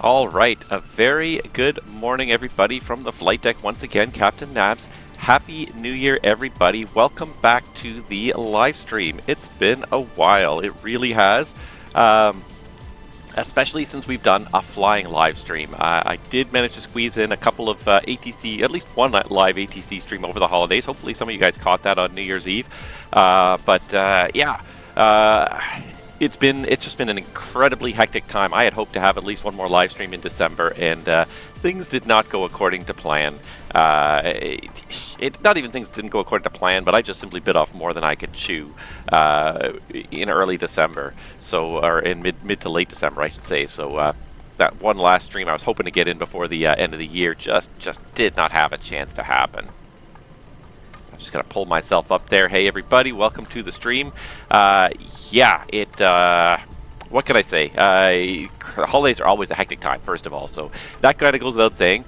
All right, a very good morning, everybody, from the flight deck. Once again, Captain Nabs. Happy New Year, everybody. Welcome back to the live stream. It's been a while. It really has. Especially since we've done a flying live stream. I did manage to squeeze in a couple of ATC, at least one live ATC stream over the holidays. Hopefully some of you guys caught that on New Year's Eve. It's just been an incredibly hectic time. I had hoped to have at least one more live stream in December, and things did not go according to plan. Not even things didn't go according to plan, but I just simply bit off more than I could chew in early December, or in mid to late December, I should say. So that one last stream I was hoping to get in before the end of the year just did not have a chance to happen. I'm just going to pull myself up there. Hey, everybody, welcome to the stream. What can I say? The holidays are always a hectic time, first of all, so that kind of goes without saying.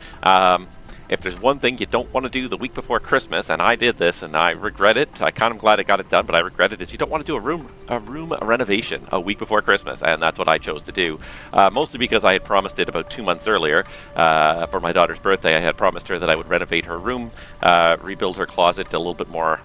If there's one thing you don't want to do the week before Christmas, and I did this, and I regret it. I kind of glad I got it done, but I regret it. Is you don't want to do a room renovation a week before Christmas, and that's what I chose to do. Mostly because I had promised it about 2 months earlier for my daughter's birthday. I had promised her that I would renovate her room, rebuild her closet a little bit more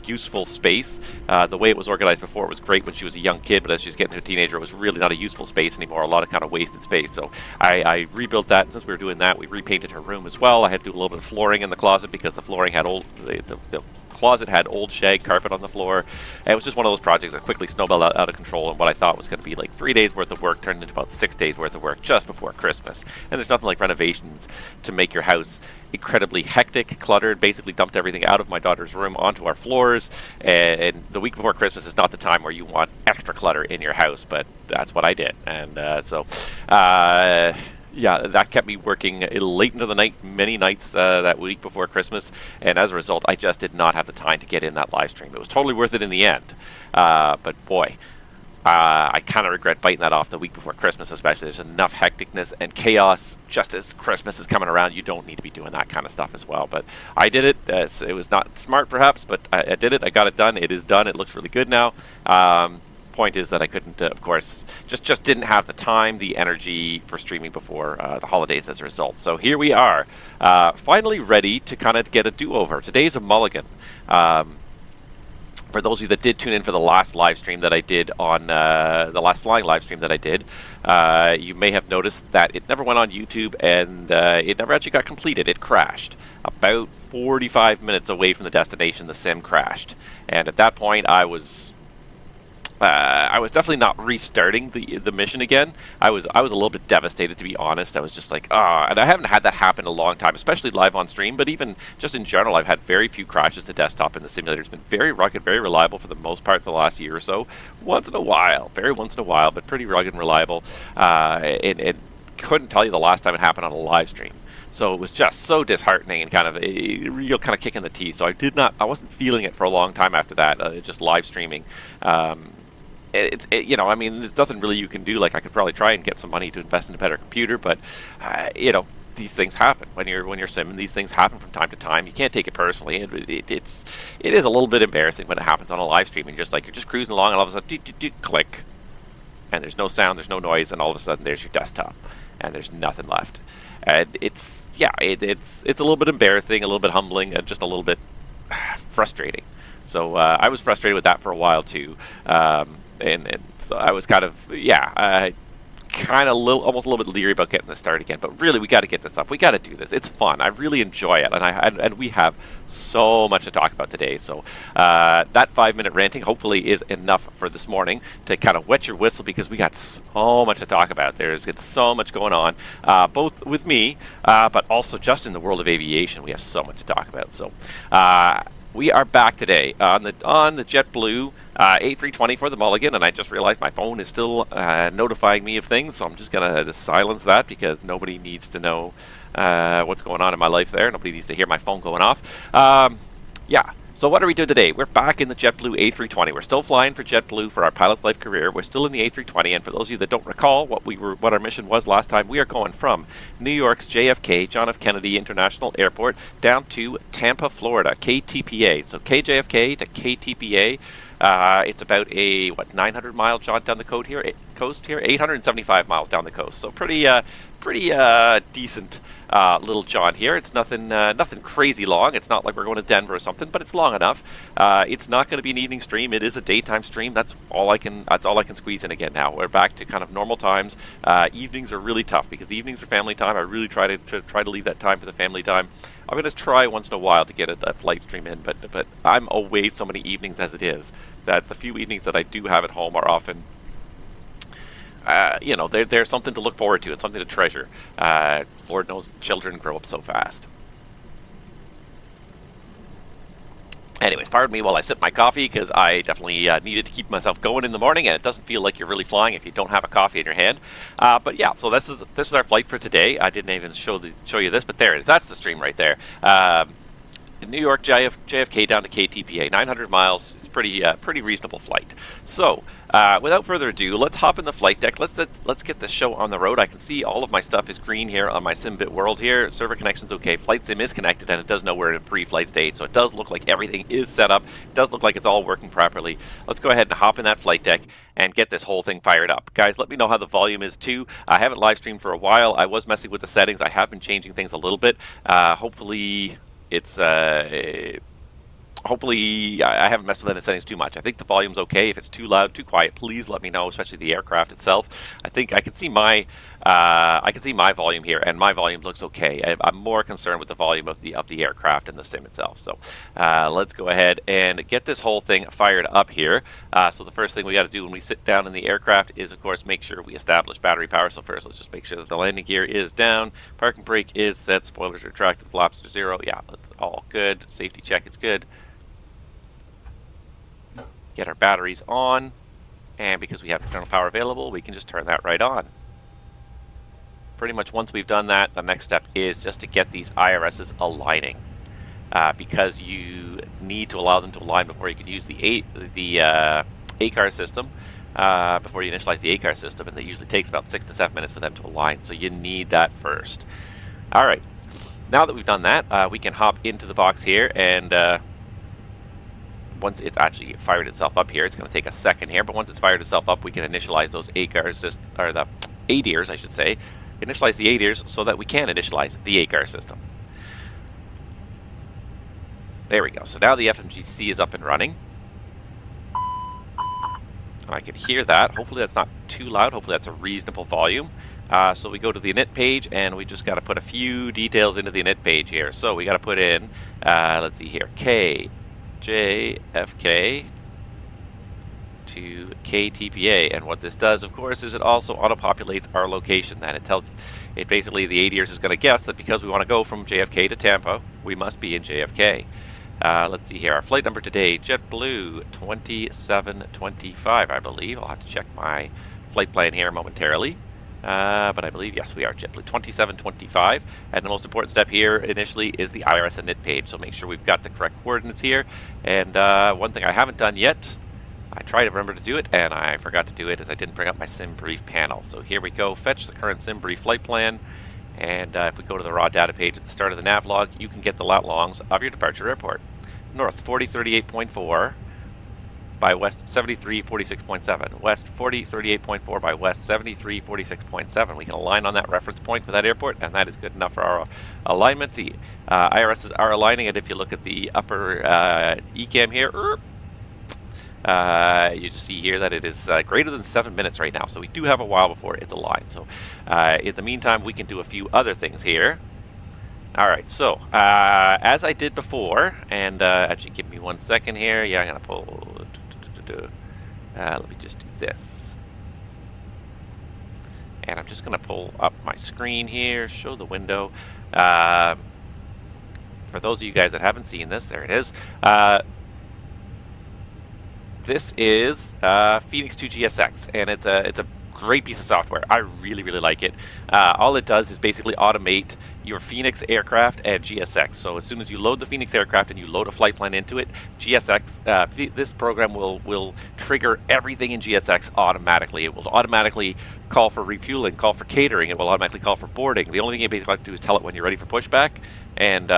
useful space. The way it was organized before was great when she was a young kid, but as she's getting to a teenager, it was really not a useful space anymore. A lot of kind of wasted space. So I rebuilt that, and since we were doing that, we repainted her room as well. I had to do a little bit of flooring in the closet because the flooring had the closet had old shag carpet on the floor. And it was just one of those projects that quickly snowballed out of control, and what I thought was going to be like 3 days worth of work turned into about 6 days worth of work just before Christmas. And there's nothing like renovations to make your house incredibly hectic, cluttered. Basically dumped everything out of my daughter's room onto our floors, and the week before Christmas is not the time where you want extra clutter in your house, but that's what I did. And yeah, that kept me working late into the night, many nights that week before Christmas, and as a result, I just did not have the time to get in that live stream. It was totally worth it in the end, but boy, I kind of regret biting that off the week before Christmas, especially. There's enough hecticness and chaos just as Christmas is coming around. You don't need to be doing that kind of stuff as well, but I did it. It was not smart, perhaps, but I did it. I got it done. It is done. It looks really good now. Point is that I couldn't, of course, just didn't have the time, the energy for streaming before the holidays as a result. So here we are, finally ready to kind of get a do-over. Today's a mulligan. For those of you that did tune in for the last live stream that I did on the last flying live stream that I did, you may have noticed that it never went on YouTube, and it never actually got completed. It crashed. About 45 minutes away from the destination, the sim crashed. And at that point, I was definitely not restarting the mission again. I was a little bit devastated, to be honest. I was just like, and I haven't had that happen in a long time, especially live on stream, but even just in general, I've had very few crashes to desktop in the simulator. It's been very rugged, very reliable for the most part for the last year or so. Once in a while, but pretty rugged and reliable. And couldn't tell you the last time it happened on a live stream. So it was just so disheartening and kind of a real kind of kick in the teeth. So I wasn't feeling it for a long time after that, just live streaming. I mean, there's nothing really you can do. Like, I could probably try and get some money to invest in a better computer, but these things happen when you're simming. These things happen from time to time. You can't take it personally. It is a little bit embarrassing when it happens on a live stream, and you're just cruising along, and all of a sudden, click, and there's no sound, there's no noise, and all of a sudden there's your desktop, and there's nothing left. And it's a little bit embarrassing, a little bit humbling, and just a little bit frustrating. So I was frustrated with that for a while too. And so I was kind of, almost a little bit leery about getting this started again. But really, we got to get this up. We got to do this. It's fun. I really enjoy it, and we have so much to talk about today. So that 5-minute ranting hopefully is enough for this morning to kind of wet your whistle, because we got so much to talk about. There's so much going on, both with me, but also just in the world of aviation. We have so much to talk about. So we are back today on the JetBlue A320 for the mulligan, and I just realized my phone is still notifying me of things, so I'm just going to silence that, because nobody needs to know what's going on in my life there. Nobody needs to hear my phone going off. So what are we doing today? We're back in the JetBlue A320. We're still flying for JetBlue for our pilot's life career. We're still in the A320, and for those of you that don't recall what our mission was last time, we are going from New York's JFK, John F. Kennedy International Airport, down to Tampa, Florida, KTPA. So KJFK to KTPA. It's about a 900-mile jaunt down the coast here, 875 miles down the coast. So pretty decent little jaunt here. It's nothing crazy long. It's not like we're going to Denver or something, but it's long enough. It's not going to be an evening stream. It is a daytime stream. That's all I can squeeze in again now. We're back to kind of normal times. Evenings are really tough because evenings are family time. I really try to leave that time for the family time. I'm going to try once in a while to get a flight stream in, but I'm away so many evenings as it is that the few evenings that I do have at home are often, they're something to look forward to and something to treasure. Lord knows children grow up so fast. Anyways, pardon me while I sip my coffee because I definitely needed to keep myself going in the morning, and it doesn't feel like you're really flying if you don't have a coffee in your hand. But yeah, so this is our flight for today. I didn't even show you this, but there it is. That's the stream right there. New York JFK down to KTPA, 900 miles. It's pretty reasonable flight. So without further ado, let's hop in the flight deck. Let's get the show on the road. I can see all of my stuff is green here on my SimBit world here. Server connection's okay. Flight sim is connected, and it does know we're in a pre-flight state, so it does look like everything is set up. It does look like it's all working properly. Let's go ahead and hop in that flight deck and get this whole thing fired up. Guys, let me know how the volume is too. I haven't live streamed for a while. I was messing with the settings. I have been changing things a little bit. Hopefully I haven't messed with any settings too much. I think the volume's okay. If it's too loud, too quiet, please let me know, especially the aircraft itself. I think I can see my volume here, and my volume looks okay. I'm more concerned with the volume of the aircraft and the sim itself. So let's go ahead and get this whole thing fired up here. So the first thing we got to do when we sit down in the aircraft is, of course, make sure we establish battery power. So first, let's just make sure that the landing gear is down, parking brake is set, spoilers are retracted, flaps are 0. Yeah, that's all good. Safety check is good. Get our batteries on, and because we have internal power available, we can just turn that right on. Pretty much once we've done that, the next step is just to get these IRSs aligning, because you need to allow them to align before you can use the ACAR system, before you initialize the ACAR system, and it usually takes about 6 to 7 minutes for them to align, so you need that first. Alright, now that we've done that, we can hop into the box here, and once it's actually fired itself up here, it's going to take a second here, but once it's fired itself up, we can initialize those ACARs, or the ADIRs, I should say. Initialize the ADIRs so that we can initialize the ACAR system. There we go. So now the FMGC is up and running. I can hear that. Hopefully that's not too loud. Hopefully that's a reasonable volume. So we go to the init page, and we just got to put a few details into the init page here. So we got to put in, let's see here, KJFK to KTPA, and what this does, of course, is it also auto-populates our location. Then it basically, the ADIRS is going to guess that because we want to go from JFK to Tampa, we must be in JFK. Let's see here, our flight number today, JetBlue 2725, I believe. I'll have to check my flight plan here momentarily. But I believe, yes, we are JetBlue 2725. And the most important step here initially is the IRS init page. So make sure we've got the correct coordinates here. And one thing I haven't done yet, I tried to remember to do it, and I forgot to do it, is I didn't bring up my SimBrief panel. So here we go, fetch the current SimBrief flight plan. And if we go to the raw data page at the start of the nav log, you can get the lat longs of your departure airport. North 4038.4. by west 7346.7, west 4038.4 by west 7346.7. We can align on that reference point for that airport, and that is good enough for our alignment. The IRSs are aligning, and if you look at the upper ECAM here, you just see here that it is greater than 7 minutes right now, so we do have a while before it's aligned. So in the meantime, we can do a few other things here. Alright, so as I did before, and actually give me 1 second here. Yeah, I'm going to pull... let me just do this. And I'm just going to pull up my screen here, show the window. For those of you guys that haven't seen this, there it is. This is Fenix 2 GSX, and it's a great piece of software. I really, really like it. All it does is basically automate your Fenix aircraft and GSX. So as soon as you load the Fenix aircraft and you load a flight plan into it, GSX, this program will trigger everything in GSX automatically. It will automatically call for refueling, call for catering. It will automatically call for boarding. The only thing you basically have to do is tell it when you're ready for pushback, and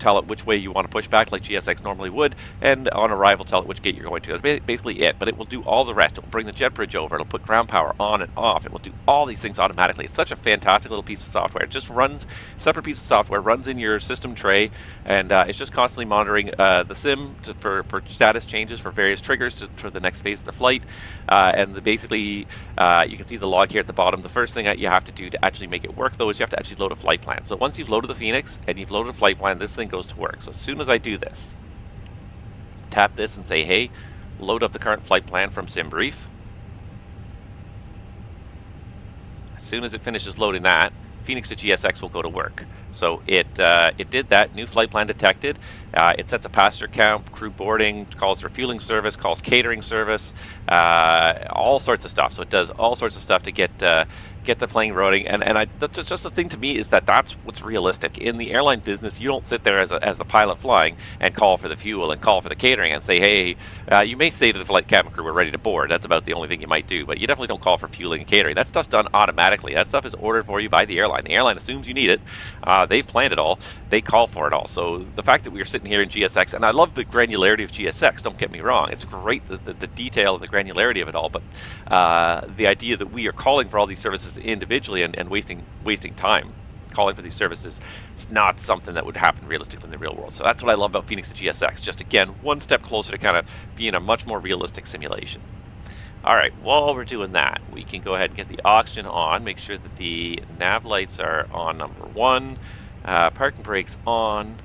tell it which way you want to push back like GSX normally would, and on arrival tell it which gate you're going to. That's basically it, but it will do all the rest. It will bring the jet bridge over, it'll put ground power on and off, it will do all these things automatically. It's such a fantastic little piece of software. It just runs, separate piece of software, runs in your system tray, and it's just constantly monitoring the sim for status changes, for various triggers for the next phase of the flight, and basically you can see the log here at the bottom. The first thing that you have to do to actually make it work, though, is you have to actually load a flight plan. So once you've loaded the Fenix and you've loaded a flight plan, this thing goes to work. So as soon as I do this, tap this and say, hey, load up the current flight plan from SimBrief. As soon as it finishes loading that, Fenix to GSX will go to work. So it did that. New flight plan detected. It sets a passenger count, crew boarding, calls for fueling service, calls catering service, all sorts of stuff. So it does all sorts of stuff to get the plane rolling. And that's just the thing to me, is that's what's realistic. In the airline business, you don't sit there as the pilot flying and call for the fuel and call for the catering and say, hey, you may say to the flight cabin crew, we're ready to board. That's about the only thing you might do. But you definitely don't call for fueling and catering. That stuff's done automatically. That stuff is ordered for you by the airline. The airline assumes you need it. They've planned it all. They call for it all. So the fact that we are sitting here in GSX, and I love the granularity of GSX, don't get me wrong. It's great, the detail and the granularity of it all, but the idea that we are calling for all these services individually and wasting time calling for these services, it's not something that would happen realistically in the real world. So that's what I love about Fenix to GSX. Just, again, one step closer to kind of being a much more realistic simulation. All right, while we're doing that, we can go ahead and get the oxygen on, make sure that the nav lights are on number 1, parking brakes on,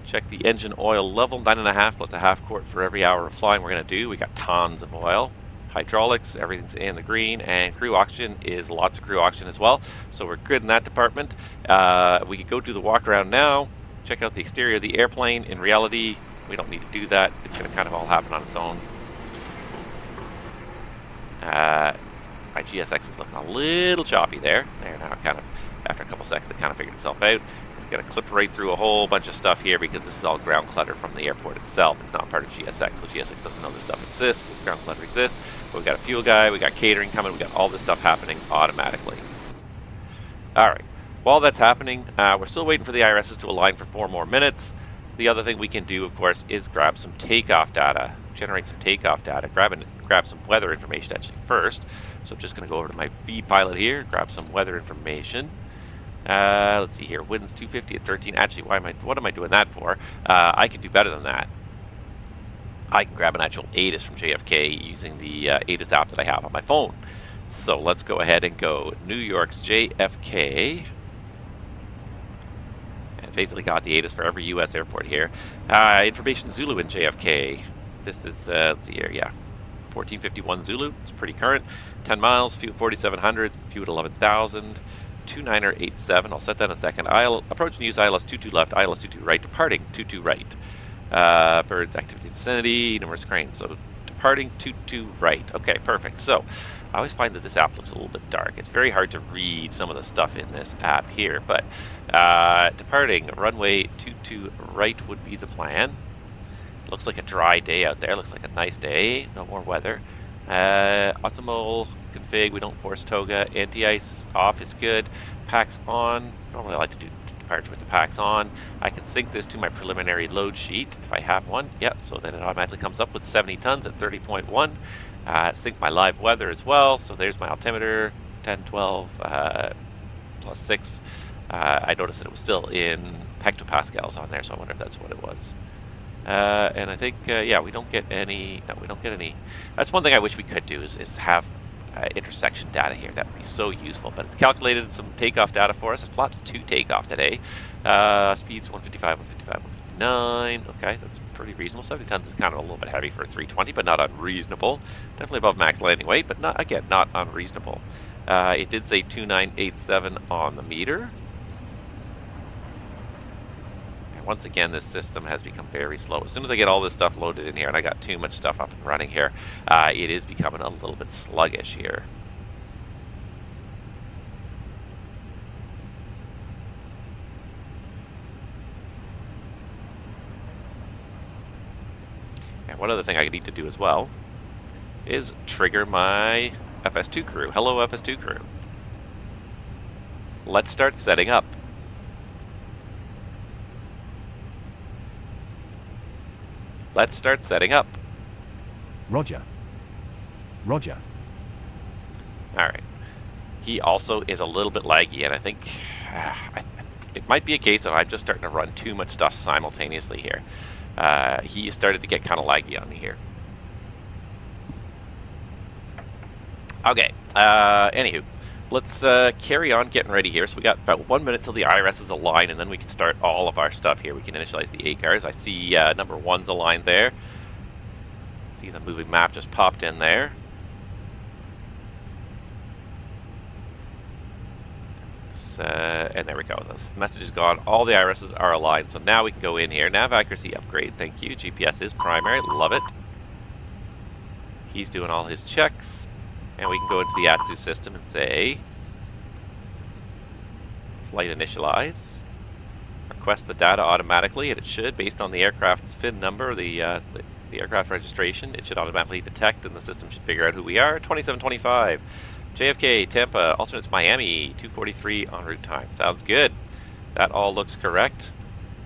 check the engine oil level, 9.5 plus a half quart for every hour of flying we're going to do. We got tons of oil. Hydraulics, everything's in the green, and crew oxygen is lots of crew oxygen as well. So we're good in that department. We can go do the walk around now, check out the exterior of the airplane. In reality, we don't need to do that. It's going to kind of all happen on its own. My GSX is looking a little choppy there. There now, kind of, after a couple seconds, it kind of figured itself out. It's going to clip right through a whole bunch of stuff here because this is all ground clutter from the airport itself. It's not part of GSX, so GSX doesn't know this stuff exists. This ground clutter exists. But we got a fuel guy, we got catering coming, we got all this stuff happening automatically. All right. While that's happening, we're still waiting for the IRSs to align for 4 more minutes. The other thing we can do, of course, is grab some takeoff data, generate some takeoff data, grab some weather information actually first. So I'm just going to go over to my vPilot here, grab some weather information. Let's see here, winds 250 at 13. Actually, what am I doing that for? I can do better than that. I can grab an actual ATIS from JFK using the ATIS app that I have on my phone. So let's go ahead and go New York's JFK. And basically got the ATIS for every U.S. airport here. Information Zulu in JFK. This is, let's see here, yeah. 1451 Zulu, it's pretty current. 10 miles, fuel 4,700, fuel 11,000. 2987, I'll set that in a second. I'll approach and use ILS 22 left, ILS 22 right, departing 22 right. Birds activity vicinity, numerous cranes. So departing 22 right. Okay, perfect. So I always find that this app looks a little bit dark. It's very hard to read some of the stuff in this app here, but departing runway 22 right would be the plan. Looks like a dry day out there. Looks like a nice day. No more weather. Optimal config, we don't force toga. Anti-ice off is good. Packs on. Normally I like to do departure with the packs on. I can sync this to my preliminary load sheet if I have one. Yep, so then it automatically comes up with 70 tons at 30.1. Sync my live weather as well. So there's my altimeter, 10, 12, plus 6. I noticed that it was still in hectopascals on there, so I wonder if that's what it was. And I think, yeah, we don't get any, no, we don't get any. That's one thing I wish we could do is have intersection data here. That would be so useful, but it's calculated some takeoff data for us. It flaps 2 takeoff today. Speeds 155, 155, 159. Okay, that's pretty reasonable. 70 tons is kind of a little bit heavy for a 320, but not unreasonable. Definitely above max landing weight, but not, again, not unreasonable. It did say 2987 on the meter. Once again, this system has become very slow. As soon as I get all this stuff loaded in here, and I got too much stuff up and running here, it is becoming a little bit sluggish here. And one other thing I need to do as well is trigger my FS2 crew. Hello, FS2 crew. Let's start setting up. let's start setting up. Roger. Roger. All right. He also is a little bit laggy, and I think it might be a case of I'm just starting to run too much stuff simultaneously here. He started to get kind of laggy on me here. Okay. Anywho, let's carry on getting ready here. So we got about 1 minute till the IRS is aligned, and then we can start all of our stuff here. We can initialize the ACARs. I see number 1's aligned there. See the moving map just popped in there. And there we go. This message is gone. All the IRSs are aligned. So now we can go in here. Nav accuracy upgrade. Thank you. GPS is primary. Love it. He's doing all his checks. And we can go into the ATSU system and say, flight initialize. Request the data automatically, and it should, based on the aircraft's FIN number, the aircraft registration, it should automatically detect, and the system should figure out who we are. 2725. JFK, Tampa, alternates Miami, 2:43 en route time. Sounds good. That all looks correct.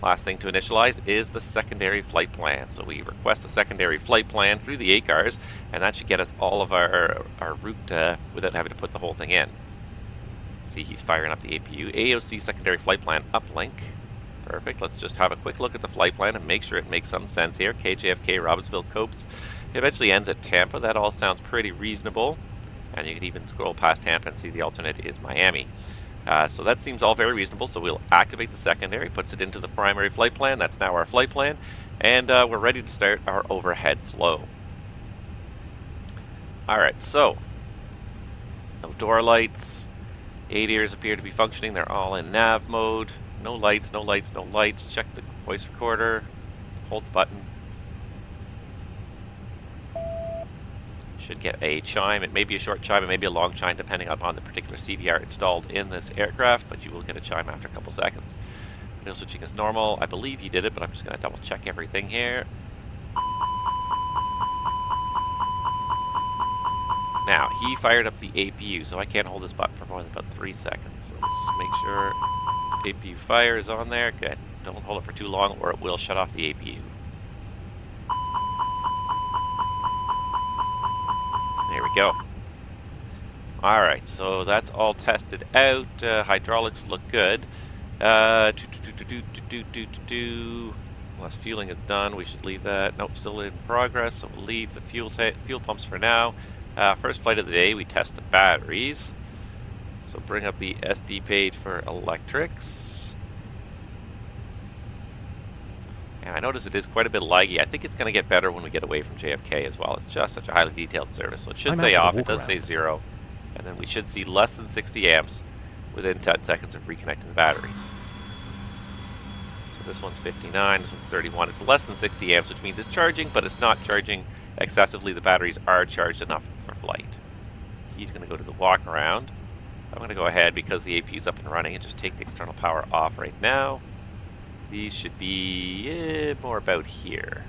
Last thing to initialize is the secondary flight plan. So we request the secondary flight plan through the ACARs, and that should get us all of our route without having to put the whole thing in. See, he's firing up the APU. AOC secondary flight plan uplink. Perfect. Let's just have a quick look at the flight plan and make sure it makes some sense here. KJFK, Robbinsville, Copes. It eventually ends at Tampa. That all sounds pretty reasonable. And you can even scroll past Tampa and see the alternate is Miami. So that seems all very reasonable. So we'll activate the secondary, puts it into the primary flight plan. That's now our flight plan. And we're ready to start our overhead flow. All right, so no door lights. ADIRs appear to be functioning. They're all in nav mode. No lights, no lights, no lights. Check the voice recorder. Hold the button. Should get a chime. It may be a short chime, it may be a long chime, depending upon the particular CVR installed in this aircraft, but you will get a chime after a couple seconds. Wheel switching is normal. I believe he did it, but I'm just going to double check everything here. Now, he fired up the APU, so I can't hold this button for more than about 3 seconds. So let's just make sure APU fire is on there. Good. Don't hold it for too long, or it will shut off the APU. There we go. Alright, so that's all tested out. Hydraulics look good. Unless fueling is done, we should leave that. Nope, still in progress, so we'll leave the fuel pumps for now. First flight of the day, we test the batteries. So bring up the SD page for electrics. And I notice it is quite a bit laggy. I think it's going to get better when we get away from JFK as well. It's just such a highly detailed service. So it should say off. It does say 0. And then we should see less than 60 amps within 10 seconds of reconnecting the batteries. So this one's 59, this one's 31. It's less than 60 amps, which means it's charging, but it's not charging excessively. The batteries are charged enough for flight. He's going to go to the walk around. I'm going to go ahead, because the APU is up and running, and just take the external power off right now. These should be more about here,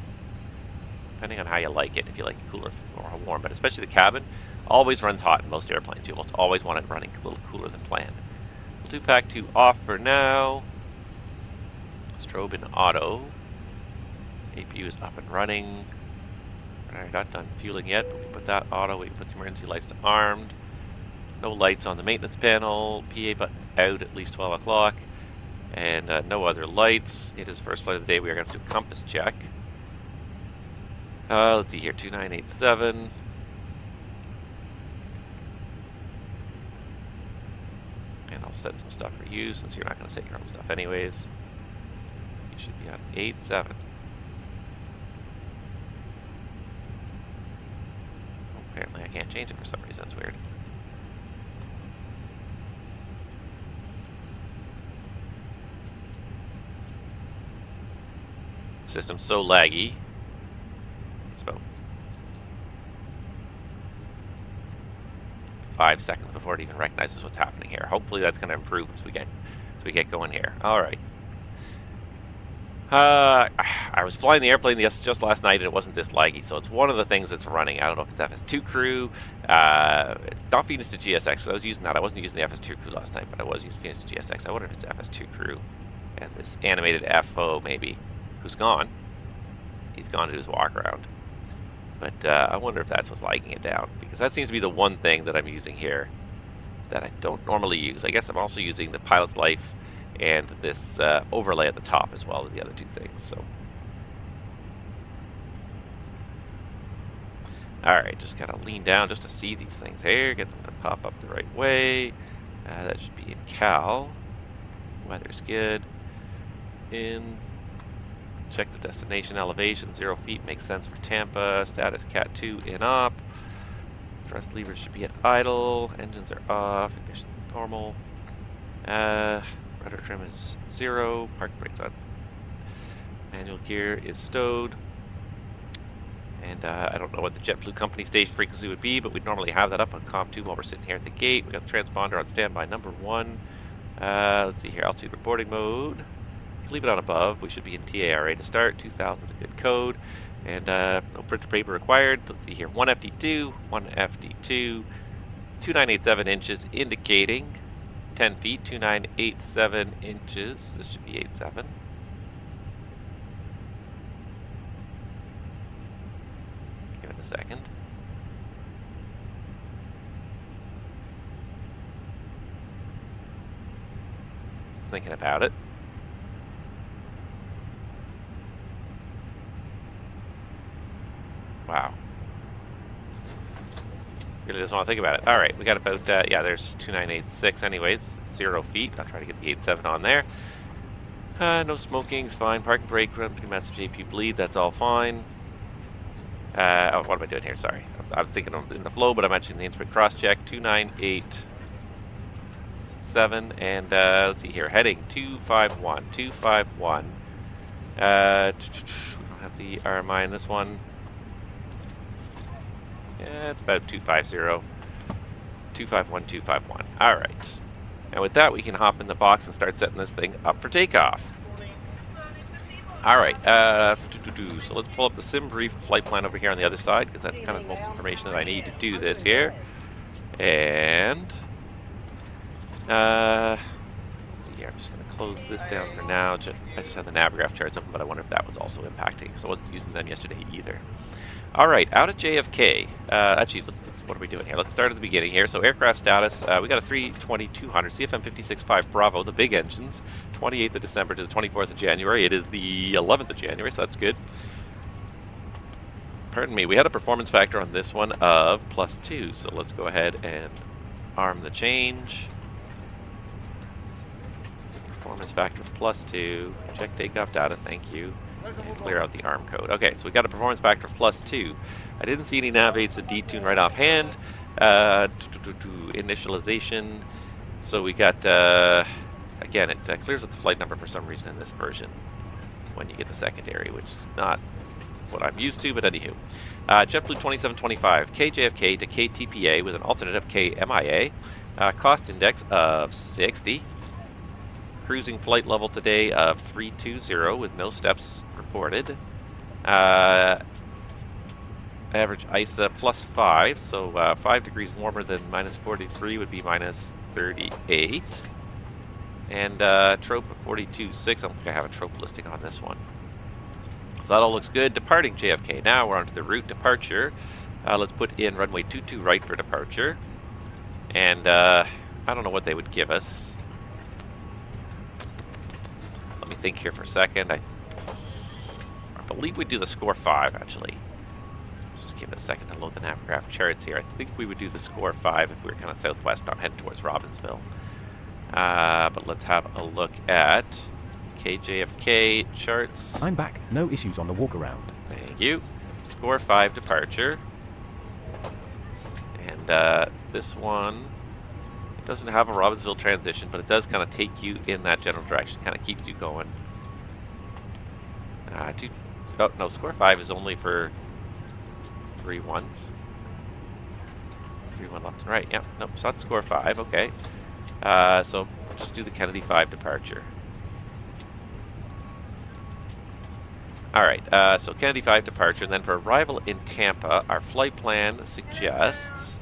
depending on how you like it. If you like it cooler or warm, but especially the cabin always runs hot in most airplanes. You almost always want it running a little cooler than planned. We'll do pack 2 off for now. Strobe in auto. APU is up and running. We're not done fueling yet, but we put that auto. We put the emergency lights to armed. No lights on the maintenance panel. PA button's out at least 12 o'clock. And no other lights. It is first flight of the day. We are going to do a compass check. Let's see here, 2987. And I'll set some stuff for you, since you're not going to set your own stuff anyways. You should be on 87. Apparently I can't change it for some reason. That's weird. System's so laggy. It's about 5 seconds before it even recognizes what's happening here. Hopefully that's going to improve as we get going here. All right. I was flying the airplane just last night, and it wasn't this laggy, so it's one of the things that's running. I don't know if it's FS2 crew, not Fenix to GSX. So I was using that. I wasn't using the FS2 crew last night, but I was using Fenix to GSX. I wonder if it's FS2 crew and this animated FO maybe, who's gone. He's gone to his walk around. But I wonder if that's what's lagging it down, because that seems to be the one thing that I'm using here that I don't normally use. I guess I'm also using the pilot's life and this overlay at the top as well as the other two things. So, all right, just gotta lean down just to see these things here. Get them to pop up the right way. That should be in Cal. Weather's good. In. Check the destination elevation, 0 feet makes sense for Tampa. Status Cat 2 in op. Thrust levers should be at idle. Engines are off. Ignition normal. Rudder trim is 0. Park brakes on. Manual gear is stowed. And I don't know what the JetBlue company stage frequency would be, but we'd normally have that up on COM2 while we're sitting here at the gate. We got the transponder on standby number 1. Let's see here, altitude reporting mode. Leave it on above. We should be in TARA to start. 2000 is a good code. And no printer paper required. Let's see here. 1 FD2, 1 FD2, 2987 inches indicating 10 feet, 2987 inches. This should be 87. Give it a second. Just thinking about it. Wow. Really just want to think about it. All right, we got about, yeah, there's 2986 anyways, 0 feet. I'll try to get the 87 on there. No smoking's fine. Parking brake, run, message AP bleed, that's all fine. Oh, what am I doing here? Sorry. I'm thinking I'm in the flow, but I'm actually in the inspect cross-check. 2987, and let's see here. Heading 251, 251. We don't have the RMI in this one. Yeah, it's about 250. 251, 251. All right. And with that, we can hop in the box and start setting this thing up for takeoff. All right. So let's pull up the sim brief flight plan over here on the other side, because that's kind of the most information that I need to do this here. And let's see here. I'm just going to close this down for now. I just had the Navigraph charts open, but I wonder if that was also impacting, because I wasn't using them yesterday either. All right, out at JFK. Actually, what are we doing here? Let's start at the beginning here. So aircraft status, we got a 320-200 CFM 56.5 Bravo, the big engines, 28th of December to the 24th of January. It is the 11th of January, so that's good. Pardon me, we had a performance factor on this one of +2, so let's go ahead and arm the change. Performance factor of +2. Check takeoff data, thank you. And clear out the arm code. Okay, so we got a performance factor of +2. I didn't see any nav aids to detune right offhand. Initialization. So we got, again, it clears up the flight number for some reason in this version when you get the secondary, which is not what I'm used to, but anywho. JetBlue 2725, KJFK to KTPA with an alternate of KMIA. Cost index of 60. Cruising flight level today of 320 with no steps reported. Average ISA +5, so 5 degrees warmer than -43 would be -38. And trope of 42.6. I don't think I have a trope listing on this one. So that all looks good. Departing JFK now. We're onto the route departure. Let's put in runway 22 right for departure. And I don't know what they would give us. Let me think here for a second. I believe we do the score 5 actually. Just give it a second to load the Navigraph charts here. I think we would do the score 5 if we were kind of southwestbound heading towards Robbinsville. But let's have a look at KJFK charts. I'm back. No issues on the walk around. Thank you. Score 5 departure. And this one, it doesn't have a Robbinsville transition, but it does kind of take you in that general direction. Kind of keeps you going. Oh, no, score 5 is only for 3 ones. 3 1 left and right. Yep, nope, so that's score 5. Okay. So we'll just do the Kennedy 5 departure. All right, so Kennedy 5 departure, and then for arrival in Tampa, our flight plan suggests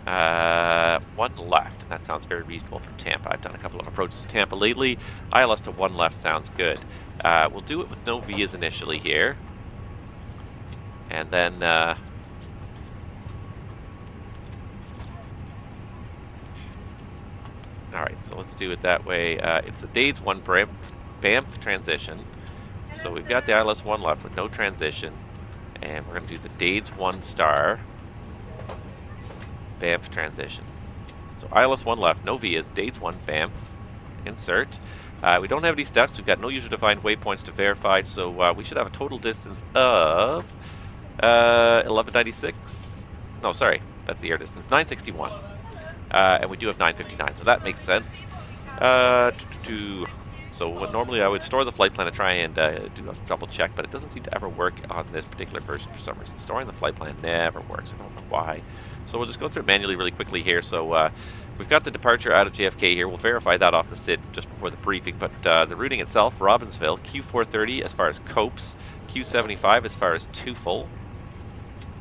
1 left. That sounds very reasonable from Tampa. I've done a couple of approaches to Tampa lately. ILS to 1 left sounds good. We'll do it with no Vias initially here. And then... Alright, so let's do it that way. It's the Dades 1 Banff transition. So we've got the ILS 1 left with no transition. And we're going to do the Dades 1 star Banff transition. So ILS 1 left, no Vias, Dades 1 Banff, insert. We don't have any steps, we've got no user-defined waypoints to verify, so we should have a total distance of 1196. No, sorry, that's the air distance, 961. And we do have 959, so that makes sense. So normally I would store the flight plan to try and do a double check, but it doesn't seem to ever work on this particular version for some reason. Storing the flight plan never works. I don't know why. So we'll just go through it manually really quickly here. So we've got the departure out of JFK here. We'll verify that off the SID just before the briefing. But the routing itself, Robbinsville, Q430 as far as Copes, Q75 as far as Tufel.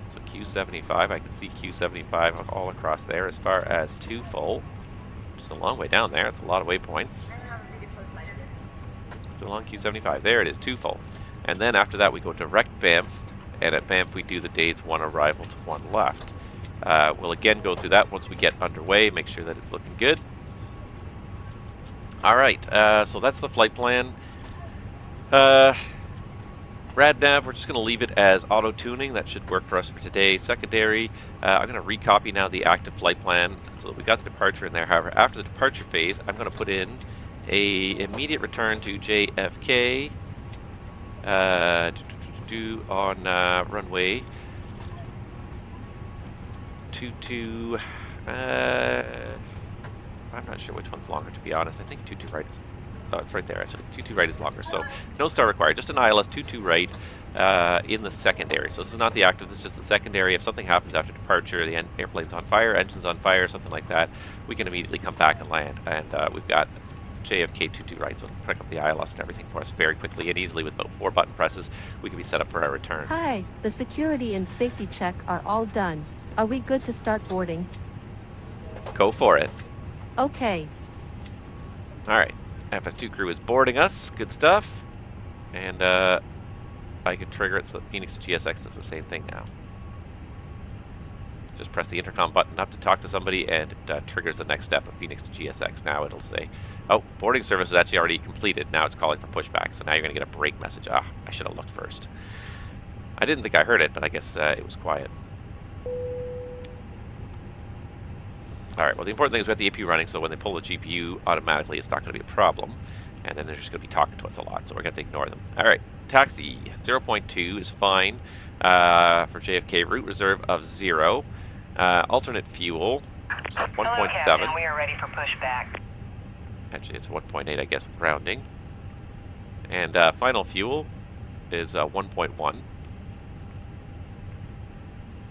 So Q75, I can see Q75 all across there as far as Tufel. Just a long way down there. It's a lot of waypoints. Still on Q75. There it is, Tufel. And then after that we go direct Banff, and at Banff we do the Dades 1 arrival to 1 left. We'll again go through that once we get underway, make sure that it's looking good. Alright, so that's the flight plan. RadNav, we're just going to leave it as auto-tuning. That should work for us for today. Secondary, I'm going to recopy now the active flight plan so that we got the departure in there. However, after the departure phase, I'm going to put in a immediate return to JFK on runway 22. I'm not sure which one's longer, to be honest. I think 22 right is... Oh, it's right there, actually. 22 right is longer. So no star required. Just an ILS 22 right in the secondary. So this is not the active. This is just the secondary. If something happens after departure, the airplane's on fire, engine's on fire, something like that, we can immediately come back and land. And we've got JFK-22 right, so it'll pick up the ILS and everything for us very quickly and easily with about 4 button presses. We can be set up for our return. Hi, the security and safety check are all done. Are we good to start boarding? Go for it. Okay. Alright, FS2 crew is boarding us. Good stuff. And I can trigger it so that Fenix to GSX does the same thing now. Just press the intercom button up to talk to somebody, and it triggers the next step of Fenix to GSX. Now it'll say, oh, boarding service is actually already completed. Now it's calling for pushback, so now you're going to get a break message. Ah, I should have looked first. I didn't think I heard it, but I guess it was quiet. Alright, well the important thing is we have the APU running, so when they pull the GPU automatically, it's not going to be a problem. And then they're just going to be talking to us a lot, so we're going to ignore them. Alright, taxi 0.2 is fine for JFK. Route reserve of 0. Alternate fuel, 1.7. We are ready for pushback. Actually, it's 1.8, I guess, with rounding. And final fuel is 1.1.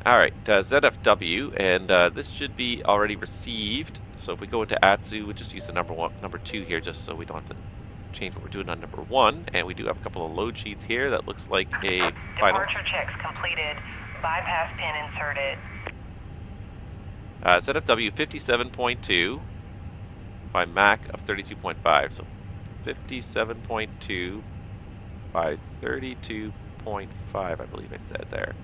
Alright, ZFW, and this should be already received. So if we go into ATSU, we'll just use the number 2 here, just so we don't have to change what we're doing on number 1. And we do have a couple of load sheets here. That looks like a final. Departure checks completed. Bypass pin inserted. ZFW 57.2 by Mach of 32.5. So 57.2 by 32.5, I believe I said there.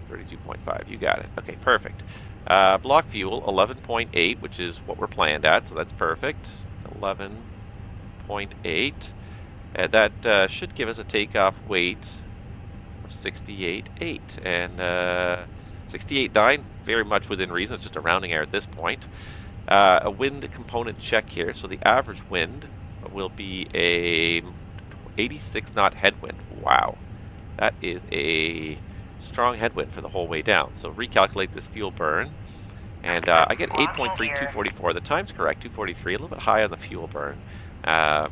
32.5, you got it. Okay, perfect. Block fuel 11.8, which is what we're planned at, so that's perfect. 11.8. And that should give us a takeoff weight of 68.8. And 68.9, very much within reason. It's just a rounding error at this point. A wind component check here. So the average wind will be a 86 knot headwind. Wow. That is a strong headwind for the whole way down. So recalculate this fuel burn. And I get 8.3, 244. The time's correct, 243. A little bit high on the fuel burn. I'll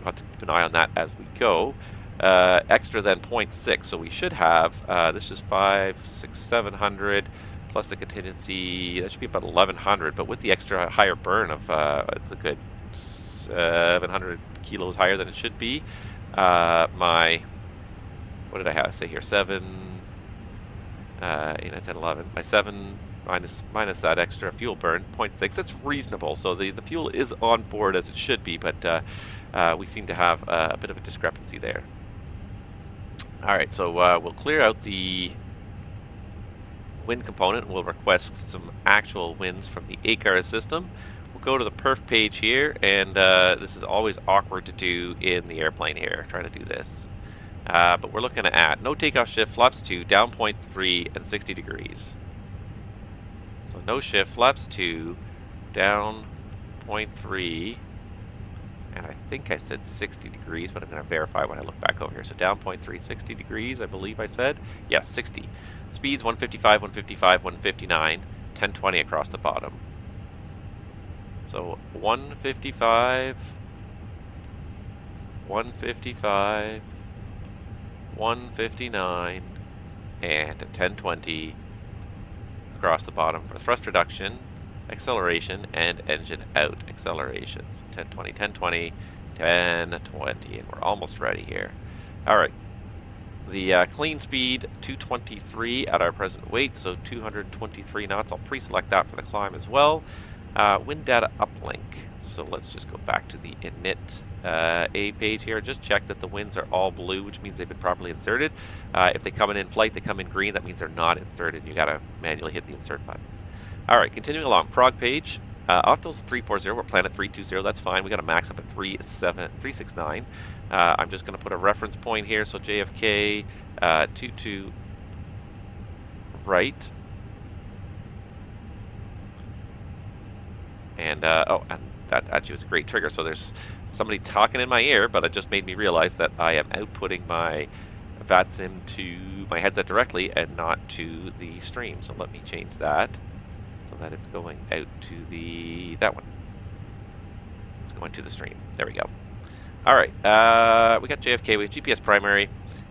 have to keep an eye on that as we go. Extra than 0.6. So we should have, this is 5, 6, 700. Plus the contingency, that should be about 1100, but with the extra higher burn of, it's a good 700 kilos higher than it should be. My, what did I have? Say here, 7, 8, 9, 10, 11. My 7, minus that extra fuel burn, 0.6. That's reasonable. So the fuel is on board as it should be, but we seem to have a bit of a discrepancy there. All right, so we'll clear out the wind component. We'll request some actual winds from the ACARS system. We'll go to the perf page here, and this is always awkward to do in the airplane here, trying to do this. But we're looking at no takeoff shift, flaps 2, down 0.3, and 60 degrees. So no shift, flaps 2, down 0.3, and I think I said 60 degrees, but I'm going to verify when I look back over here. So down 0.3, 60 degrees, I believe I said. Yes, 60. Speeds 155, 155, 159, 1020 across the bottom. So 155, 155, 159, and 1020 across the bottom for thrust reduction, acceleration, and engine out acceleration. So 1020, 1020, 1020, and we're almost ready here. All right. The clean speed, 223 at our present weight, so 223 knots. I'll pre-select that for the climb as well. Wind data uplink. So let's just go back to the init A page here. Just check that the winds are all blue, which means they've been properly inserted. If they come in flight, they come in green. That means they're not inserted. You got to manually hit the insert button. All right, continuing along. Prog page. Off those 340, we're planning at 320. That's fine. We got to max up at 369. I'm just going to put a reference point here. So JFK 22 right. And oh, and that actually was a great trigger. So there's somebody talking in my ear, but it just made me realize that I am outputting my VATSIM to my headset directly and not to the stream. So let me change that so that it's going out to that one. It's going to the stream. There we go. All right, we got JFK, we have GPS primary,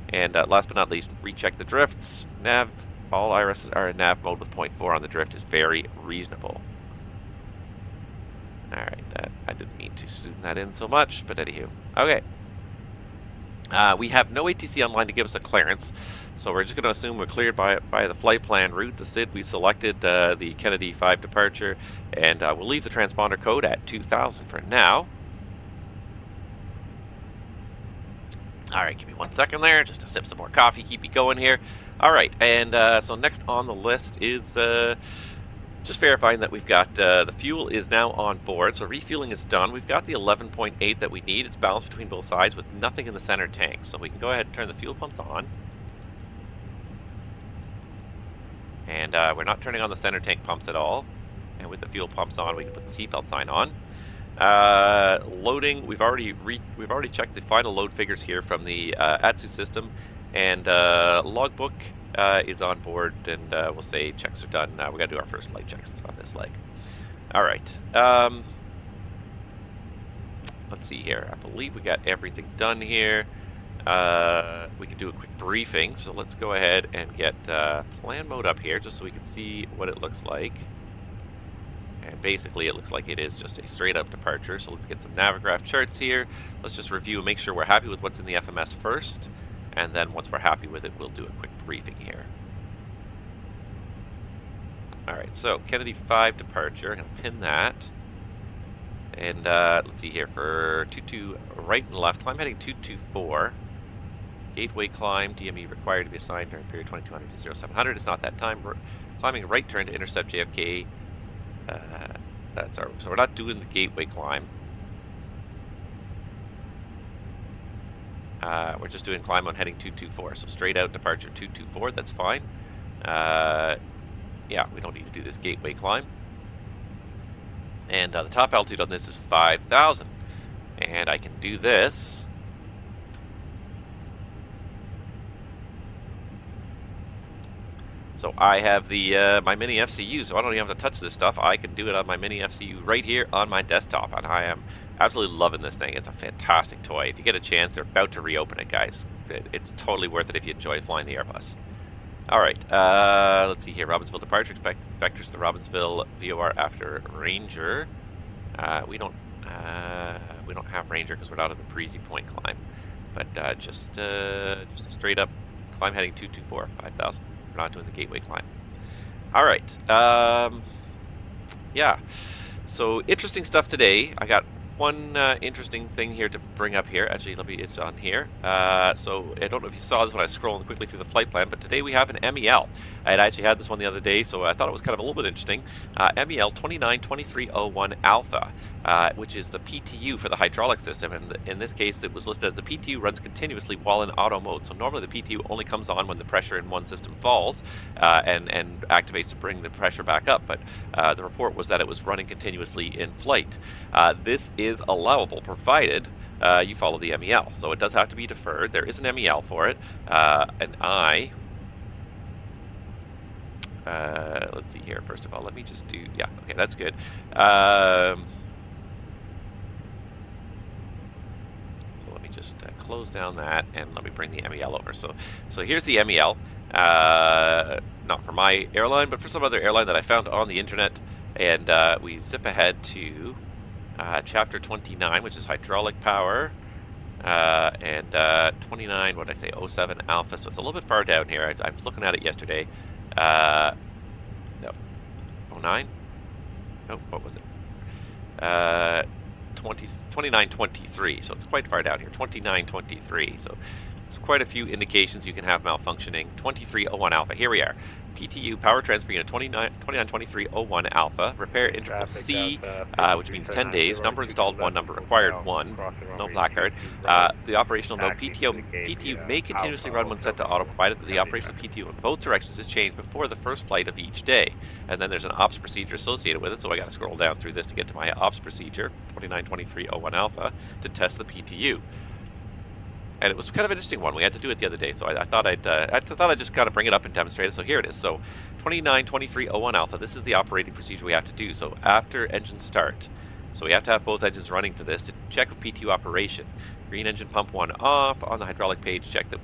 and last but not least, recheck the drifts. Nav, all IRSs are in nav mode with 0.4 on the drift is very reasonable. All right, I didn't mean to zoom that in so much, but anywho. Okay. We have no ATC online to give us a clearance, so we're just going to assume we're cleared by the flight plan route. The SID, we selected the Kennedy 5 departure, and we'll leave the transponder code at 2000 for now. All right, give me 1 second there, just to sip some more coffee, keep you going here. All right, and so next on the list is just verifying that we've got the fuel is now on board, so refueling is done. We've got the 11.8 that we need. It's balanced between both sides with nothing in the center tank, so we can go ahead and turn the fuel pumps on. And we're not turning on the center tank pumps at all. And with the fuel pumps on, we can put the seatbelt sign on. Loading, we've already checked the final load figures here from the ATSU system, and logbook is on board, and we'll say checks are done. We got to do our first flight checks on this leg. All right. Let's see here. I believe we got everything done here. We can do a quick briefing, so let's go ahead and get plan mode up here just so we can see what it looks like. And basically it looks like it is just a straight up departure, so let's get some Navigraph charts here. Let's just review and make sure we're happy with what's in the FMS first, and then once we're happy with it, we'll do a quick briefing here. Alright, so Kennedy 5 departure, I'm going to pin that. And let's see here, for 22 right and left, climb heading 224. Gateway climb, DME required to be assigned during period 2200 to 0700. It's not that time. We're climbing a right turn to intercept JFK. So we're not doing the gateway climb. We're just doing climb on heading 224. So straight out departure 224, that's fine. Yeah, we don't need to do this gateway climb. And the top altitude on this is 5,000. And I can do this. So I have the my MiniFCU, so I don't even have to touch this stuff. I can do it on my MiniFCU right here on my desktop, and I am absolutely loving this thing. It's a fantastic toy. If you get a chance, they're about to reopen it, guys. It's totally worth it if you enjoy flying the Airbus. All right, let's see here. Robbinsville departure. Expect vectors to Robbinsville VOR after Ranger. We don't have Ranger because we're not on the Breezy Point climb, but just a straight up climb heading 224, 5,000. We're not doing the gateway climb. All right. Yeah. So interesting stuff today. I got one interesting thing here to bring up here. Actually, it's on here. So I don't know if you saw this when I was scrolling quickly through the flight plan, but today we have an MEL. I had actually had this one the other day, so I thought it was kind of a little bit interesting. MEL 292301 Alpha, which is the PTU for the hydraulic system, and in this case it was listed as the PTU runs continuously while in auto mode. So normally the PTU only comes on when the pressure in one system falls and activates to bring the pressure back up, but the report was that it was running continuously in flight. This is allowable provided you follow the MEL. So it does have to be deferred. There is an MEL for it. Let's see here. First of all, let me just do, yeah, okay, that's good. So let me just close down that and let me bring the MEL over. So here's the MEL, not for my airline, but for some other airline that I found on the internet. And we zip ahead to chapter 29, which is hydraulic power, and 29, what did I say, 07 Alpha, so it's a little bit far down here. I was looking at it yesterday. No, 09? No, what was it? 2923, so it's quite far down here, 2923, so it's quite a few indications you can have malfunctioning. 2301 Alpha, here we are. PTU power transfer unit 292301 Alpha, repair interval C, which means 10 days, number installed 1, number required 1, no black card. The operational node PTU may continuously run when set to auto, provided that the operation of PTU in both directions is changed before the first flight of each day. And then there's an ops procedure associated with it, so I got to scroll down through this to get to my ops procedure, 292301 Alpha, to test the PTU. And it was kind of an interesting one. We had to do it the other day, so I thought I'd just kind of bring it up and demonstrate it. So here it is. So 292301 Alpha, this is the operating procedure we have to do. So after engine start, so we have to have both engines running for this to check for PTU operation. Green engine pump 1 off. On the hydraulic page, check that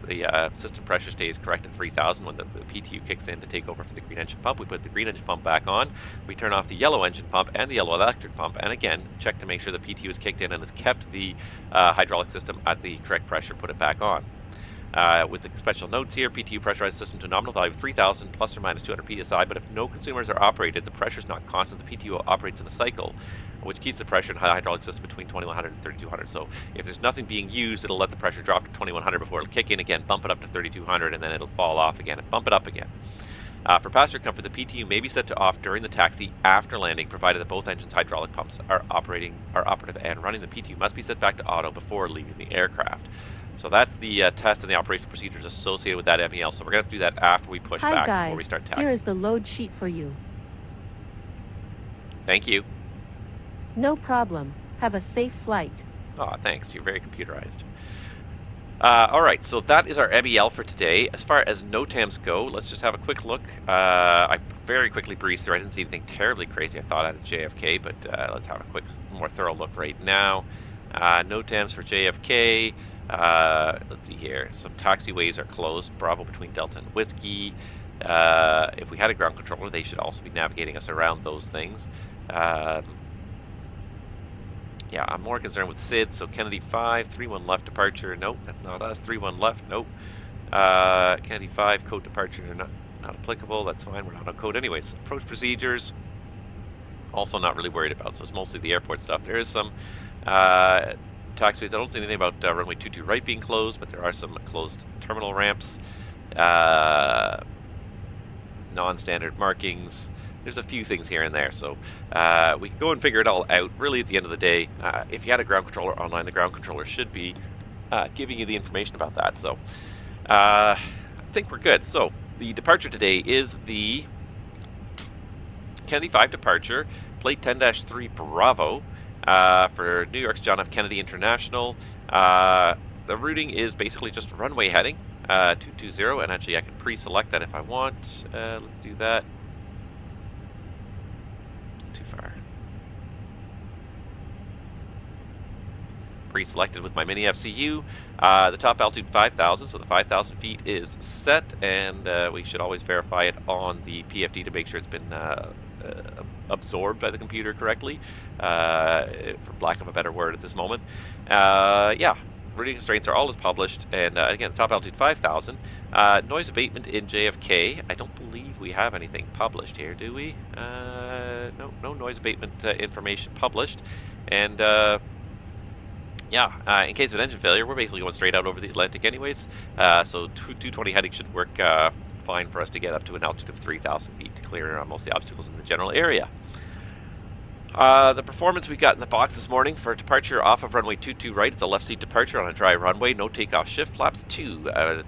the system pressure stays correct at 3000 when the PTU kicks in to take over for the green engine pump. We put the green engine pump back on. We turn off the yellow engine pump and the yellow electric pump, and again check to make sure the PTU is kicked in and has kept the hydraulic system at the correct pressure. Put it back on. With the special notes here, PTU pressurized system to nominal value of 3000 plus or minus 200 psi, but if no consumers are operated, the pressure is not constant. The PTU operates in a cycle, which keeps the pressure in the hydraulic system between 2100 and 3200. So if there's nothing being used, it'll let the pressure drop to 2100 before it'll kick in again, bump it up to 3200, and then it'll fall off again and bump it up again. For passenger comfort, the PTU may be set to off during the taxi after landing, provided that both engines' hydraulic pumps are operative and running. The PTU must be set back to auto before leaving the aircraft. So that's the test and the operation procedures associated with that MEL. So we're going to have to do that after we push back before we start taxi. Here is the load sheet for you. Thank you. No problem. Have a safe flight. Oh, thanks. You're very computerized. All right, so that is our MEL for today. As far as NOTAMs go, let's just have a quick look. I very quickly breezed through. I didn't see anything terribly crazy I thought out of JFK, but let's have a quick, more thorough look right now. NOTAMs for JFK. Let's see here. Some taxiways are closed. Bravo between Delta and Whiskey. If we had a ground controller, they should also be navigating us around those things. Yeah, I'm more concerned with SID. So Kennedy 5, 31 left departure. Nope, that's not us. 31 left. Nope. Kennedy 5, code departure. Not applicable. That's fine. We're not on code anyways. Approach procedures. Also not really worried about. So it's mostly the airport stuff. There is some taxiways. I don't see anything about runway 22 right being closed, but there are some closed terminal ramps. Non-standard markings. There's a few things here and there, so we can go and figure it all out. Really, at the end of the day, if you had a ground controller online, the ground controller should be giving you the information about that. So I think we're good. So the departure today is the Kennedy 5 departure, plate 10-3 Bravo for New York's John F. Kennedy International. The routing is basically just runway heading, 220, and actually I can pre-select that if I want. Let's do that. Too far. Pre-selected with my MiniFCU. The top altitude 5,000, so the 5,000 feet is set, and we should always verify it on the PFD to make sure it's been absorbed by the computer correctly, for lack of a better word at this moment. Yeah, routing constraints are all as published, and again, top altitude 5,000. Noise abatement in JFK. I don't believe we have anything published here, do we? No noise abatement information published. And yeah, in case of an engine failure, we're basically going straight out over the Atlantic anyways. So 220 heading should work fine for us to get up to an altitude of 3,000 feet to clear most of the obstacles in the general area. The performance we got in the box this morning for departure off of runway 22 right. It's a left seat departure on a dry runway. No takeoff shift. Flaps 2.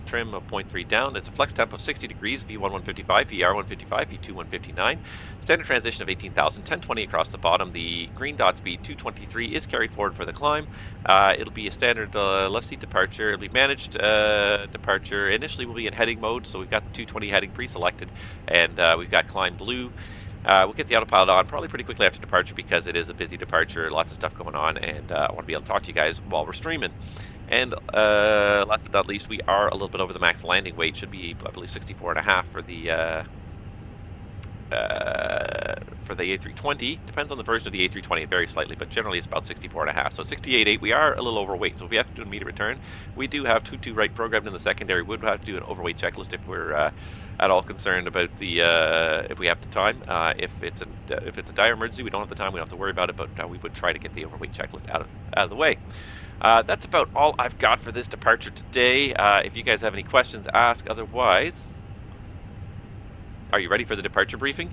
Trim of 0.3 down. It's a flex temp of 60 degrees. V1 155, VR 155, V2 159. Standard transition of 18,000. 1020 across the bottom. The green dot speed 223 is carried forward for the climb. It'll be a standard left seat departure. It'll be managed departure. Initially we'll be in heading mode, so we've got the 220 heading pre-selected, and we've got climb blue. We'll get the autopilot on probably pretty quickly after departure because it is a busy departure, lots of stuff going on, and I want to be able to talk to you guys while we're streaming. And last but not least, we are a little bit over the max landing weight. Should be, I believe, 64.5 for the A320. Depends on the version of the A320. It varies slightly, but generally it's about 64.5. So 68.8, we are a little overweight. So if we have to do an immediate return, we do have 22 right programmed in the secondary. We would have to do an overweight checklist if we're at all concerned about the if we have the time. If it's a dire emergency, we don't have the time. We don't have to worry about it. But we would try to get the overweight checklist out of the way. That's about all I've got for this departure today. If you guys have any questions, ask. Otherwise, are you ready for the departure briefing?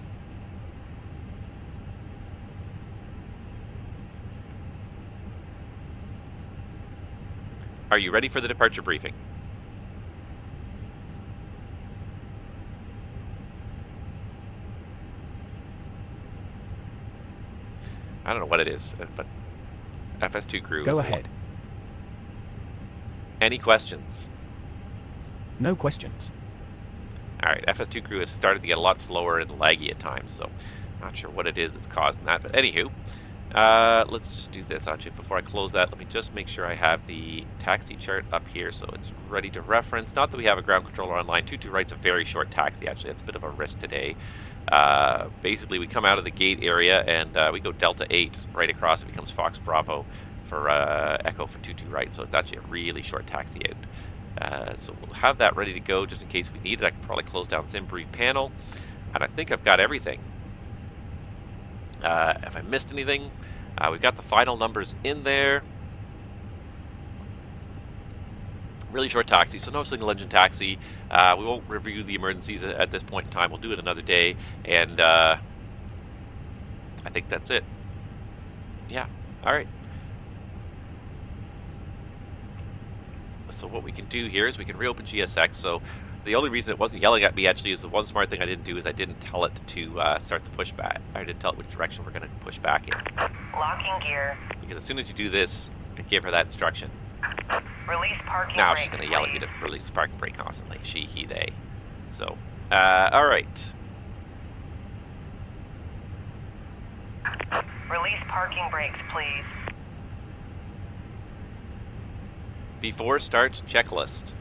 Are you ready for the departure briefing? I don't know what it is, but FS2 crew. Go ahead. Any questions? No questions. Alright, FS2 crew has started to get a lot slower and laggy at times, so not sure what it is that's causing that. But anywho, let's just do this. Actually, before I close that, let me just make sure I have the taxi chart up here so it's ready to reference. Not that we have a ground controller online. 22 right's a very short taxi, actually. That's a bit of a risk today. Basically, we come out of the gate area and we go Delta 8 right across. It becomes Fox Bravo for Echo for 22 right, so it's actually a really short taxi out. So we'll have that ready to go just in case we need it. I can probably close down Sim Brief panel, and I think I've got everything. If I missed anything, we've got the final numbers in there. Really short taxi, so no single engine taxi. We won't review the emergencies at this point in time. We'll do it another day, and I think that's it. Yeah, all right. So what we can do here is we can reopen GSX. So the only reason it wasn't yelling at me actually is the one smart thing I didn't do is I didn't tell it to start the pushback. I didn't tell it which direction we're going to push back in. Locking gear. Because as soon as you do this, I gave her that instruction. Release parking Now brake, she's going to yell at me to release the parking brake constantly. She, he, they. So, all right. Release parking brakes, please. Before start checklist.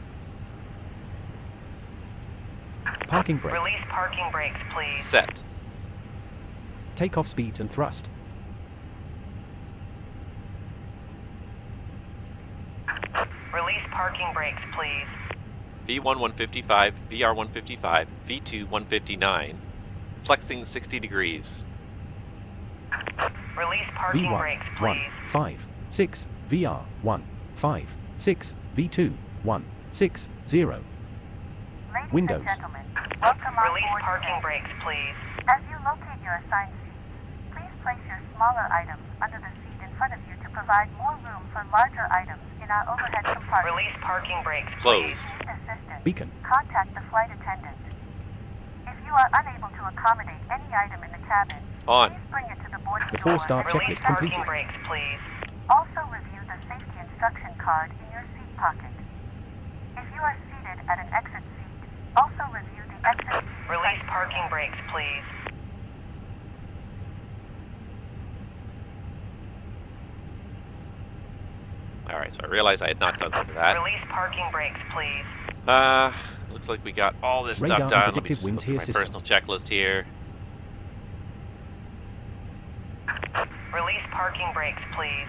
Parking brake. Release parking brakes, please. Set. Takeoff speeds and thrust. Release parking brakes, please. V1 155, VR 155, V2 159. Flexing 60 degrees. Release parking V1 brakes, 1 please. 5 6 VR 1 5 6 V2 1 6 0. Ladies Windows. and gentlemen, welcome on Release board parking today. brakes, please. As you locate your assigned seats, please place your smaller items under the seat in front of you to provide more room for larger items in our overhead compartment. Release parking brakes, Closed. If you need assistance, Beacon. contact the flight attendant. If you are unable to accommodate any item in the cabin, On. please bring it to the boarding Before door. start Release checklist parking completed. brakes, please. Also review the safety instruction card in your seat pocket. If you are seated at an exit seat, also review the exit seat. Release parking brakes, please. All right, so I realized I had not done some of that. Release parking brakes, please. Looks like we got all this Radar stuff and done. Let me predictive just wind go through my here system. personal checklist here. Release parking brakes, please.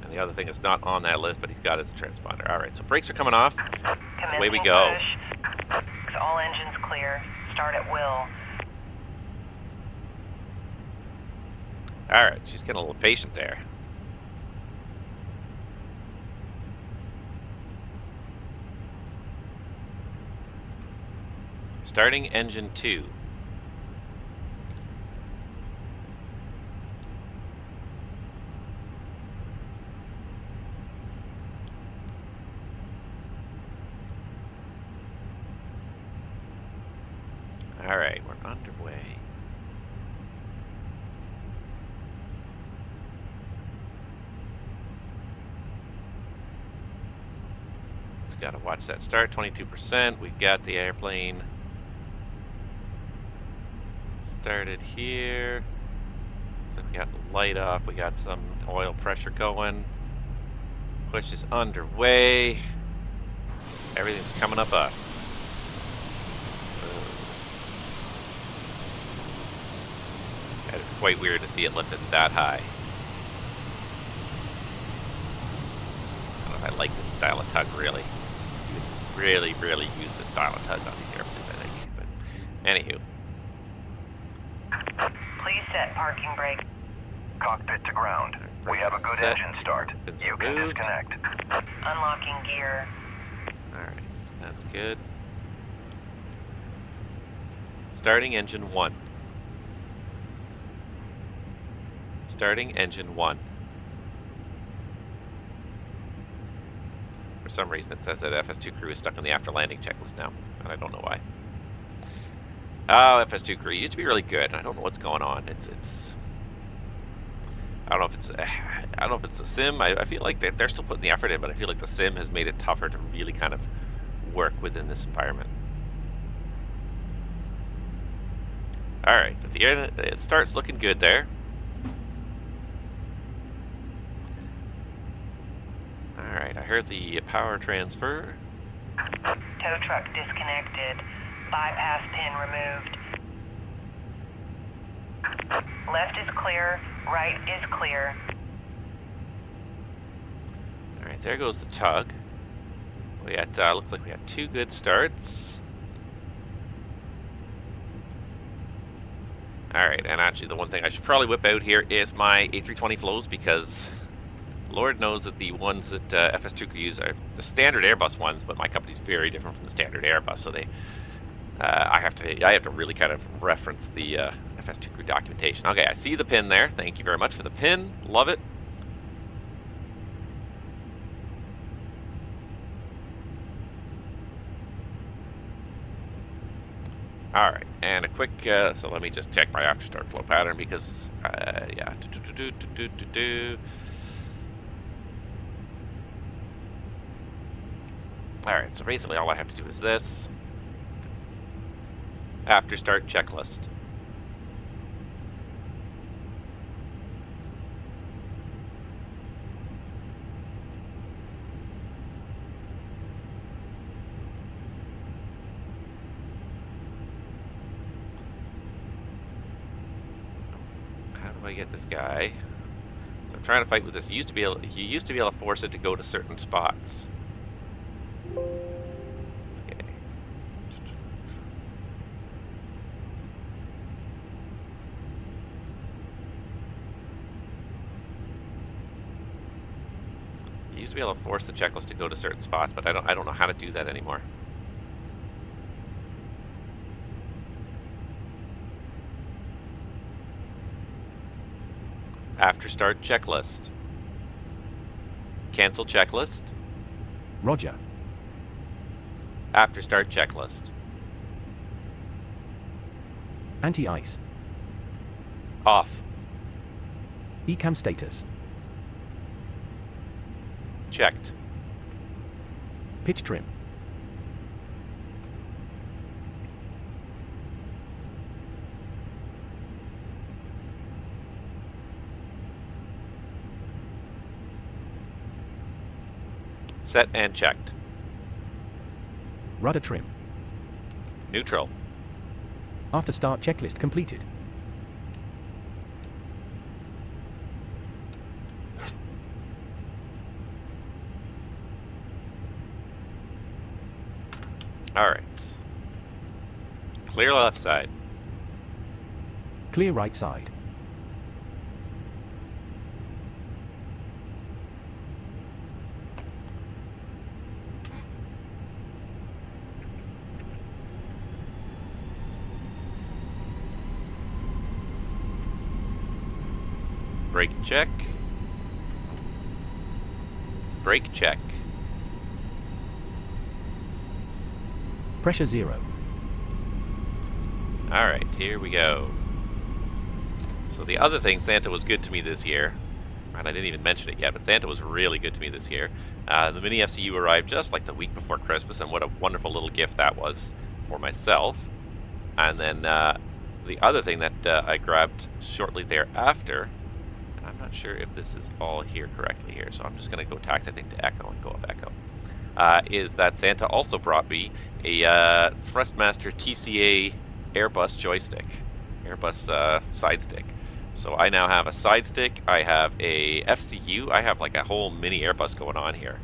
And the other thing that's not on that list, but he's got is a transponder. All right, so brakes are coming off. Away we Commencing go. push. All engines clear. Start at will. All right, she's getting a little patient there. Starting engine 2. All right, we're underway. Just gotta watch that start. 22%. We've got the airplane started here. So we got the light up. We got some oil pressure going. Push is underway. Everything's coming up us. That is quite weird to see it lifted that high. I don't know if I like this style of tug, really. You would really, really use this style of tug on these airplanes, I think. But, anywho. Please set parking brake. Cockpit to ground. We have a good Set. engine start. It's You can removed. disconnect. Unlocking gear. Alright, that's good. Starting engine 1. Starting engine 1. For some reason it says that FS2 crew is stuck on the after landing checklist now, and I don't know why. Oh, FS2 crew used to be really good. I don't know what's going on. It's I don't know if it's the sim. I feel like they're still putting the effort in, but I feel like the sim has made it tougher to really kind of work within this environment. All right, but it starts looking good there. All right, I heard the power transfer. Tow truck disconnected. Bypass pin removed. Left is clear. Right is clear. All right, there goes the tug. We had looks like we had 2 good starts. All right, and actually the one thing I should probably whip out here is my A320 flows, because Lord knows that the ones that FS2 could use are the standard Airbus ones, but my company's very different from the standard Airbus, so they I have to really kind of reference the FS2 crew documentation. Okay, I see the pin there. Thank you very much for the pin. Love it. All right, and a quick, so let me just check my after start flow pattern, because, yeah. All right, so basically all I have to do is this. After start checklist. How do I get this guy? So I'm trying to fight with this. You used to be able to force it to go to certain spots. To be able to force the checklist to go to certain spots, but I don't know how to do that anymore. After start checklist. Cancel checklist. Roger. After start checklist. Anti-ice. Off. ECAM status. Checked. Pitch trim. Set and checked. Rudder trim. Neutral. After start checklist completed. Alright. Clear left side. Clear right side. Brake check. Brake check. Pressure 0. Alright, here we go. So the other thing, Santa was good to me this year. And I didn't even mention it yet, but Santa was really good to me this year. The MiniFCU arrived just like the week before Christmas, and what a wonderful little gift that was for myself. And then the other thing that I grabbed shortly thereafter, and I'm not sure if this is all here correctly here, so I'm just going to go tax, I think, to Echo and go up Echo. Is that Santa also brought me a Thrustmaster TCA Airbus joystick, Airbus side stick. So I now have a side stick, I have a FCU, I have like a whole mini Airbus going on here.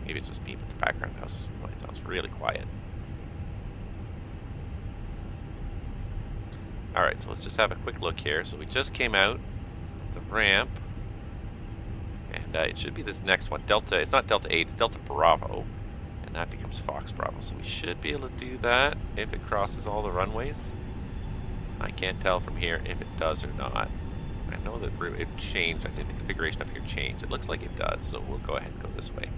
Maybe it's just me, but the background noise sounds really quiet. Alright, so let's just have a quick look here. So we just came out the ramp. And it should be this next one, Delta. It's not Delta 8, it's Delta Bravo. And that becomes Fox Bravo. So we should be able to do that if it crosses all the runways. I can't tell from here if it does or not. I know that it changed. I think the configuration up here changed. It looks like it does, so we'll go ahead and go this way.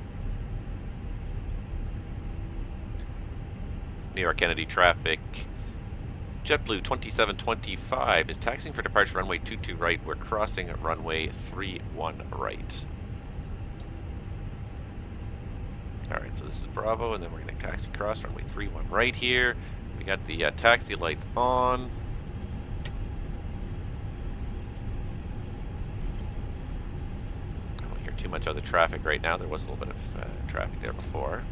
New York Kennedy traffic. JetBlue 2725 is taxiing for departure runway 22 right. We're crossing at runway 31 right. Alright, so this is Bravo, and then we're going to taxi cross runway 31 right here. We got the taxi lights on. I don't hear too much other traffic right now. There was a little bit of traffic there before.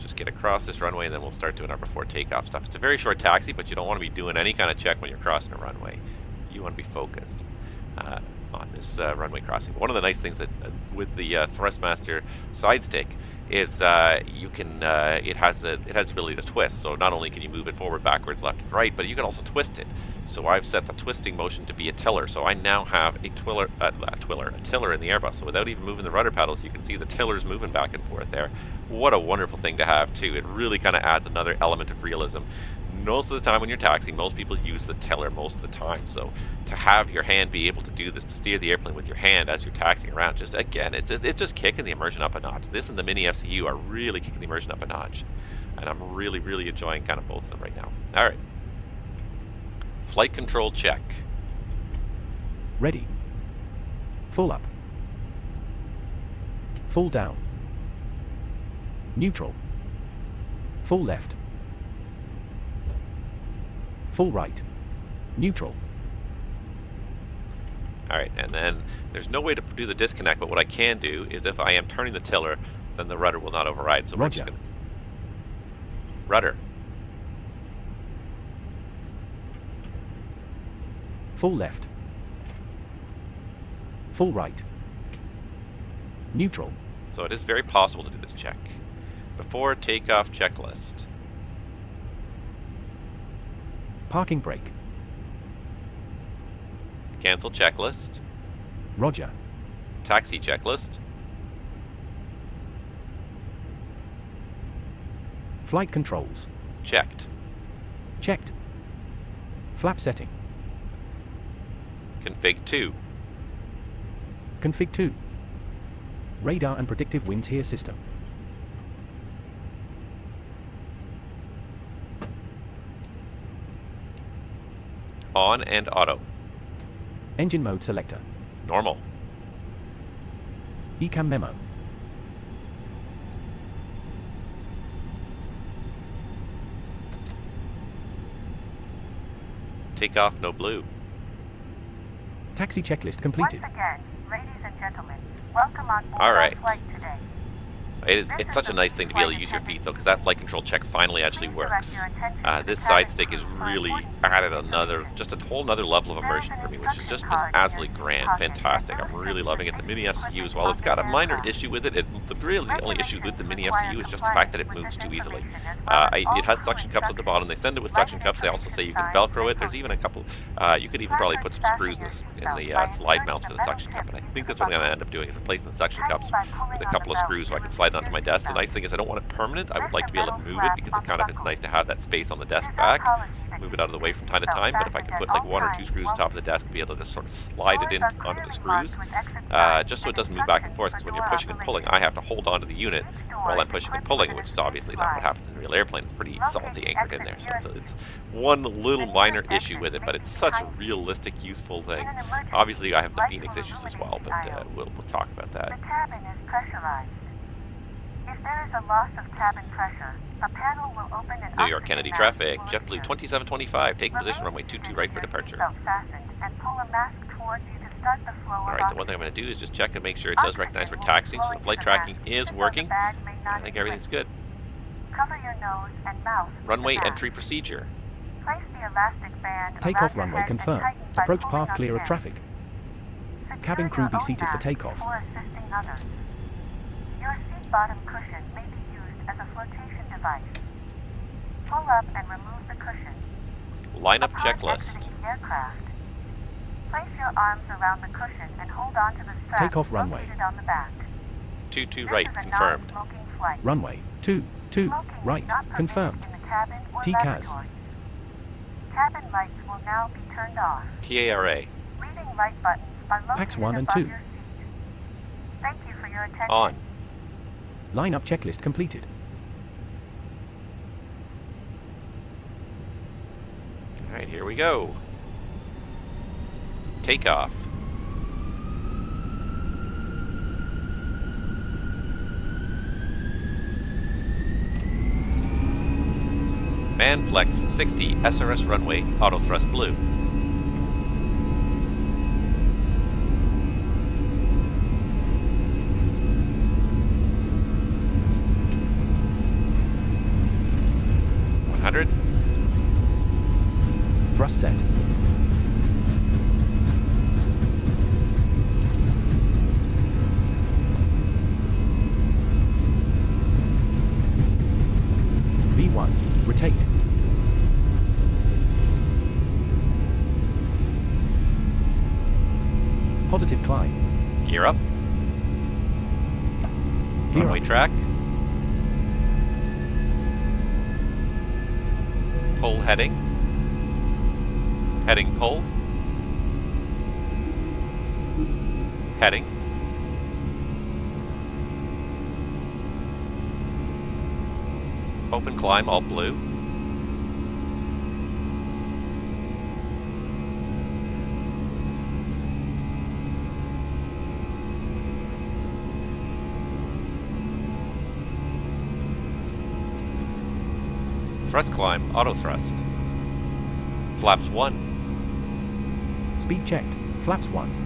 Just get across this runway, and then we'll start doing our before takeoff stuff. It's a very short taxi, but you don't want to be doing any kind of check when you're crossing a runway. You want to be focused on this runway crossing. One of the nice things that with the Thrustmaster side stick is you can it has the ability to twist. So not only can you move it forward, backwards, left, and right, but you can also twist it. So I've set the twisting motion to be a tiller. So I now have a tiller in the Airbus. So without even moving the rudder paddles, you can see the tillers moving back and forth there. What a wonderful thing to have too. It really kind of adds another element of realism. Most of the time when you're taxiing, most people use the tiller most of the time. So to have your hand be able to do this, to steer the airplane with your hand as you're taxiing around, just again, it's just kicking the immersion up a notch. This and the MiniFCU are really kicking the immersion up a notch. And I'm really, really enjoying kind of both of them right now. All right. Flight control check. Ready. Full up. Full down. Neutral. Full left. Full right. Neutral. Alright, and then there's no way to do the disconnect, but what I can do is if I am turning the tiller, then the rudder will not override. So we're just gonna... Rudder. Full left. Full right. Neutral. So it is very possible to do this check. Before takeoff checklist. Parking brake. Cancel checklist. Roger. Taxi checklist. Flight controls. Checked. Checked. Flap setting. Config 2. Config 2. Radar and predictive winds here system. On and auto. Engine mode selector. Normal. ECAM memo. Takeoff no blue. Taxi checklist completed. Once again, ladies and gentlemen, welcome on board All right. our flight today. It's such a nice thing to be able to use your feet though, because that flight control check finally actually works. This side stick has really added just a whole nother level of immersion for me, which has just been absolutely grand, fantastic. I'm really loving it. The MiniFCU as well. It's got a minor issue with it. The only issue with the MiniFCU is just the fact that it moves too easily. It has suction cups at the bottom. They send it with suction cups. They also say you can Velcro it. There's even a couple. You could even probably put some screws in the slide mounts for the suction cup. And I think that's what I'm going to end up doing is replacing the suction cups with a couple of screws so I can slide onto my desk. The nice thing is I don't want it permanent. I would like to be able to move it because it's nice to have that space on the desk back. Move it out of the way from time to time, but if I can put like 1 or 2 screws on top of the desk and be able to just sort of slide it in onto the screws, just so it doesn't move back and forth, because when you're pushing and pulling, I have to hold onto the unit while I'm pushing and pulling, which is obviously not what happens in a real airplane. It's pretty solidly anchored in there, so it's one little minor issue with it, but it's such a realistic, useful thing. Obviously, I have the Fenix issues as well, but we'll talk about that. The cabin is pressurized. If there is a loss of cabin pressure, a panel will open and New York Kennedy traffic, JetBlue 2725, take position runway 22 right for departure. And pull a mask towards you to start the flow. Alright, the one thing I'm going to do is just check and make sure it does recognize we're taxiing, so the flight tracking is working. I think everything's good. Cover your nose and mouth. Runway entry procedure. Place the elastic band Takeoff runway confirmed. Approach path clear of traffic. Cabin crew be seated for takeoff. Your seat bottom cushion may be used as a flotation device. Pull up and remove the cushion. Lineup Upon checklist. exiting the aircraft, place your arms around the cushion and hold on to the strap Takeoff runway. located on the back. 22 This right, is a confirmed. non-smoking flight. Runway 22 Smoking is right, not permitted confirmed. in the cabin or TCAS. laboratories. Cabin lights will now be turned off. TARA. Reading light buttons are located Packs 1 and above 2. your seat. Thank you for your attention. On. Lineup checklist completed. Alright, here we go. Takeoff. Manflex 60, SRS runway, auto thrust blue. Thrust set. V1, rotate. Positive climb. Gear up. Gear Runway up. track. Pull heading. Heading pull. Heading. Open climb, all blue. Thrust climb, auto thrust. Flaps 1. Speed checked. Flaps 1.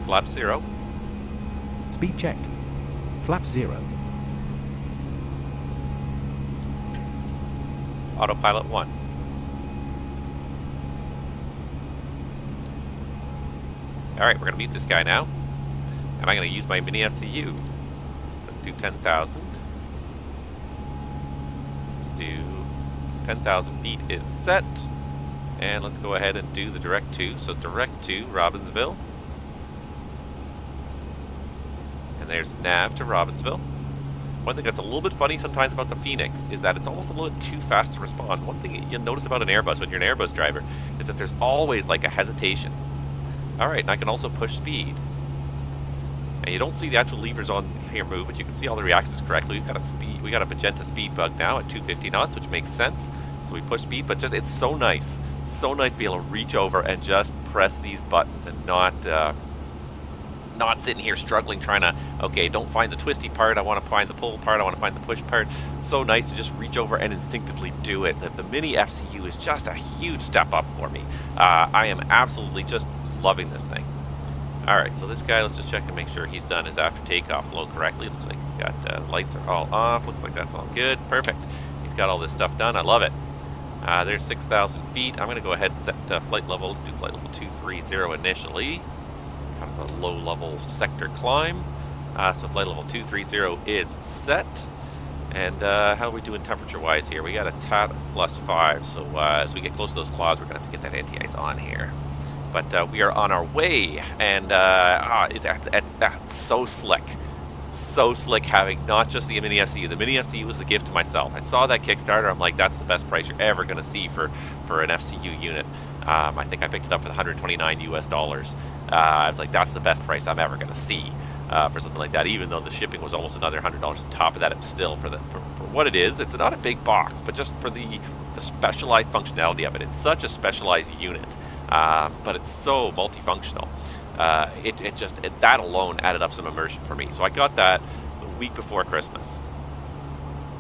Flap 0. Speed checked. Flaps 0. Autopilot 1. Alright, we're going to mute this guy now. And I'm going to use my MiniFCU. Let's do 10,000. Let's do 10,000 feet is set. And let's go ahead and do the direct to. So direct to Robbinsville. And there's nav to Robbinsville. One thing that's a little bit funny sometimes about the Fenix is that it's almost a little bit too fast to respond. One thing you'll notice about an Airbus when you're an Airbus driver is that there's always like a hesitation. Alright, and I can also push speed. And you don't see the actual levers on here move, but you can see all the reactions correctly. We got a magenta speed bug now at 250 knots, which makes sense. So we push speed, but just it's so nice to be able to reach over and just press these buttons and not sitting here struggling trying to, okay, don't find the twisty part, I want to find the pull part, I want to find the push part. So nice to just reach over and instinctively do it. The MiniFCU is just a huge step up for me. I am absolutely just loving this thing. Alright, so this guy, let's just check and make sure he's done his after takeoff flow correctly. Looks like he's got lights are all off, looks like that's all good, perfect. He's got all this stuff done, I love it. There's 6,000 feet. I'm going to go ahead and set flight level. Let's do flight level 230 initially. Kind of a low-level sector climb. So flight level 230 is set. And how are we doing temperature-wise here? We got a tad of +5. So as we get close to those clouds, we're going to have to get that anti-ice on here. But we are on our way. And it's so slick. So slick having not just the MiniFCU. The MiniFCU was the gift to myself. I saw that Kickstarter. I'm like, that's the best price you're ever going to see for an FCU unit. I think I picked it up for the $129 US. I was like, that's the best price I'm ever going to see for something like that. Even though the shipping was almost another $100 on top of that, it's still for what it is. It's not a big box, but just for the specialized functionality of it. It's such a specialized unit, but it's so multifunctional. That alone added up some immersion for me. So I got that the week before Christmas.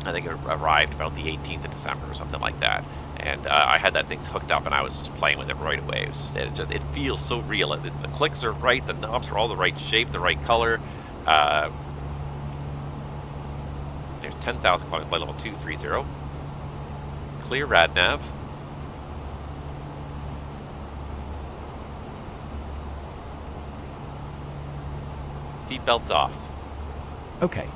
I think it arrived about the 18th of December or something like that. And I had that thing hooked up and I was just playing with it right away. It feels so real. The clicks are right, the knobs are all the right shape, the right color. There's 10,000 flight level 230. Clear rad nav. Seatbelts off. Okay.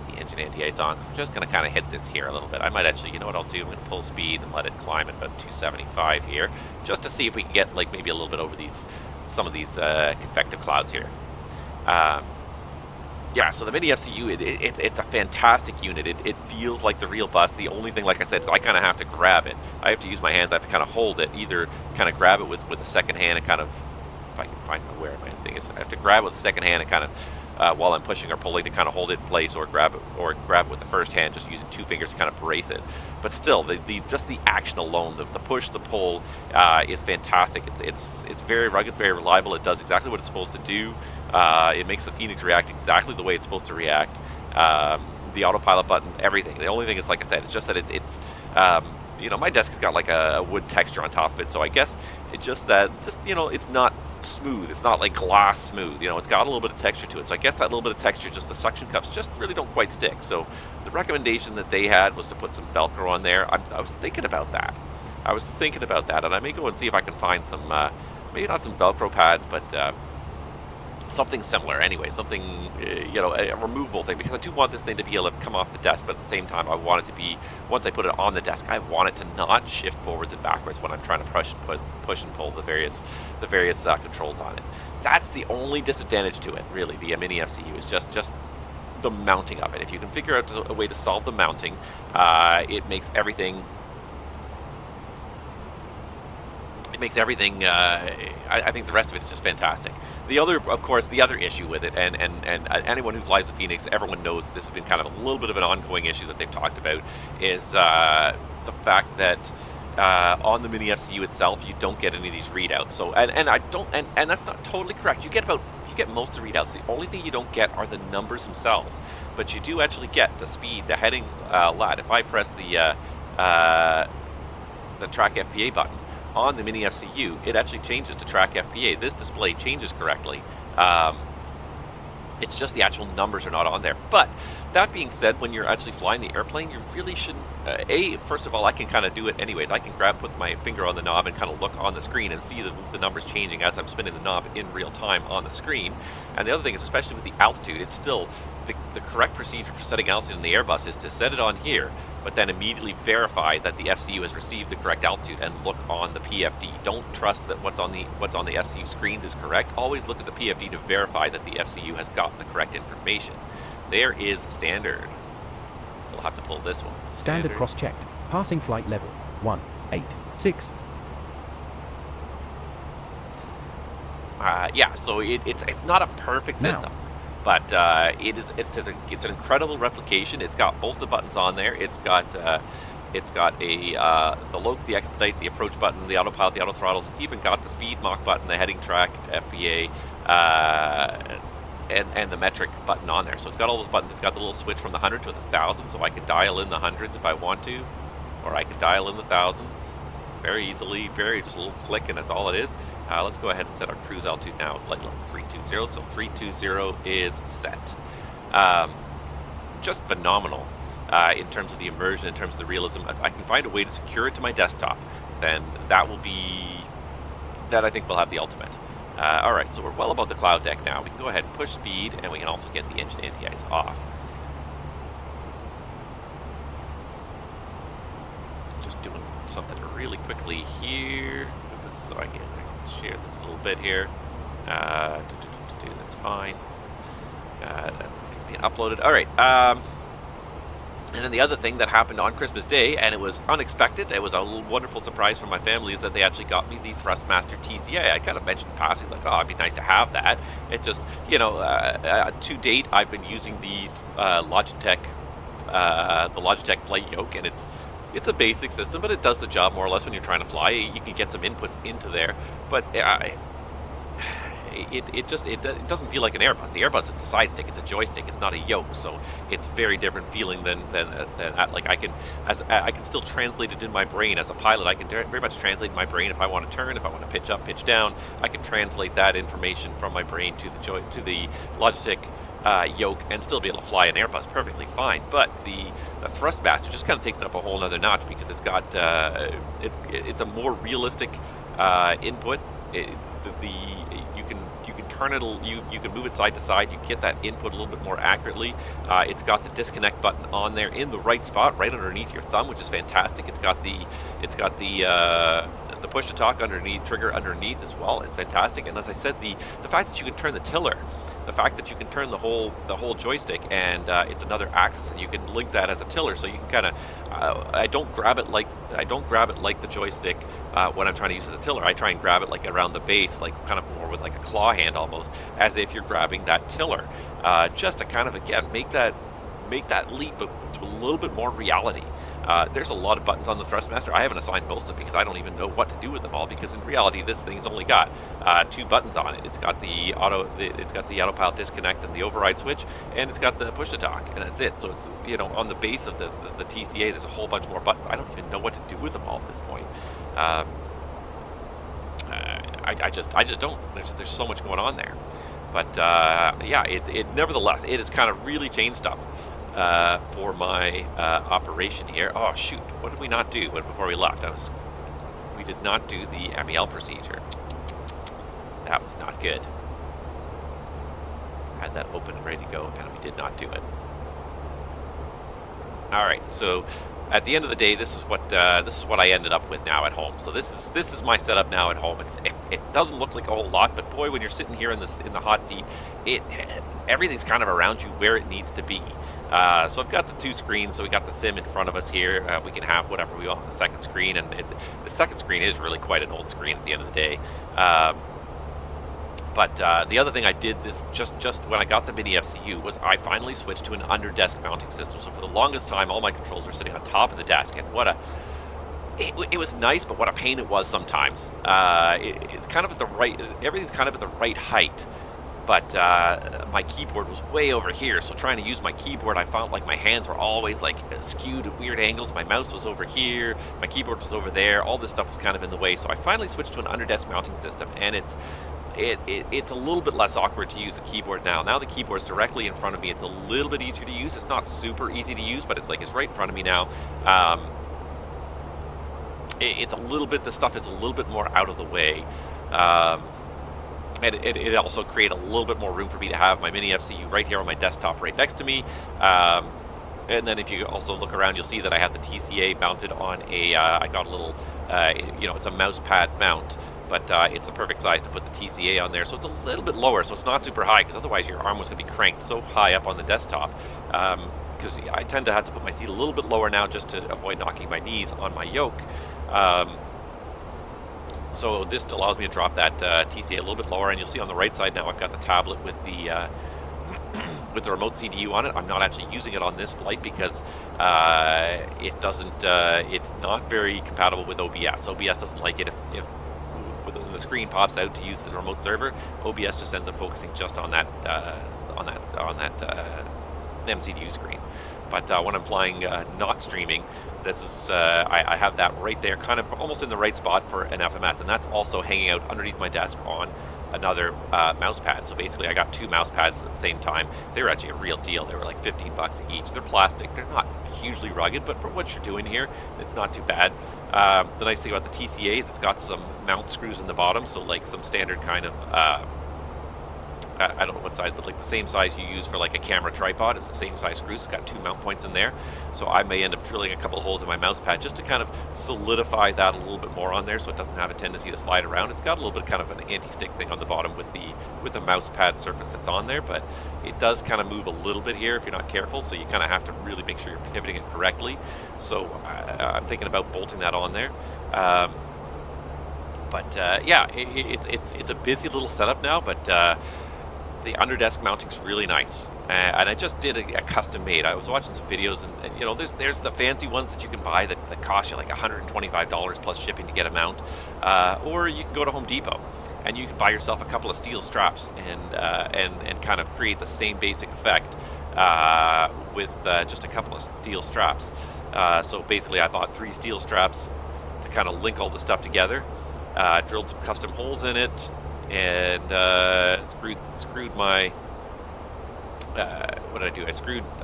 The engine anti-ice on. I'm just going to kind of hit this here a little bit. I might actually, you know what I'll do? I'm going to pull speed and let it climb at about 275 here, just to see if we can get like maybe a little bit over some of these convective clouds here. Yeah, so the MiniFCU, it's a fantastic unit. It feels like the real bus. The only thing, like I said, is I kind of have to grab it. I have to use my hands. I have to kind of hold it. Either kind of grab it with a second hand and kind of, if I can find where my thing is, I have to grab it with the second hand and kind of, while I'm pushing or pulling, to kind of hold it in place, or grab it with the first hand, just using two fingers to kind of brace it. But still, just the action alone, the push, the pull, is fantastic. It's very rugged, very reliable. It does exactly what it's supposed to do. It makes the Fenix react exactly the way it's supposed to react. The autopilot button, everything. The only thing is, like I said, it's just that it's you know, my desk has got like a wood texture on top of it, so I guess it's just that, you know, it's not smooth. It's not like glass smooth. You know, it's got a little bit of texture to it. So I guess that little bit of texture, just the suction cups, just really don't quite stick. So the recommendation that they had was to put some Velcro on there. I was thinking about that. And I may go and see if I can find some, maybe not some Velcro pads, but something similar anyway, something, you know, a removable thing, because I do want this thing to be able to come off the desk, but at the same time I want it to be, once I put it on the desk, I want it to not shift forwards and backwards when I'm trying to push and pull the various controls on it. That's the only disadvantage to it, really. The MiniFCU is just the mounting of it. If you can figure out a way to solve the mounting, it makes everything. I think the rest of it is just fantastic. The other, of course, the other issue with it, and anyone who flies the Fenix, everyone knows this has been kind of a little bit of an ongoing issue that they've talked about, is the fact that on the MiniFCU itself, you don't get any of these readouts. So, and that's not totally correct. You get most of the readouts. The only thing you don't get are the numbers themselves, but you do actually get the speed, the heading lat. If I press the track FPA button on the MiniFCU, it actually changes to track FPA. This display changes correctly. It's just the actual numbers are not on there. But that being said, when you're actually flying the airplane, you really shouldn't. First of all, I can kind of do it anyways. I can put my finger on the knob and kind of look on the screen and see the numbers changing as I'm spinning the knob in real time on the screen. And the other thing is, especially with the altitude, it's still the correct procedure for setting altitude in the Airbus is to set it on here, but then immediately verify that the FCU has received the correct altitude and look on the PFD. Don't trust that what's on the FCU screens is correct. Always look at the PFD to verify that the FCU has gotten the correct information. There is standard. Still have to pull this one. Standard cross-checked. Passing flight level 1 8, 6. Yeah, so it's not a perfect Now. system, but it's an incredible replication. It's got most of the buttons on there. It's got the loc, the expedite, the approach button, the autopilot, the auto throttles. It's even got the speed mach button, the heading track, FVA, and the metric button on there. So it's got all those buttons. It's got the little switch from the 100 to the 1000, so I can dial in the hundreds if I want to, or I can dial in the thousands very easily. Just a little click, and that's all it is. Let's go ahead and set our cruise altitude now with flight level 320. So 320 is set. Just phenomenal in terms of the immersion, in terms of the realism. If I can find a way to secure it to my desktop, then that I think will have the ultimate. All right, so we're well above the cloud deck now. We can go ahead and push speed, and we can also get the engine anti-ice off. Just doing something really quickly here. So I can share this a little bit here. That's fine. That's being uploaded. All right. And then the other thing that happened on Christmas Day, and it was unexpected, it was a wonderful surprise for my family, is that they actually got me the Thrustmaster TCA. I kind of mentioned in passing, like, oh, it'd be nice to have that. It just, you know, to date, I've been using the Logitech flight yoke, and it's a basic system, but it does the job more or less when you're trying to fly. You can get some inputs into there, but it doesn't feel like an Airbus. The Airbus, it's a side stick, it's a joystick, it's not a yoke, so it's very different feeling than like I can still translate it in my brain as a pilot. I can very much translate in my brain if I want to turn, if I want to pitch up, pitch down. I can translate that information from my brain to the Logitech yoke and still be able to fly an Airbus perfectly fine. But the Thrustmaster just kind of takes it up a whole nother notch because it's got it's a more realistic input. You can turn it, you can move it side to side. You get that input a little bit more accurately. It's got the disconnect button on there in the right spot, right underneath your thumb, which is fantastic. It's got the push to talk trigger underneath as well. It's fantastic. And as I said, the fact that you can turn the tiller, the fact that you can turn the whole joystick, and it's another axis, and you can link that as a tiller, so you can kind of I don't grab it like the joystick when I'm trying to use it as a tiller. I try and grab it like around the base, like kind of more with like a claw hand almost, as if you're grabbing that tiller, just to kind of again make that leap to a little bit more reality. There's a lot of buttons on the Thrustmaster. I haven't assigned most of them because I don't even know what to do with them all, because in reality this thing's only got 2 buttons on it. It's got the autopilot disconnect and the override switch, and it's got the push to talk, and that's it. So it's, you know, on the base of the TCA there's a whole bunch more buttons. I don't even know what to do with them all at this point. I just don't. There's so much going on there. But yeah, it nevertheless, it has kind of really changed stuff for my operation here. Oh shoot, what did we not do before we left? We did not do the MEL procedure. That was not good. Had that open and ready to go, and we did not do it. Alright, so at the end of the day, this is what I ended up with now at home. So this is my setup now at home. It doesn't look like a whole lot, but boy, when you're sitting here in the hot seat, everything's kind of around you where it needs to be. So I've got the 2 screens, so we got the sim in front of us here. We can have whatever we want on the second screen, and the second screen is really quite an old screen at the end of the day. But the other thing I did this just when I got the MiniFCU was I finally switched to an under-desk mounting system. So for the longest time, all my controls were sitting on top of the desk, and it was nice, but what a pain it was sometimes. It's kind of at the right, everything's kind of at the right height, but my keyboard was way over here. So trying to use my keyboard, I found like my hands were always like skewed at weird angles. My mouse was over here, my keyboard was over there. All this stuff was kind of in the way. So I finally switched to an under-desk mounting system, and it's a little bit less awkward to use the keyboard now. Now the keyboard's directly in front of me. It's a little bit easier to use. It's not super easy to use, but it's right in front of me now. It's a little bit, the stuff is a little bit more out of the way. And it also created a little bit more room for me to have my MiniFCU right here on my desktop right next to me. And then if you also look around, you'll see that I have the TCA mounted on I got a little, it's a mouse pad mount. But it's the perfect size to put the TCA on there, so it's a little bit lower, so it's not super high, because otherwise your arm was going to be cranked so high up on the desktop. Because I tend to have to put my seat a little bit lower now just to avoid knocking my knees on my yoke. So this allows me to drop that TCA a little bit lower, and you'll see on the right side now I've got the tablet with the with the remote CDU on it. I'm not actually using it on this flight because it doesn't. It's not very compatible with OBS. OBS doesn't like it if when the screen pops out to use the remote server. OBS just ends up focusing just on that MCDU screen. But when I'm flying not streaming, this is I have that right there, kind of almost in the right spot for an FMS, and that's also hanging out underneath my desk on another mouse pad. So basically I got two mouse pads at the same time. They were actually a real deal. They were like 15 bucks each. They're plastic. They're not hugely rugged, but for what you're doing here, it's not too bad. The nice thing about the TCA is it's got some mount screws in the bottom, so like some standard kind of I don't know what size, but like the same size you use for like a camera tripod. It's the same size screws. It's got two mount points in there. So I may end up drilling a couple of holes in my mouse pad just to kind of solidify that a little bit more on there, so it doesn't have a tendency to slide around. It's got a little bit kind of an anti-stick thing on the bottom with the mouse pad surface that's on there, but it does kind of move a little bit here if you're not careful. So you kind of have to really make sure you're pivoting it correctly. So I'm thinking about bolting that on there. Yeah, it's a busy little setup now, but the underdesk mounting's really nice, and I just did a custom made. I was watching some videos, and you know, there's the fancy ones that you can buy that cost you like $125 plus shipping to get a mount, or you can go to Home Depot and you can buy yourself a couple of steel straps and kind of create the same basic effect with just a couple of steel straps. So basically, I bought 3 steel straps to kind of link all the stuff together, drilled some custom holes in it, and screwed my what did I do? I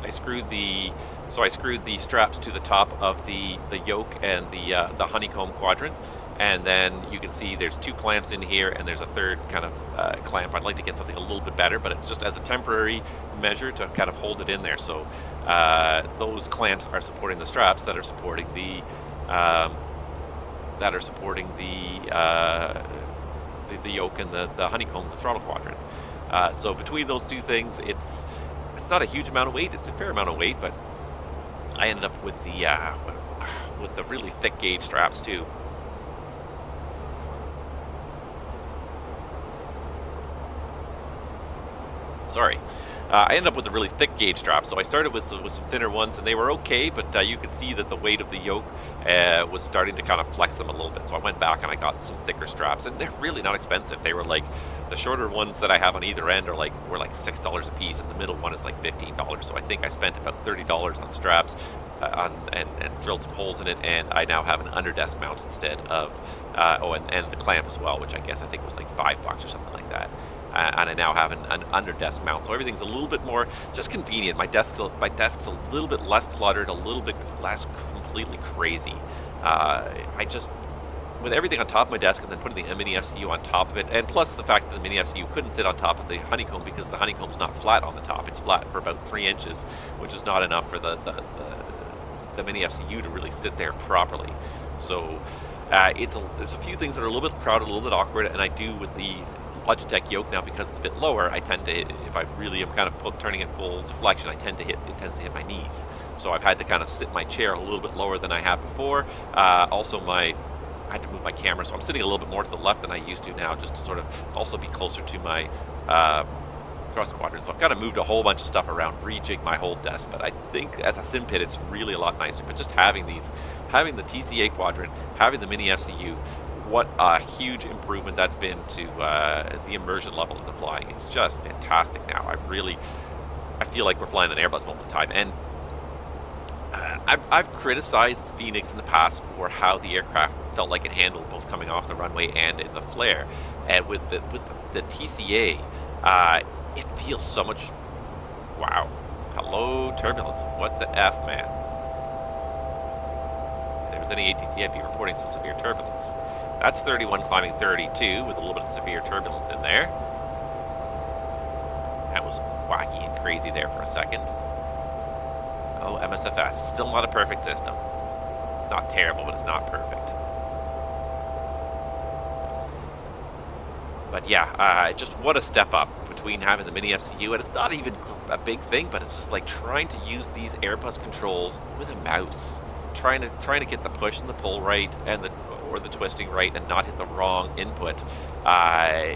screwed the straps to the top of the yoke and the honeycomb quadrant, and then you can see there's 2 clamps in here, and there's a third kind of clamp. I'd like to get something a little bit better, but it's just as a temporary measure to kind of hold it in there. So those clamps are supporting the straps that are supporting the yoke and the honeycomb, the throttle quadrant. So between those 2 things, it's not a huge amount of weight. It's a fair amount of weight, but I ended up with the really thick gauge straps too. Sorry. I ended up with a really thick gauge strap, so I started with some thinner ones, and they were okay, but you could see that the weight of the yoke was starting to kind of flex them a little bit. So I went back and I got some thicker straps, and they're really not expensive. They were like, the shorter ones that I have on either end were like $6 a piece, and the middle one is like $15. So I think I spent about $30 on straps and drilled some holes in it, and I now have an underdesk mount instead of and the clamp as well, which I think was like $5 or something like that. And I now have an underdesk mount, so everything's a little bit more just convenient. My desk's a little bit less cluttered, a little bit less completely crazy. With everything on top of my desk and then putting the MiniFCU on top of it, and plus the fact that the MiniFCU couldn't sit on top of the honeycomb because the honeycomb's not flat on the top. It's flat for about 3 inches, which is not enough for the MiniFCU to really sit there properly. So there's a few things that are a little bit crowded, a little bit awkward, and I do with the Logitech yoke now, because it's a bit lower, I tend to, if I really am kind of turning it full deflection, it tends to hit my knees. So I've had to kind of sit my chair a little bit lower than I have before. Also, I had to move my camera, so I'm sitting a little bit more to the left than I used to now, just to sort of also be closer to my thrust quadrant. So I've kind of moved a whole bunch of stuff around, rejigged my whole desk. But I think as a sim pit, it's really a lot nicer. But just having the TCA quadrant, having the MiniFCU, what a huge improvement that's been to the immersion level of the flying. It's just fantastic now. I feel like we're flying an Airbus most of the time. And I've criticized Fenix in the past for how the aircraft felt like it handled both coming off the runway and in the flare. And with the TCA, it feels so much. Wow. Hello, turbulence. What the F, man? If there was any ATC, I'd be reporting some severe turbulence. That's 31 climbing 32 with a little bit of severe turbulence in there. That was wacky and crazy there for a second. Oh, MSFS. Still not a perfect system. It's not terrible, but it's not perfect. But yeah, just what a step up between having the MiniFCU, and it's not even a big thing, but it's just like trying to use these Airbus controls with a mouse. trying to get the push and the pull right and or the twisting right and not hit the wrong input.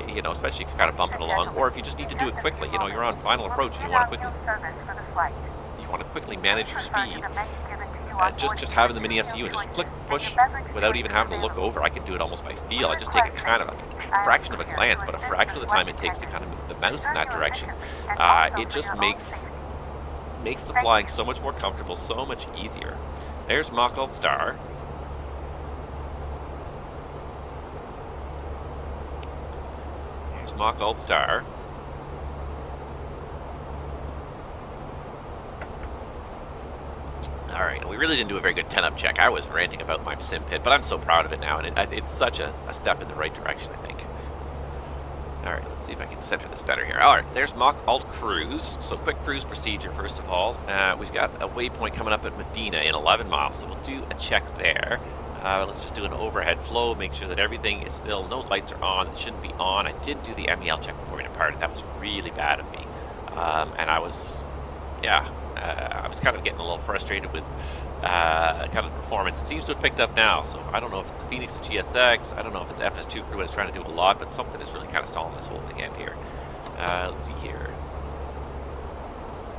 You know, especially if you're kind of bumping along, or if you just need to do it quickly. You know, you're on final approach and you want to quickly manage your speed. Just having the MiniFCU and just click push without even having to look over. I can do it almost by feel. I just take a kind of a fraction of a glance, but a fraction of the time it takes to kind of move the mouse in that direction. It just makes the flying so much more comfortable, so much easier. There's Mach Alt Star. There's Mach Alt Star. Alright, we really didn't do a very good 10-up check. I was ranting about my sim pit, but I'm so proud of it now, and it's such a step in the right direction, I think. Alright, let's see if I can center this better here. Alright, there's Mach Alt Cruise. So quick cruise procedure, first of all. We've got a waypoint coming up at Medina in 11 miles, so we'll do a check there. Let's just do an overhead flow, make sure that everything is still, no lights are on, it shouldn't be on. I did do the MEL check before we departed. That was really bad of me. And I was, yeah, I was kind of getting a little frustrated with kind of the performance. It seems to have picked up now, so I don't know if it's Fenix or GSX, I don't know if it's FS2 crew is trying to do a lot, but something is really kind of stalling this whole thing in here. Let's see here.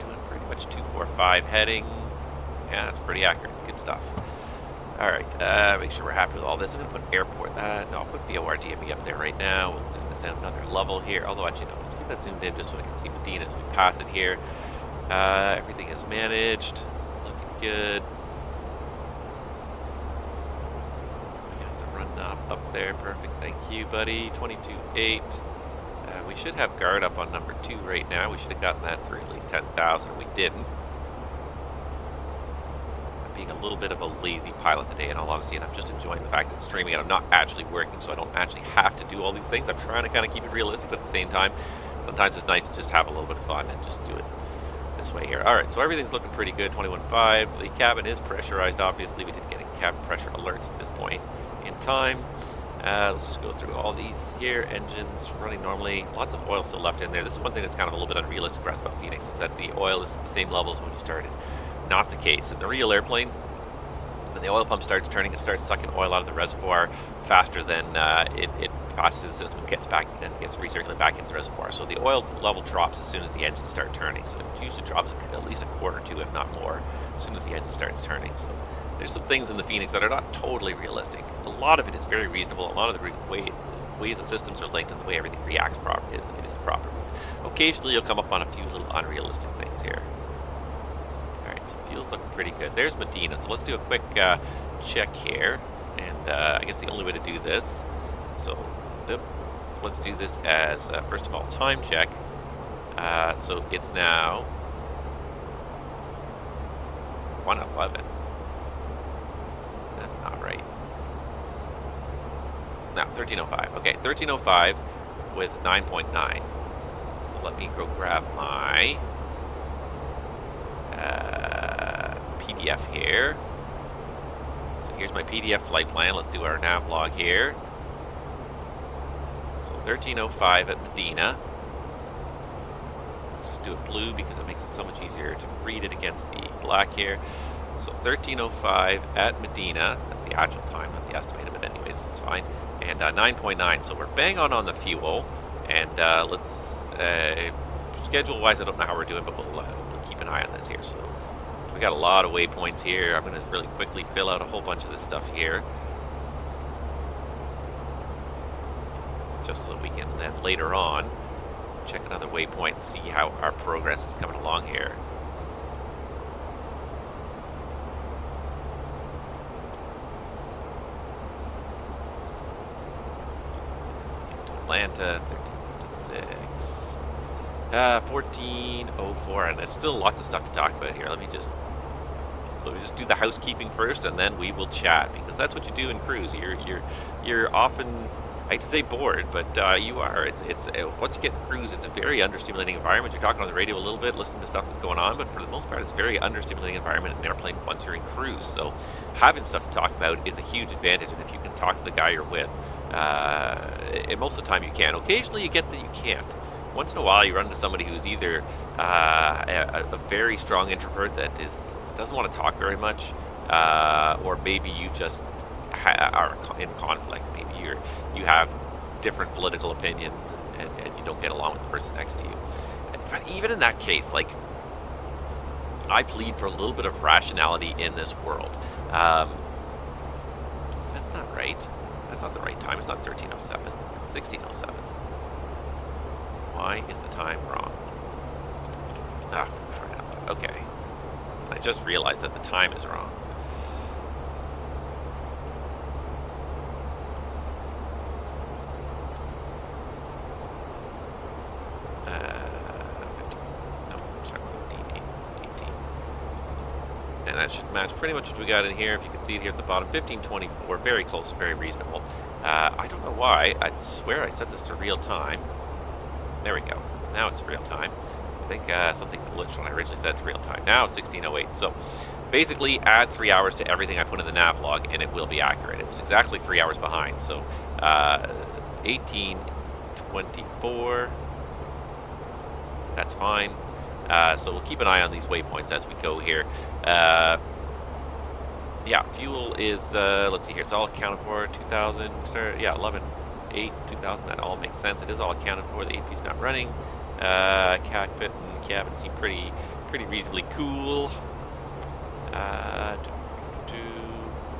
Doing pretty much 245 heading. Yeah, that's pretty accurate. Good stuff. Alright, make sure we're happy with all this. I'm going to put airport, no, I'll put BORDME up there right now. We'll zoom this out another level here. Although, actually, no, let's get that zoomed in just so I can see Medina as we pass it here. Everything is managed. Looking good. We got the run up there. Perfect. Thank you, buddy. 22.8. We should have guard up on number 2 right now. We should have gotten that through at least 10,000. We didn't. Being a little bit of a lazy pilot today, in all honesty, and I'm just enjoying the fact that it's streaming and I'm not actually working, so I don't actually have to do all these things. I'm trying to kind of keep it realistic, but at the same time, sometimes it's nice to just have a little bit of fun and just do it this way here. Alright, so everything's looking pretty good. 21.5. The cabin is pressurized, obviously. We didn't get a cabin pressure alert at this point in time. Let's just go through all these here. Engines running normally. Lots of oil still left in there. This is one thing that's kind of a little bit unrealistic perhaps about Fenix, is that the oil is at the same level as when you started. Not the case. In the real airplane, when the oil pump starts turning, it starts sucking oil out of the reservoir faster than it passes through the system and gets back and gets recirculated back into the reservoir. So the oil level drops as soon as the engines start turning. So it usually drops at least a quarter or two, if not more, as soon as the engine starts turning. So there's some things in the Fenix that are not totally realistic. A lot of it is very reasonable. A lot of the way the systems are linked and the way everything reacts properly, it is proper. Occasionally you'll come up on a few little unrealistic things here. Fuel's looking pretty good. There's Medina, so let's do a quick check here. And I guess the only way to do this, so let's do this as, first of all, time check. So it's now 1:11. That's not right. No, 13:05. Okay, 13:05 with 9.9. So let me go grab my PDF here. So here's my PDF flight plan. Let's do our nav log here. So 13:05 at Medina. Let's just do it blue because it makes it so much easier to read it against the black here. So 13:05 at Medina. That's the actual time, not the estimated, but anyways, it's fine. And 9.9. So we're bang on the fuel. And let's schedule-wise, I don't know how we're doing, but we'll keep an eye on this here. So we got a lot of waypoints here. I'm going to really quickly fill out a whole bunch of this stuff here, just so that we can then later on check another waypoint and see how our progress is coming along here. Into Atlanta, 13:56. 14:04, and there's still lots of stuff to talk about here. Let me just do the housekeeping first, and then we will chat, because that's what you do in cruise. You're often, I hate to say bored, but you are. It's once you get in cruise, it's a very understimulating environment. You're talking on the radio a little bit, listening to stuff that's going on, but for the most part, it's a very understimulating environment in an airplane once you're in cruise. So having stuff to talk about is a huge advantage, and if you can talk to the guy you're with, most of the time you can. Occasionally you get that you can't. Once in a while, you run into somebody who's either a very strong introvert that doesn't want to talk very much, or maybe you just are in conflict. Maybe you have different political opinions and you don't get along with the person next to you. But even in that case, like, I plead for a little bit of rationality in this world. That's not right. That's not the right time. It's not 13:07. It's 16:07. Why is the time wrong? Okay. I just realized that the time is wrong. And that should match pretty much what we got in here. If you can see it here at the bottom, 15:24, very close, very reasonable. I don't know why. I swear I set this to real time. There we go. Now it's real time. I think something glitched when I originally set it to real time. Now it's 16:08. So basically add 3 hours to everything I put in the nav log and it will be accurate. It was exactly 3 hours behind. So 18:24. That's fine. So we'll keep an eye on these waypoints as we go here. Yeah, fuel is, let's see here, it's all accounted for, 2,000, yeah, 11.8, 2,000, that all makes sense. It is all accounted for, the AP is not running. Cockpit and cabin seem pretty reasonably cool.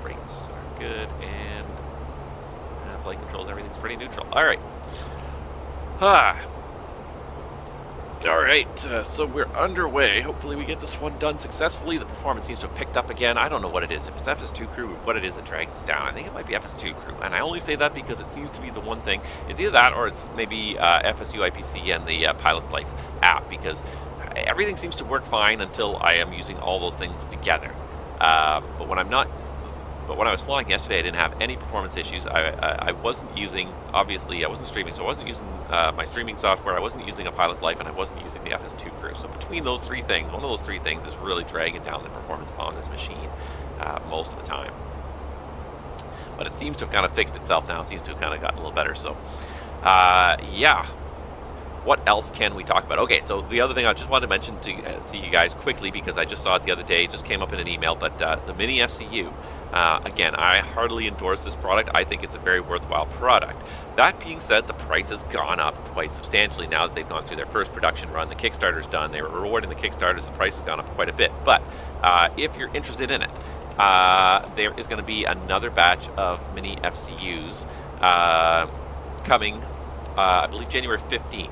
Brakes are good, and flight controls, everything's pretty neutral. All right. All right, so we're underway. Hopefully we get this one done successfully. The performance seems to have picked up again. I don't know what it is. If it's FS2 crew, what it is that drags us down. I think it might be FS2 crew. And I only say that because it seems to be the one thing. It's either that or it's maybe FSU IPC and the Pilot's Life app, because everything seems to work fine until I am using all those things together. But when I'm not... But when I was flying yesterday, I didn't have any performance issues. I wasn't using, obviously, I wasn't streaming, so I wasn't using my streaming software, I wasn't using a Pilot's Life, and I wasn't using the FS2 crew. So between those three things, one of those three things is really dragging down the performance on this machine most of the time. But it seems to have kind of fixed itself now. It seems to have kind of gotten a little better. So, yeah. What else can we talk about? Okay, so the other thing I just wanted to mention to you guys quickly, because I just saw it the other day, it just came up in an email, but the MiniFCU. Again, I heartily endorse this product. I think it's a very worthwhile product. That being said, the price has gone up quite substantially now that they've gone through their first production run. The Kickstarter's done. They were rewarding the Kickstarters. The price has gone up quite a bit. But if you're interested in it, there is going to be another batch of MiniFCUs coming, I believe, January 15th.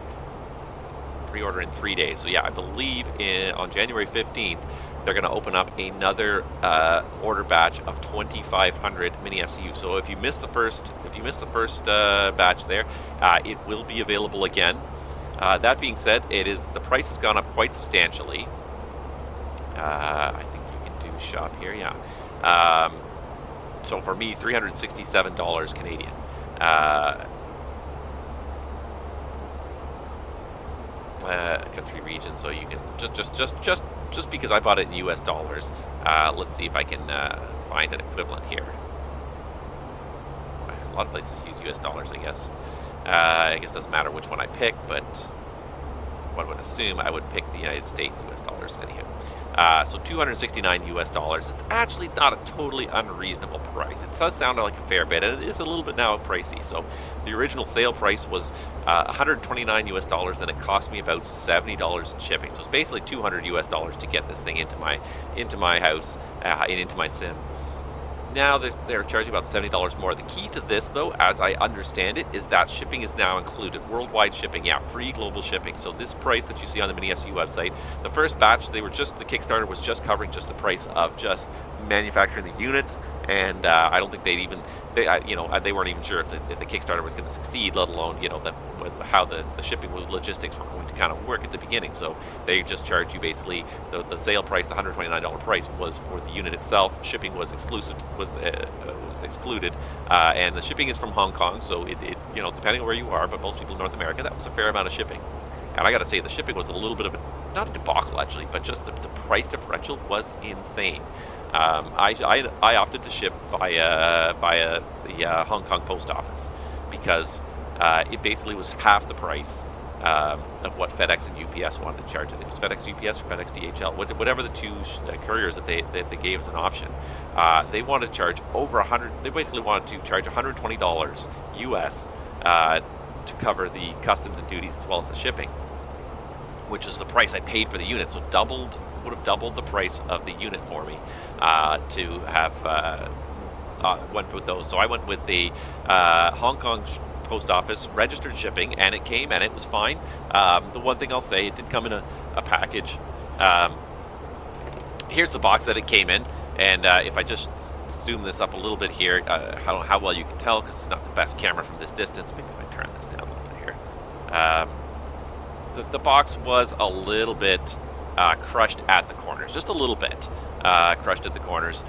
Pre-order in 3 days. So yeah, I believe on January 15th, they're going to open up another order batch of 2,500 MiniFCU. So if you missed the first, batch there, it will be available again. That being said, the price has gone up quite substantially. I think you can do shop here, yeah. So for me, $367 Canadian. Country region, so you can just because I bought it in US dollars, let's see if I can find an equivalent here. A lot of places use US dollars, I guess. I guess it doesn't matter which one I pick, but one would assume I would pick the United States US dollars anyhow. So $269 US dollars. It's actually not a totally unreasonable price. It does sound like a fair bit, and it is a little bit now pricey. So the original sale price was $129 US dollars, and it cost me about $70 in shipping. So it's basically $200 US dollars to get this thing into my house and into my sim. Now they're charging about $70 more. The key to this, though, as I understand it, is that shipping is now included. Worldwide shipping, yeah, free global shipping. So this price that you see on the MiniFCU website, the first batch, the Kickstarter was just covering just the price of just manufacturing the units, and I don't think they weren't even sure if the Kickstarter was going to succeed, let alone, how the shipping logistics were going to kind of work at the beginning. So they just charge you basically the sale price, the $129 price was for the unit itself. Shipping was excluded, and the shipping is from Hong Kong. So it depending on where you are, but most people in North America, that was a fair amount of shipping. And I got to say, the shipping was a little bit of not a debacle actually, but just the price differential was insane. I opted to ship via the Hong Kong post office because it basically was half the price of what FedEx and UPS wanted to charge. I think it was FedEx UPS or FedEx DHL, whatever the two couriers that they gave as an option. They wanted to charge over They basically wanted to charge $120 US to cover the customs and duties as well as the shipping, which is the price I paid for the unit. So would have doubled the price of the unit for me to have went with those. So I went with the Hong Kong post office registered shipping, and it came and it was fine. The one thing I'll say, it did come in a package. Here's the box that it came in, and if I just zoom this up a little bit here, I don't know how well you can tell because it's not the best camera from this distance. Maybe if I turn this down a little bit here. The box was a little bit crushed at the corners, just a little bit crushed at the corners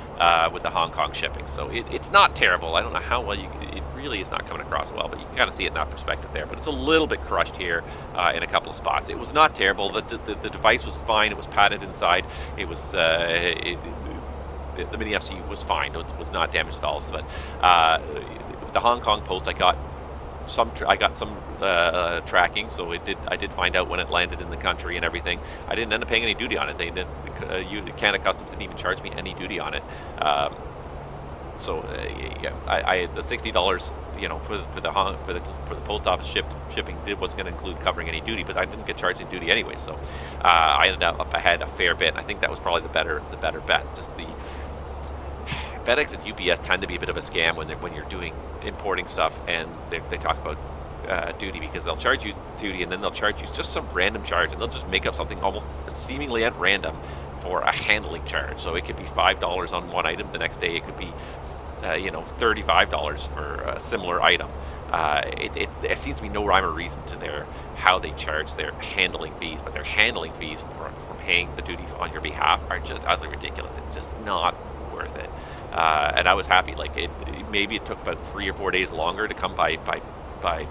with the Hong Kong shipping. So it's not terrible. I don't know how well it really is not coming across well, but you can kind of see it in that perspective there. But it's a little bit crushed here in a couple of spots. It was not terrible. The device was fine. It was padded inside. It was the MiniFCU was fine. It was not damaged at all. So, but the Hong Kong post, I got some tracking, so I did find out when it landed in the country and everything. I didn't end up paying any duty on it. They didn't. Canada Customs didn't even charge me any duty on it. So yeah, I the $60, you know, for the post office shipping wasn't going to include covering any duty, but I didn't get charged any duty anyway. So I ended up ahead a fair bit, and I think that was probably the better bet. Just the FedEx and UPS tend to be a bit of a scam when you're doing importing stuff, and they talk about duty, because they'll charge you duty and then they'll charge you just some random charge, and they'll just make up something almost seemingly at random for a handling charge. So it could be $5 on one item, the next day it could be $35 for a similar item. It seems to be no rhyme or reason to how they charge their handling fees, but their handling fees for paying the duty on your behalf are just absolutely ridiculous. It's just not worth it. And I was happy. Like maybe it took about 3 or 4 days longer to come by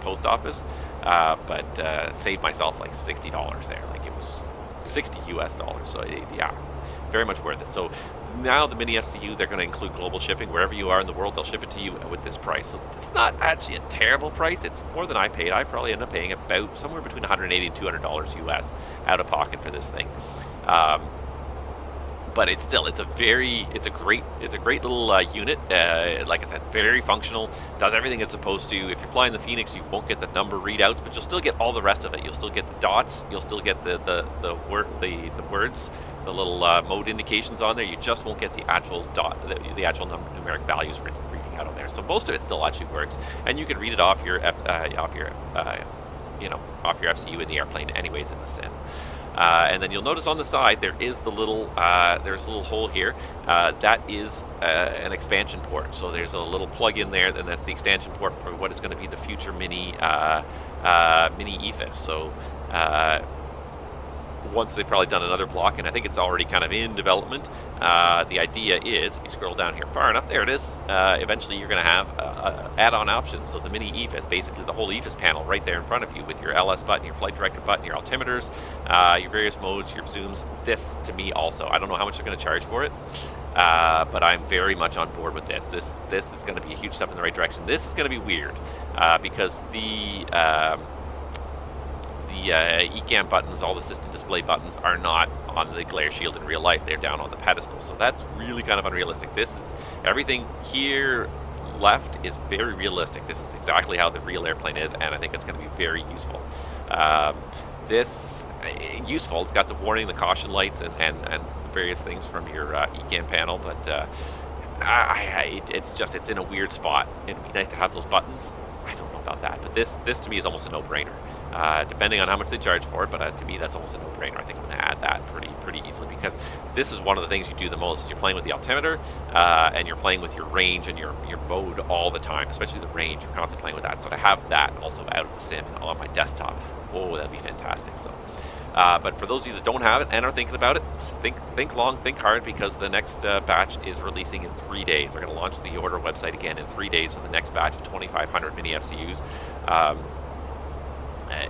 post office, but saved myself like $60 there. Like it was $60 US. So yeah, very much worth it. So now the MiniFCU, they're going to include global shipping wherever you are in the world. They'll ship it to you with this price. So it's not actually a terrible price. It's more than I paid. I probably end up paying about somewhere between $180 and $200 US out of pocket for this thing. But it's a great little unit. Like I said, very functional, does everything it's supposed to. If you're flying the Fenix, you won't get the number readouts, but you'll still get all the rest of it. You'll still get the dots, you'll still get the words, the little mode indications on there. You just won't get the actual the actual numeric values reading out on there. So most of it still actually works, and you can read it off your FCU in the airplane anyways in the sim. And then you'll notice on the side there is there's a little hole here. That is an expansion port. So there's a little plug in there, and that's the expansion port for what is going to be the future mini EFIS. So once they've probably done another block, and I think it's already kind of in development. The idea is, if you scroll down here far enough, there it is. Eventually you're going to have add-on options. So the mini EFIS, basically the whole EFIS panel right there in front of you with your LS button, your flight director button, your altimeters, your various modes, your zooms. This, to me, also, I don't know how much they're going to charge for it, but I'm very much on board with this. This is going to be a huge step in the right direction. This is going to be weird because the ECAM buttons, all the system display buttons, are not on the glare shield in real life. They're down on the pedestal. So that's really kind of unrealistic. This is, everything here left is very realistic. This is exactly how the real airplane is, and I think it's going to be very useful. Useful, it's got the warning, the caution lights, and the various things from your ECAM panel, but it's in a weird spot. It'd be nice to have those buttons. I don't know about that, but this to me is almost a no-brainer. Depending on how much they charge for it, but to me that's almost a no-brainer. I think I'm going to add that pretty easily, because this is one of the things you do the most. You're playing with the altimeter, and you're playing with your range and your mode all the time, especially the range. You're constantly playing with that. So to have that also out of the sim and on my desktop, oh, that'd be fantastic. So, but for those of you that don't have it and are thinking about it, think long, think hard, because the next batch is releasing in 3 days. They're going to launch the order website again in 3 days for the next batch of 2,500 MiniFCUs.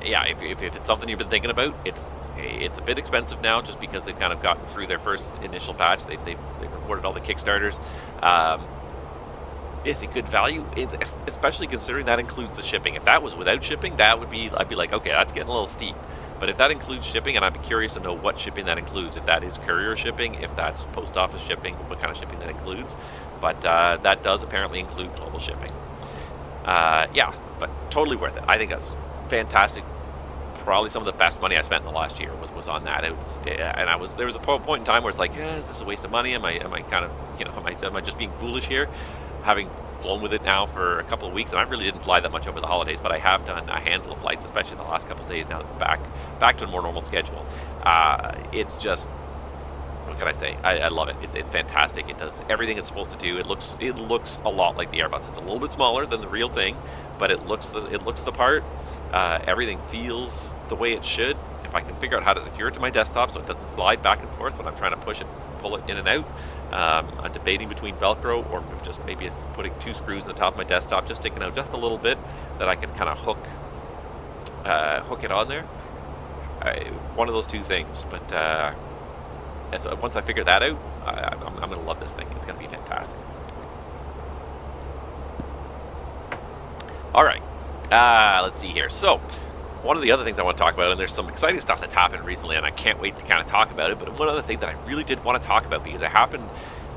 Yeah, if it's something you've been thinking about, it's a bit expensive now, just because they've kind of gotten through their first initial batch. They've reported all the Kickstarters. is a good value, especially considering that includes the shipping. If that was without shipping, I'd be like, okay, that's getting a little steep. But if that includes shipping, and I'd be curious to know what shipping that includes, if that is courier shipping, if that's post office shipping, what kind of shipping that includes. But that does apparently include global shipping. Yeah, but totally worth it. I think that's fantastic. Probably some of the best money I spent in the last year was on that. It was, and there was a point in time where it's like, is this a waste of money? Am I kind of, am I just being foolish here? Having flown with it now for a couple of weeks, and I really didn't fly that much over the holidays, but I have done a handful of flights, especially in the last couple of days now that I'm back to a more normal schedule. It's just, what can I say? I love it. It's fantastic. It does everything it's supposed to do. It looks a lot like the Airbus. It's a little bit smaller than the real thing, but it looks the part. Everything feels the way it should. If I can figure out how to secure it to my desktop so it doesn't slide back and forth when I'm trying to pull it in and out. I'm debating between Velcro or just maybe it's putting 2 screws in the top of my desktop, just sticking out just a little bit that I can kind of hook it on there. One of those 2 things. But so once I figure that out, I'm going to love this thing. It's going to be fantastic. All right. Let's see here. So, one of the other things I want to talk about, and there's some exciting stuff that's happened recently, and I can't wait to kind of talk about it, but one other thing that I really did want to talk about, because it happened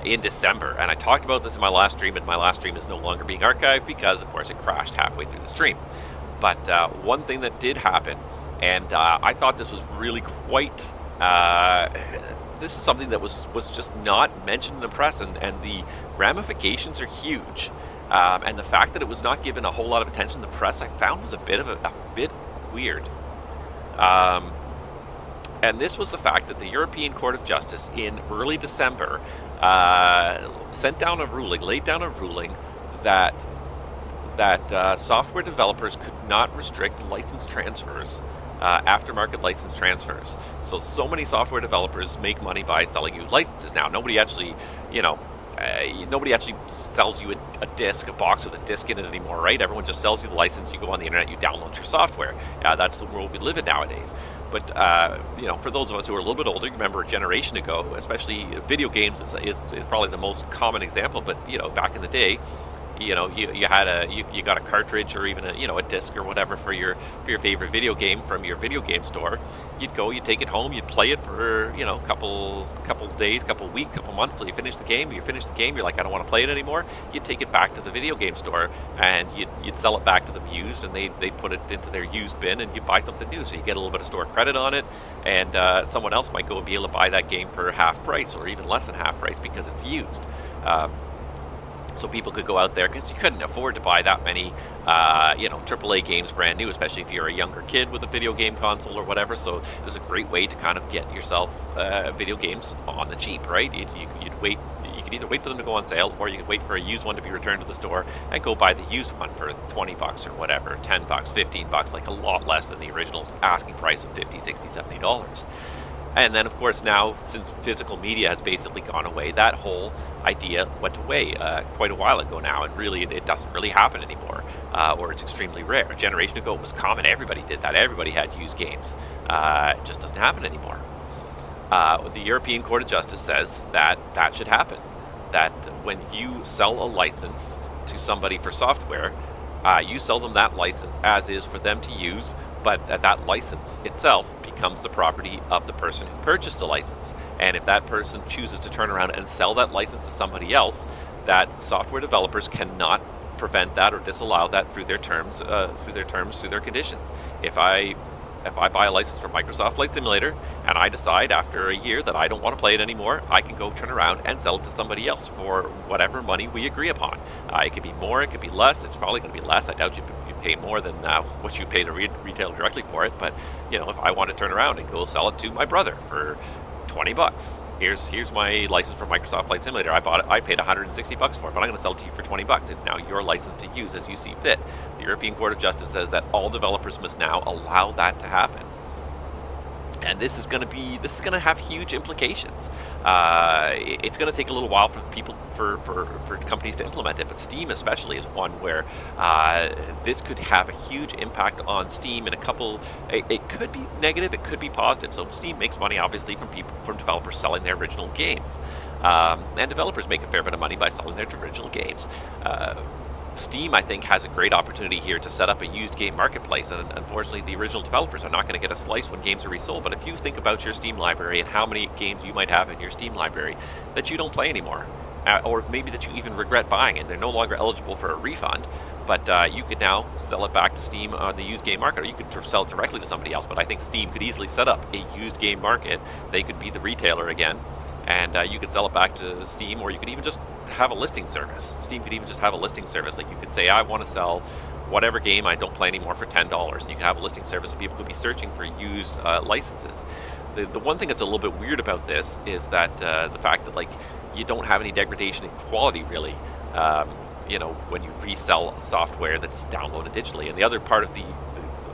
in December, and I talked about this in my last stream, and my last stream is no longer being archived because, of course, it crashed halfway through the stream. But one thing that did happen, and I thought this was really quite... this is something that was just not mentioned in the press, and the ramifications are huge. And the fact that it was not given a whole lot of attention in the press, I found was a bit weird. And this was the fact that the European Court of Justice in early December laid down a ruling that software developers could not restrict license transfers, aftermarket license transfers. So many software developers make money by selling you licenses now. Nobody actually, nobody actually sells you a disc, a box with a disc in it anymore, right? Everyone just sells you the license. You go on the internet, you download your software. That's the world we live in nowadays. But for those of us who are a little bit older, remember a generation ago, especially video games is probably the most common example. But back in the day, you got a cartridge or even a disc or whatever for your favorite video game from your video game store. You'd take it home, you'd play it for a couple days, couple weeks, couple months till you finish the game. You're like, I don't want to play it anymore. You'd take it back to the video game store and you'd sell it back to them used, and they'd put it into their used bin, and you buy something new. So you get a little bit of store credit on it, and someone else might go and be able to buy that game for half price or even less than half price because it's used. So people could go out there, because you couldn't afford to buy that many, AAA games brand new, especially if you're a younger kid with a video game console or whatever. So this is a great way to kind of get yourself video games on the cheap, right? You'd wait. You could either wait for them to go on sale, or you could wait for a used one to be returned to the store and go buy the used one for $20 or whatever, $10, $15, like a lot less than the original asking price of $50, $60, $70. And then, of course, now, since physical media has basically gone away, that whole idea went away quite a while ago now, and really it doesn't really happen anymore, or it's extremely rare. A generation ago it was common. Everybody did that. Everybody had used games. It just doesn't happen anymore. The European Court of Justice says that should happen, that when you sell a license to somebody for software, you sell them that license as is for them to use, but that license itself becomes the property of the person who purchased the license. And if that person chooses to turn around and sell that license to somebody else, that software developers cannot prevent that or disallow that through their terms, through their conditions. If I buy a license for Microsoft Flight Simulator and I decide after a year that I don't want to play it anymore, I can go turn around and sell it to somebody else for whatever money we agree upon. It could be more, it could be less. It's probably going to be less. I doubt you pay more than what you pay to retail directly for it. But if I want to turn around and go sell it to my brother for $20, here's my license for Microsoft Flight Simulator. I bought it. I paid $160 for it, but I'm going to sell it to you for $20. It's now your license to use as you see fit. The European Court of Justice says that all developers must now allow that to happen. And this is going to have huge implications. It's going to take a little while for people, for companies to implement it, but Steam especially is one where this could have a huge impact on Steam in a couple. It could be negative, it could be positive. So Steam makes money obviously from developers selling their original games. And developers make a fair bit of money by selling their original games. Steam, I think, has a great opportunity here to set up a used game marketplace, and unfortunately the original developers are not going to get a slice when games are resold. But if you think about your Steam library and how many games you might have in your Steam library that you don't play anymore, or maybe that you even regret buying and they're no longer eligible for a refund, but you could now sell it back to Steam on the used game market, or you could sell it directly to somebody else. But I think Steam could easily set up a used game market. They could be the retailer again, and you could sell it back to Steam, or you could even just have a listing service. Steam could even just have a listing service. Like, you could say, I want to sell whatever game I don't play anymore for $10, and you can have a listing service, and people could be searching for used licenses. The one thing that's a little bit weird about this is that the fact that, like, you don't have any degradation in quality, really, you know, when you resell software that's downloaded digitally. And the other part of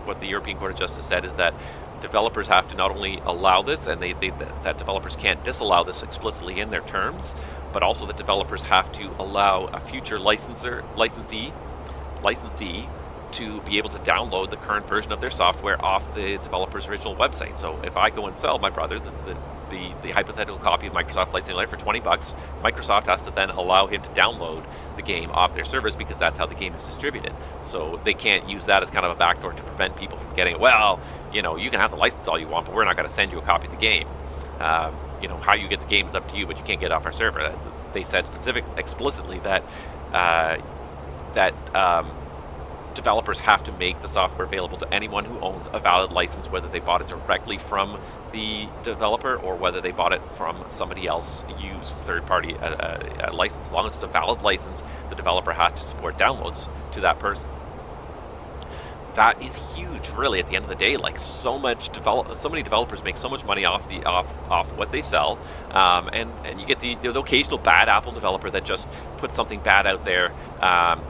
what the European Court of Justice said is that developers have to not only allow this, and that developers can't disallow this explicitly in their terms, but also that developers have to allow a future licensee to be able to download the current version of their software off the developer's original website. So if I go and sell my brother the hypothetical copy of Microsoft Flight Simulator for $20, Microsoft has to then allow him to download the game off their servers, because that's how the game is distributed. So they can't use that as kind of a backdoor to prevent people from getting it. Well, you know, you can have the license all you want, but we're not going to send you a copy of the game. You know, how you get the game is up to you, but you can't get it off our server. They said explicitly that developers have to make the software available to anyone who owns a valid license, whether they bought it directly from the developer or whether they bought it from somebody else, used third-party license. As long as it's a valid license, the developer has to support downloads to that person. That is huge, really. At the end of the day, like, so many developers make so much money off what they sell, and you get the occasional bad Apple developer that just puts something bad out there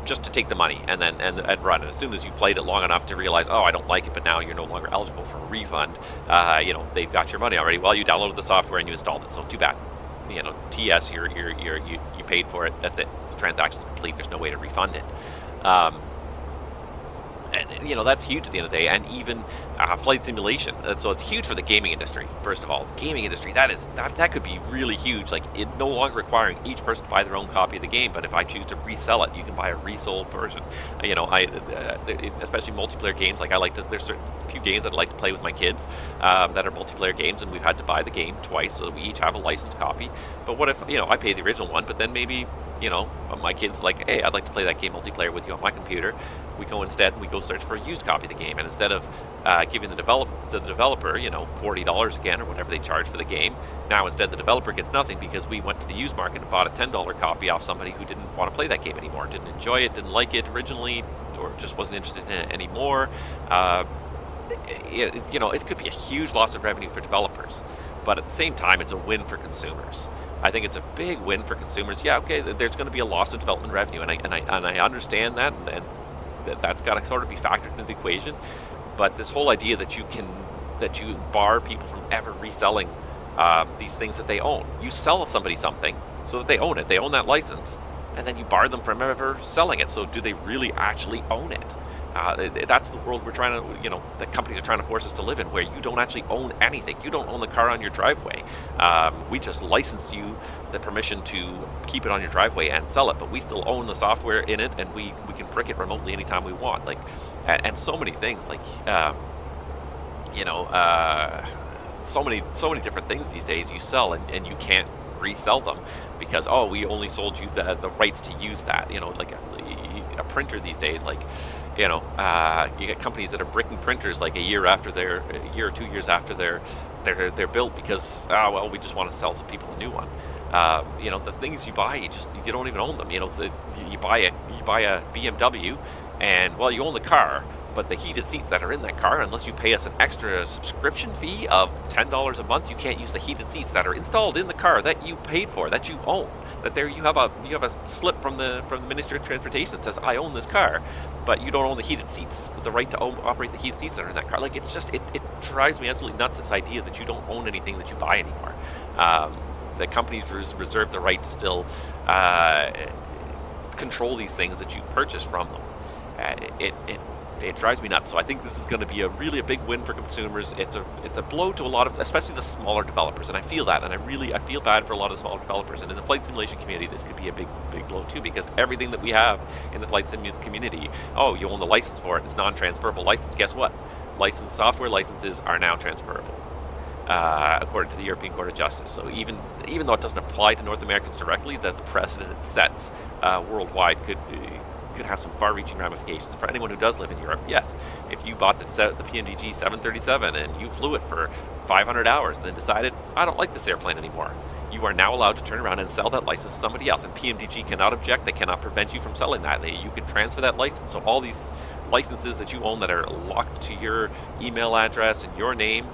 just to take the money and then and run. And as soon as you played it long enough to realize, oh, I don't like it, but now you're no longer eligible for a refund, you know, they've got your money already. Well, you downloaded the software and you installed it, so too bad. You know, TS, you paid for it. That's it. The transaction's complete. There's no way to refund it. And, you know, that's huge at the end of the day. And even flight simulation. So it's huge for the gaming industry. First of all, the gaming industry, that could be really huge. Like, it no longer requiring each person to buy their own copy of the game, but if I choose to resell it, you can buy a resold version. You know, especially multiplayer games. Like, there's a few games that I like to play with my kids that are multiplayer games, and we've had to buy the game twice, so that we each have a licensed copy. But what if, you know, I pay the original one, but then maybe, you know, my kid's like, hey, I'd like to play that game multiplayer with you on my computer. We go instead and we go search for a used copy of the game, and instead of giving the developer, you know, $40 again or whatever they charge for the game, now instead the developer gets nothing, because we went to the used market and bought a $10 copy off somebody who didn't want to play that game anymore, didn't enjoy it, didn't like it originally, or just wasn't interested in it anymore. You know, it could be a huge loss of revenue for developers, but at the same time, it's a win for consumers. I think it's a big win for consumers. Yeah, okay, there's going to be a loss of development revenue, and I understand that, and that's got to sort of be factored into the equation. But this whole idea that you bar people from ever reselling these things that they own. You sell somebody something so that they own it. They own that license, and then you bar them from ever selling it. So do they really actually own it? That's the world we're trying to, you know, that companies are trying to force us to live in, where you don't actually own anything. You don't own the car on your driveway. We just licensed you the permission to keep it on your driveway and sell it, but we still own the software in it, and we can brick it remotely anytime we want. Like, and so many things, like, you know, so many different things these days you sell, and you can't resell them because, oh, we only sold you the rights to use that. You know, like a printer these days, like, you know, you get companies that are bricking printers like a year or 2 years after they're built, because, well, we just want to sell some people a new one. You know, the things you buy, you don't even own them. You know, you buy a BMW, and, well, you own the car, but the heated seats that are in that car, unless you pay us an extra subscription fee of $10 a month, you can't use the heated seats that are installed in the car that you paid for, that you own. That there you have a slip from the Ministry of Transportation that says, I own this car, but you don't own the heated seats, the right to operate the heated seats that are in that car. Like, it's just, it drives me absolutely nuts, this idea that you don't own anything that you buy anymore. The companies reserve the right to still control these things that you purchase from them. It drives me nuts. So I think this is going to be really a big win for consumers. It's a blow to a lot of, especially the smaller developers, and I feel that, and I feel bad for a lot of the smaller developers. And in the flight simulation community, this could be a big blow too, because everything that we have in the flight sim community, oh, you own the license for it, it's non-transferable license. Guess what? Software licenses are now transferable, according to the European Court of Justice. So even though it doesn't apply to North Americans directly, that the precedent it sets worldwide could have some far-reaching ramifications for anyone who does live in Europe. Yes, if you bought the PMDG 737 and you flew it for 500 hours and then decided, I don't like this airplane anymore, you are now allowed to turn around and sell that license to somebody else, and PMDG cannot object. They cannot prevent you from selling that. You can transfer that license. So all these licenses that you own that are locked to your email address and your name,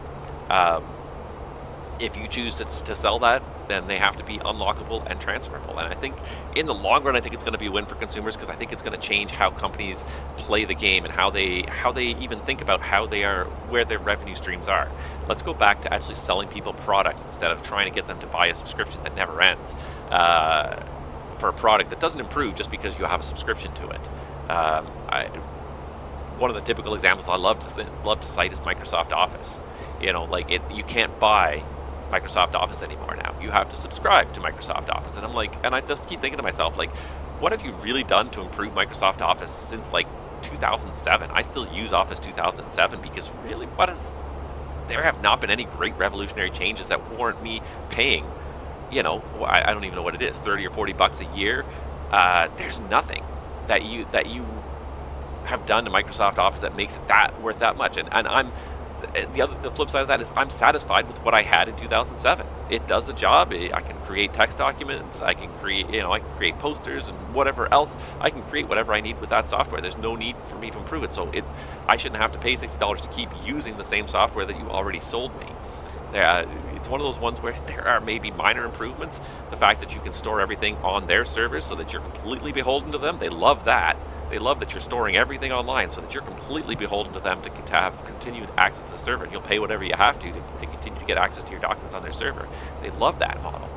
if you choose to sell that, then they have to be unlockable and transferable. And I think in the long run, I think it's going to be a win for consumers, because I think it's going to change how companies play the game and how they even think about where their revenue streams are. Let's go back to actually selling people products instead of trying to get them to buy a subscription that never ends for a product that doesn't improve just because you have a subscription to it. One of the typical examples I love to cite is Microsoft Office. You can't buy Microsoft Office anymore now. You have to subscribe to Microsoft Office. And I'm like, and I just keep thinking to myself, like, what have you really done to improve Microsoft Office since like 2007? I still use Office 2007 because really, there have not been any great revolutionary changes that warrant me paying, I don't even know what it is, 30 or 40 bucks a year. There's nothing that you have done to Microsoft Office that makes it worth that much. And I'm the flip side of that is I'm satisfied with what I had in 2007. It does the job. I can create text documents. I can create, I can create posters and whatever else. I can create whatever I need with that software. There's no need for me to improve it. So I shouldn't have to pay $60 to keep using the same software that you already sold me. It's one of those ones where there are maybe minor improvements. The fact that you can store everything on their servers so that you're completely beholden to them. They love that. They love that you're storing everything online so that you're completely beholden to them to have continued access to the server. And you'll pay whatever you have to continue to get access to your documents on their server. They love that model.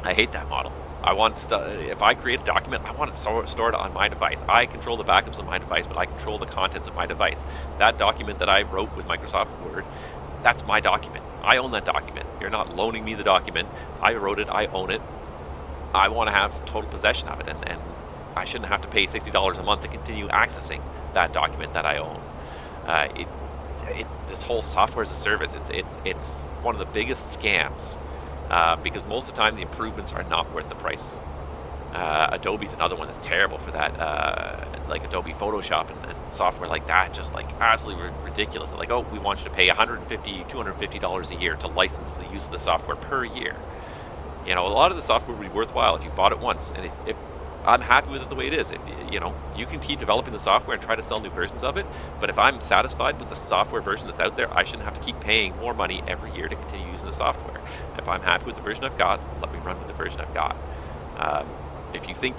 I hate that model. If I create a document, I want it stored on my device. I control the backups of my device, but I control the contents of my device. That document that I wrote with Microsoft Word, that's my document. I own that document. You're not loaning me the document. I wrote it. I own it. I want to have total possession of it, and I shouldn't have to pay $60 a month to continue accessing that document that I own. This whole software as a service, it's one of the biggest scams, because most of the time the improvements are not worth the price. Adobe's another one that's terrible for that, like Adobe Photoshop and software like that, just like absolutely ridiculous. They're like, oh, we want you to pay $150, $250 a year to license the use of the software per year. A lot of the software would be worthwhile if you bought it once, and if I'm happy with it the way it is. If you can keep developing the software and try to sell new versions of it, but if I'm satisfied with the software version that's out there, I shouldn't have to keep paying more money every year to continue using the software. If I'm happy with the version I've got, let me run with the version I've got. If you think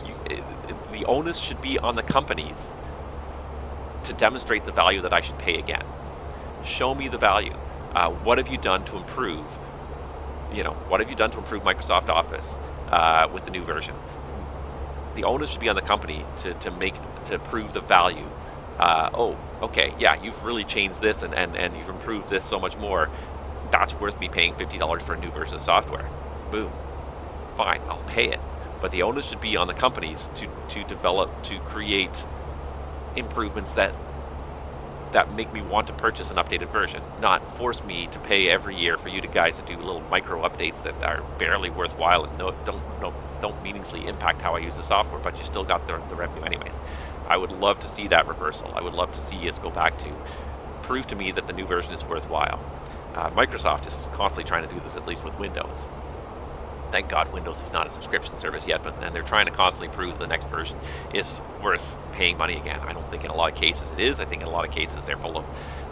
the onus should be on the companies to demonstrate the value that I should pay again. Show me the value. What have you done to improve? What have you done to improve Microsoft Office with the new version? The onus should be on the company to prove the value. Oh, okay, yeah, you've really changed this and you've improved this so much more. That's worth me paying $50 for a new version of software. Boom. Fine, I'll pay it. But the onus should be on the companies to create improvements that make me want to purchase an updated version, not force me to pay every year for you guys to do little micro updates that are barely worthwhile and don't meaningfully impact how I use the software, but you still got the revenue anyways. I would love to see that reversal. I would love to see us go back to prove to me that the new version is worthwhile. Microsoft is constantly trying to do this, at least with Windows. Thank God Windows is not a subscription service yet, but then they're trying to constantly prove the next version is worth paying money again. I don't think in a lot of cases it is. I think in a lot of cases they're full of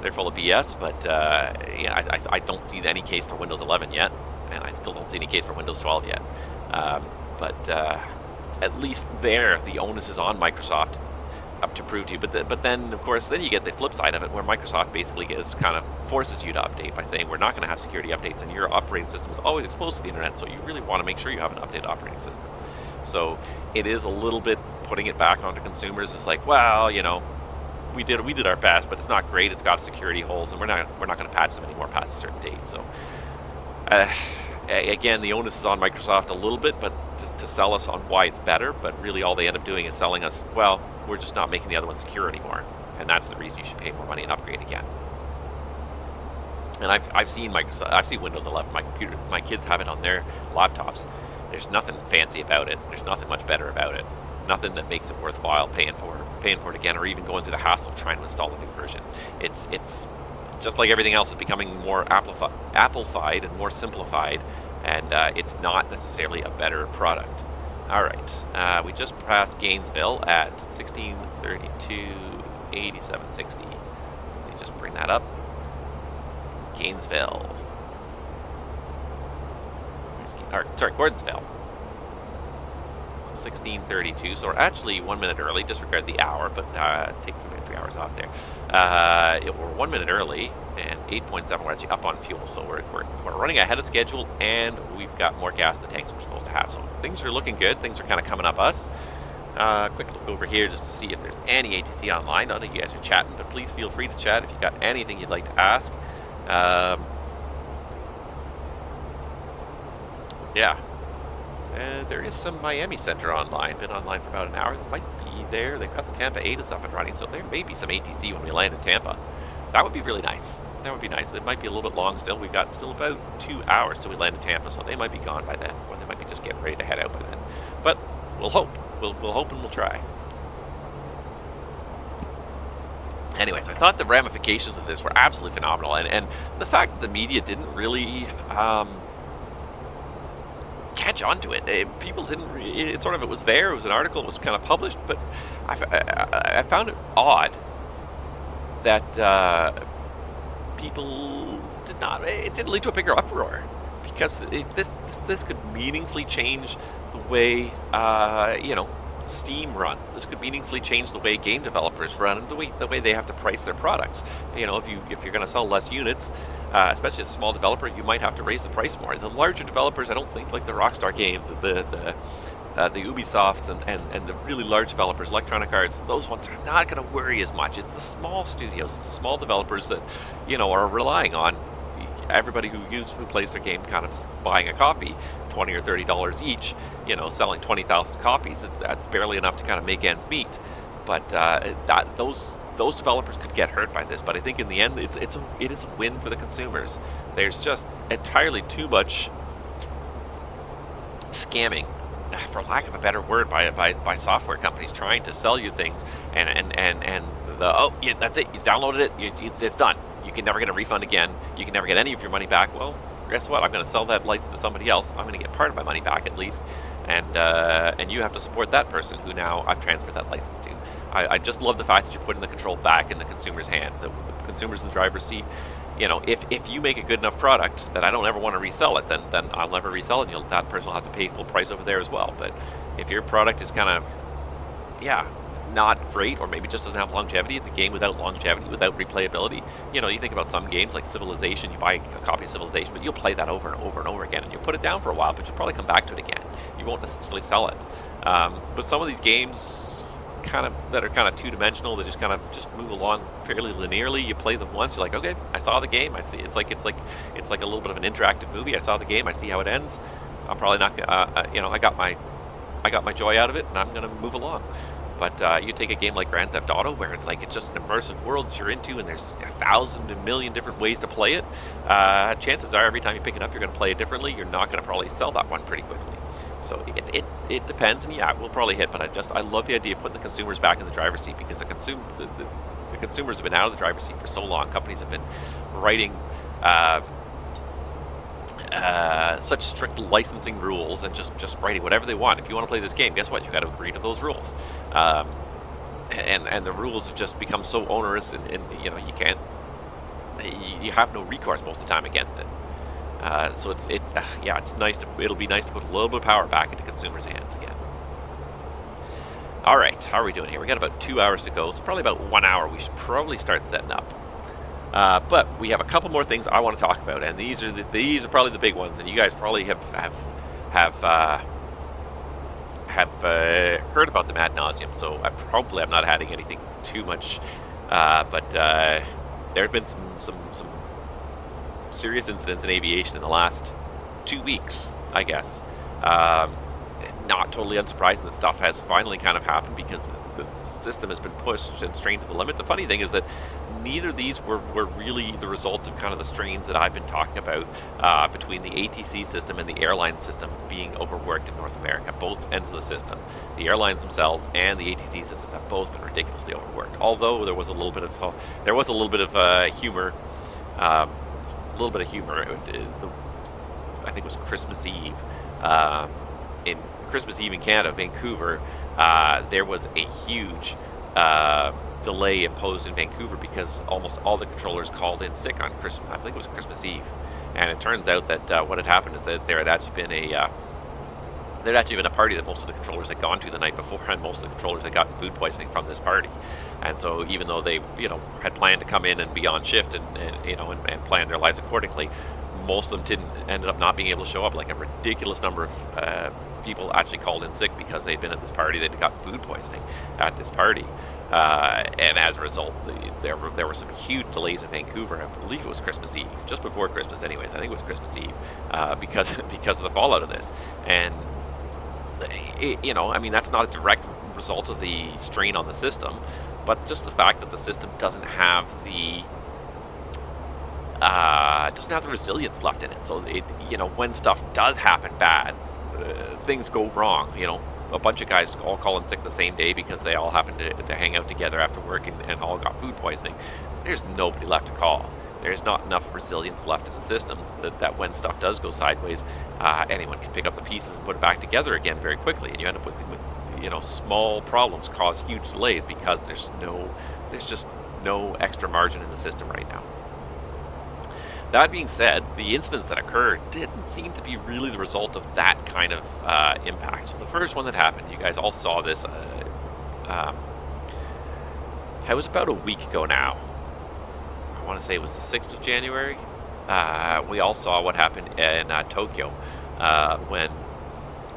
BS. But I don't see any case for Windows 11 yet, and I still don't see any case for Windows 12 yet. But at least there, the onus is on Microsoft up to prove to you. But then, of course, then you get the flip side of it, where Microsoft basically forces you to update by saying we're not going to have security updates, and your operating system is always exposed to the internet, so you really want to make sure you have an updated operating system. So it is a little bit putting it back onto consumers. It's like, well, we did our best, but it's not great. It's got security holes, and we're not going to patch them anymore past a certain date. So again, the onus is on Microsoft a little bit, but to sell us on why it's better. But really, all they end up doing is selling us, well, we're just not making the other one secure anymore, and that's the reason you should pay more money and upgrade again. And I've seen Microsoft, I've seen Windows 11. My kids have it on their laptops. There's nothing fancy about it. There's nothing much better about it. Nothing that makes it worthwhile paying for it again, or even going through the hassle of trying to install a new version. It's just like everything else is becoming more Apple-fied and more simplified, and it's not necessarily a better product. All right, we just passed Gainesville at 1632.8760. Let me just bring that up. Gainesville. Sorry, Gordonsville. So 1632. So we're actually 1 minute early. Disregard the hour, but take 3 hours off there. We're 1 minute early, and 8.7. We're actually up on fuel, so we're running ahead of schedule, and we've got more gas in the tanks we're supposed to have. So things are looking good. Things are kind of coming up us. Quick look over here just to see if there's any ATC online. I know you guys are chatting, but please feel free to chat if you've got anything you'd like to ask. Yeah. There is some Miami Center online. Been online for about an hour. They might be there. They've got the Tampa 8s up and running, so there may be some ATC when we land in Tampa. That would be really nice. That would be nice. It might be a little bit long still. We've got still about 2 hours till we land in Tampa, so they might be gone by then, or they might be just getting ready to head out by then. But we'll hope. We'll hope and we'll try. Anyways, I thought the ramifications of this were absolutely phenomenal, and the fact that the media didn't really catch on to it. People didn't. It was there. It was an article. It was kind of published, but I found it odd that people did not. It didn't lead to a bigger uproar, because this could meaningfully change the way Steam runs. This could meaningfully change the way game developers run, and the way they have to price their products. If you're going to sell less units, especially as a small developer, you might have to raise the price more. The larger developers, I don't think, like the Rockstar Games, the Ubisofts, and the really large developers, Electronic Arts, those ones are not going to worry as much. It's the small studios, it's the small developers that are relying on everybody who plays their game kind of buying a copy, $20 or $30 each. Selling 20,000 copies. That's barely enough to kind of make ends meet. But those developers could get hurt by this. But I think in the end, it is a win for the consumers. There's just entirely too much scamming, for lack of a better word, by software companies trying to sell you things, and that's it. You downloaded it. It's done. You can never get a refund again. You can never get any of your money back. Well, guess what? I'm going to sell that license to somebody else. I'm going to get part of my money back at least, and you have to support that person who now I've transferred that license to. I just love the fact that you're putting the control back in the consumer's hands. That the consumer's in the driver's seat. If you make a good enough product that I don't ever want to resell it, then I'll never resell it. And that person will have to pay full price over there as well. But if your product is kind of, not great, or maybe just doesn't have longevity, it's a game without longevity, without replayability. You think about some games like Civilization. You buy a copy of Civilization, but you'll play that over and over and over again, and you'll put it down for a while, but you'll probably come back to it again. You won't necessarily sell it. But some of these games that are kind of two-dimensional, they just move along fairly linearly. You play them once, you're like, okay, I saw the game. I see. It's like a little bit of an interactive movie. I saw the game. I see how it ends. I'm probably not. I got my joy out of it, and I'm going to move along. But you take a game like Grand Theft Auto, where it's just an immersive world that you're into, and there's 1,000 a million different ways to play it. Chances are every time you pick it up, you're going to play it differently. You're not going to probably sell that one pretty quickly. So it depends, and we'll probably hit. But I love the idea of putting the consumers back in the driver's seat, because the consumers have been out of the driver's seat for so long. Companies have been writing such strict licensing rules, and just writing whatever they want. If you want to play this game, guess what? You've got to agree to those rules. And the rules have just become so onerous, and you have no recourse most of the time against it. So it's nice it'll be nice to put a little bit of power back into consumers' hands again. All right, how are we doing here? We got about 2 hours to go, so probably about 1 hour. We should probably start setting up. But we have a couple more things I want to talk about, and these are probably the big ones, and you guys probably have heard about them ad nauseum. So I'm not adding anything too much but there have been some serious incidents in aviation in the last 2 weeks, I guess. Not totally unsurprising that stuff has finally kind of happened because the system has been pushed and strained to the limit. The funny thing is that neither of these were really the result of kind of the strains that I've been talking about between the ATC system and the airline system being overworked in North America. Both ends of the system, the airlines themselves and the ATC systems, have both been ridiculously overworked. Although there was a little bit of humor. A little bit of humor. I think it was Christmas Eve. In Christmas Eve in Canada, Vancouver, there was a huge delay imposed in Vancouver because almost all the controllers called in sick on Christmas. I think it was Christmas Eve, and it turns out that what had happened is that there had actually been a party that most of the controllers had gone to the night before, and most of the controllers had gotten food poisoning from this party. And so even though they had planned to come in and be on shift and plan their lives accordingly, most of them ended up not being able to show up. Like a ridiculous number of people actually called in sick because they'd been at this party. They'd gotten food poisoning at this party, and as a result, there were some huge delays in Vancouver. I believe it was Christmas Eve, just before Christmas. Anyways, I think it was Christmas Eve because of the fallout of this. And I mean, that's not a direct result of the strain on the system, but just the fact that the system doesn't have the resilience left in it. So when stuff does happen bad, things go wrong. A bunch of guys all call in sick the same day because they all happened to hang out together after work and all got food poisoning. There's nobody left to call. There's not enough resilience left in the system that when stuff does go sideways, anyone can pick up the pieces and put it back together again very quickly, and you end up with small problems cause huge delays because there's just no extra margin in the system right now. That being said, the incidents that occurred didn't seem to be really the result of that kind of impact. So the first one that happened, you guys all saw this. It was about a week ago now. I want to say it was the 6th of January. We all saw what happened in Tokyo when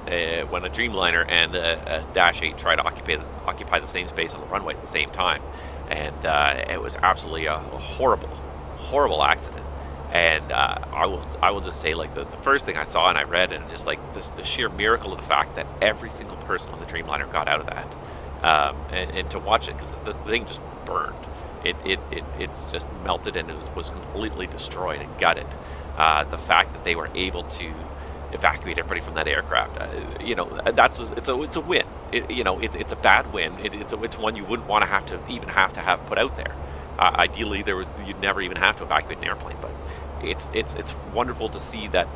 a Dreamliner and a Dash 8 tried to occupy the same space on the runway at the same time, and it was absolutely a horrible accident. And I will just say, like, the first thing I saw and I read, and just like the sheer miracle of the fact that every single person on the Dreamliner got out of that, and to watch it, because the thing just burned. It's just melted and it was completely destroyed and gutted. The fact that they were able to evacuate everybody from that aircraft, it's a win. It's a bad win. It's one you wouldn't want to have to put out there. Ideally, you'd never even have to evacuate an airplane, but it's wonderful to see that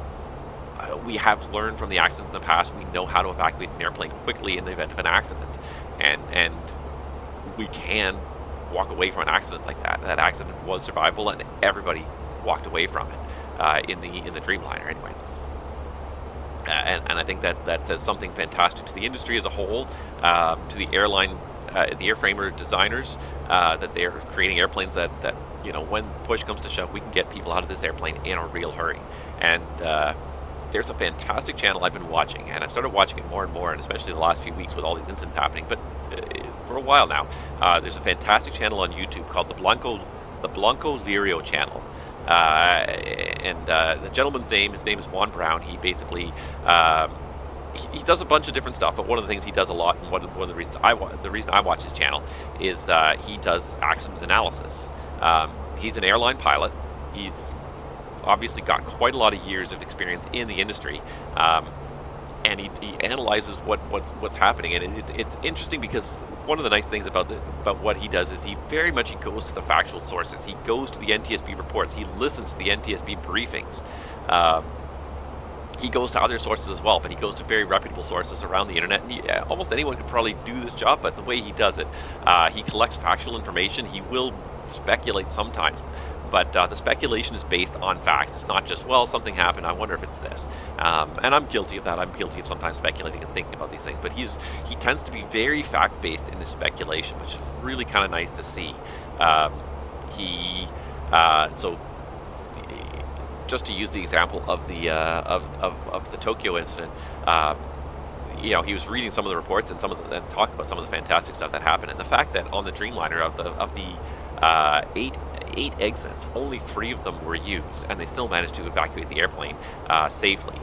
we have learned from the accidents in the past. We know how to evacuate an airplane quickly in the event of an accident, and we can walk away from an accident like that. That accident was survivable, and everybody walked away from it in the Dreamliner, anyways. And I think that says something fantastic to the industry as a whole, to the airline, the airframer designers, that they're creating airplanes that when push comes to shove, we can get people out of this airplane in a real hurry. And there's a fantastic channel I've been watching, and I've started watching it more and more, and especially the last few weeks with all these incidents happening, but for a while now. There's a fantastic channel on YouTube called the Blanco Lirio channel. And the gentleman's name is Juan Brown. He basically he does a bunch of different stuff, but one of the things he does a lot, and one of the reasons I watch his channel is he does accident analysis. He's an airline pilot. He's obviously got quite a lot of years of experience in the industry, and he analyzes what's happening. And it's interesting because one of the nice things about what he does is he goes to the factual sources. He goes to the NTSB reports. He listens to the NTSB briefings. He goes to other sources as well, but he goes to very reputable sources around the internet. And almost anyone could probably do this job, but the way he does it, he collects factual information. He will speculate sometimes, but the speculation is based on facts. It's not just, well, something happened, I wonder if it's this. And I'm guilty of that. I'm guilty of sometimes speculating and thinking about these things, but he tends to be very fact-based in his speculation, which is really kind of nice to see. So just to use the example of the of the Tokyo incident, he was reading some of the reports and talking about some of the fantastic stuff that happened, and the fact that on the Dreamliner of the eight exits, only 3 of them were used, and they still managed to evacuate the airplane safely.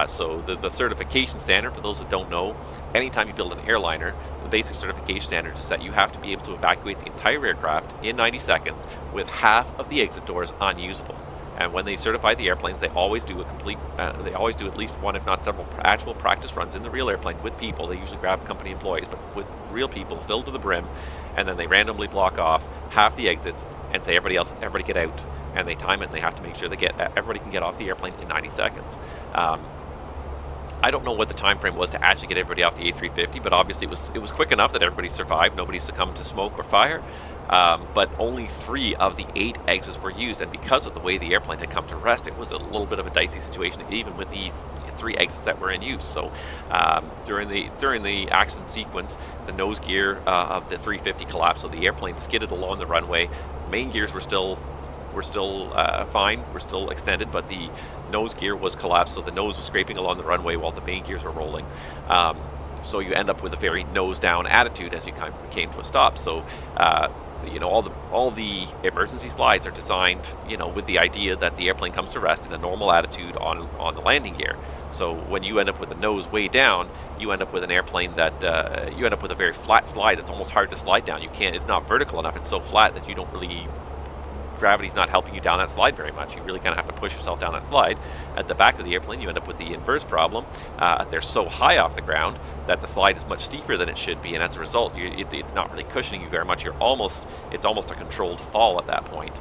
So the certification standard, for those that don't know, anytime you build an airliner, the basic certification standard is that you have to be able to evacuate the entire aircraft in 90 seconds with half of the exit doors unusable. And when they certify the airplanes, they always do they always do at least one, if not several, actual practice runs in the real airplane with people. They usually grab company employees, but with real people filled to the brim, and then they randomly block off half the exits and say, everybody get out. And they time it, and they have to make sure everybody can get off the airplane in 90 seconds. I don't know what the time frame was to actually get everybody off the A350, but obviously it was quick enough that everybody survived. Nobody succumbed to smoke or fire. But only 3 of the 8 exits were used, and because of the way the airplane had come to rest, it was a little bit of a dicey situation, even with the 3 exits that were in use. So during the accident sequence, the nose gear of the 350 collapsed, so the airplane skidded along the runway. Main gears were still fine, were still extended, but the nose gear was collapsed, so the nose was scraping along the runway while the main gears were rolling. So you end up with a very nose down attitude as you kind of came to a stop. So all the emergency slides are designed, with the idea that the airplane comes to rest in a normal attitude on the landing gear. So when you end up with the nose way down, you end up with an airplane that you end up with a very flat slide that's almost hard to slide down. It's not vertical enough. It's so flat that you don't really, gravity's not helping you down that slide very much. You really kind of have to push yourself down that slide. At the back of the airplane, you end up with the inverse problem. They're so high off the ground that the slide is much steeper than it should be, and as a result, it's not really cushioning you very much. It's almost a controlled fall at that point.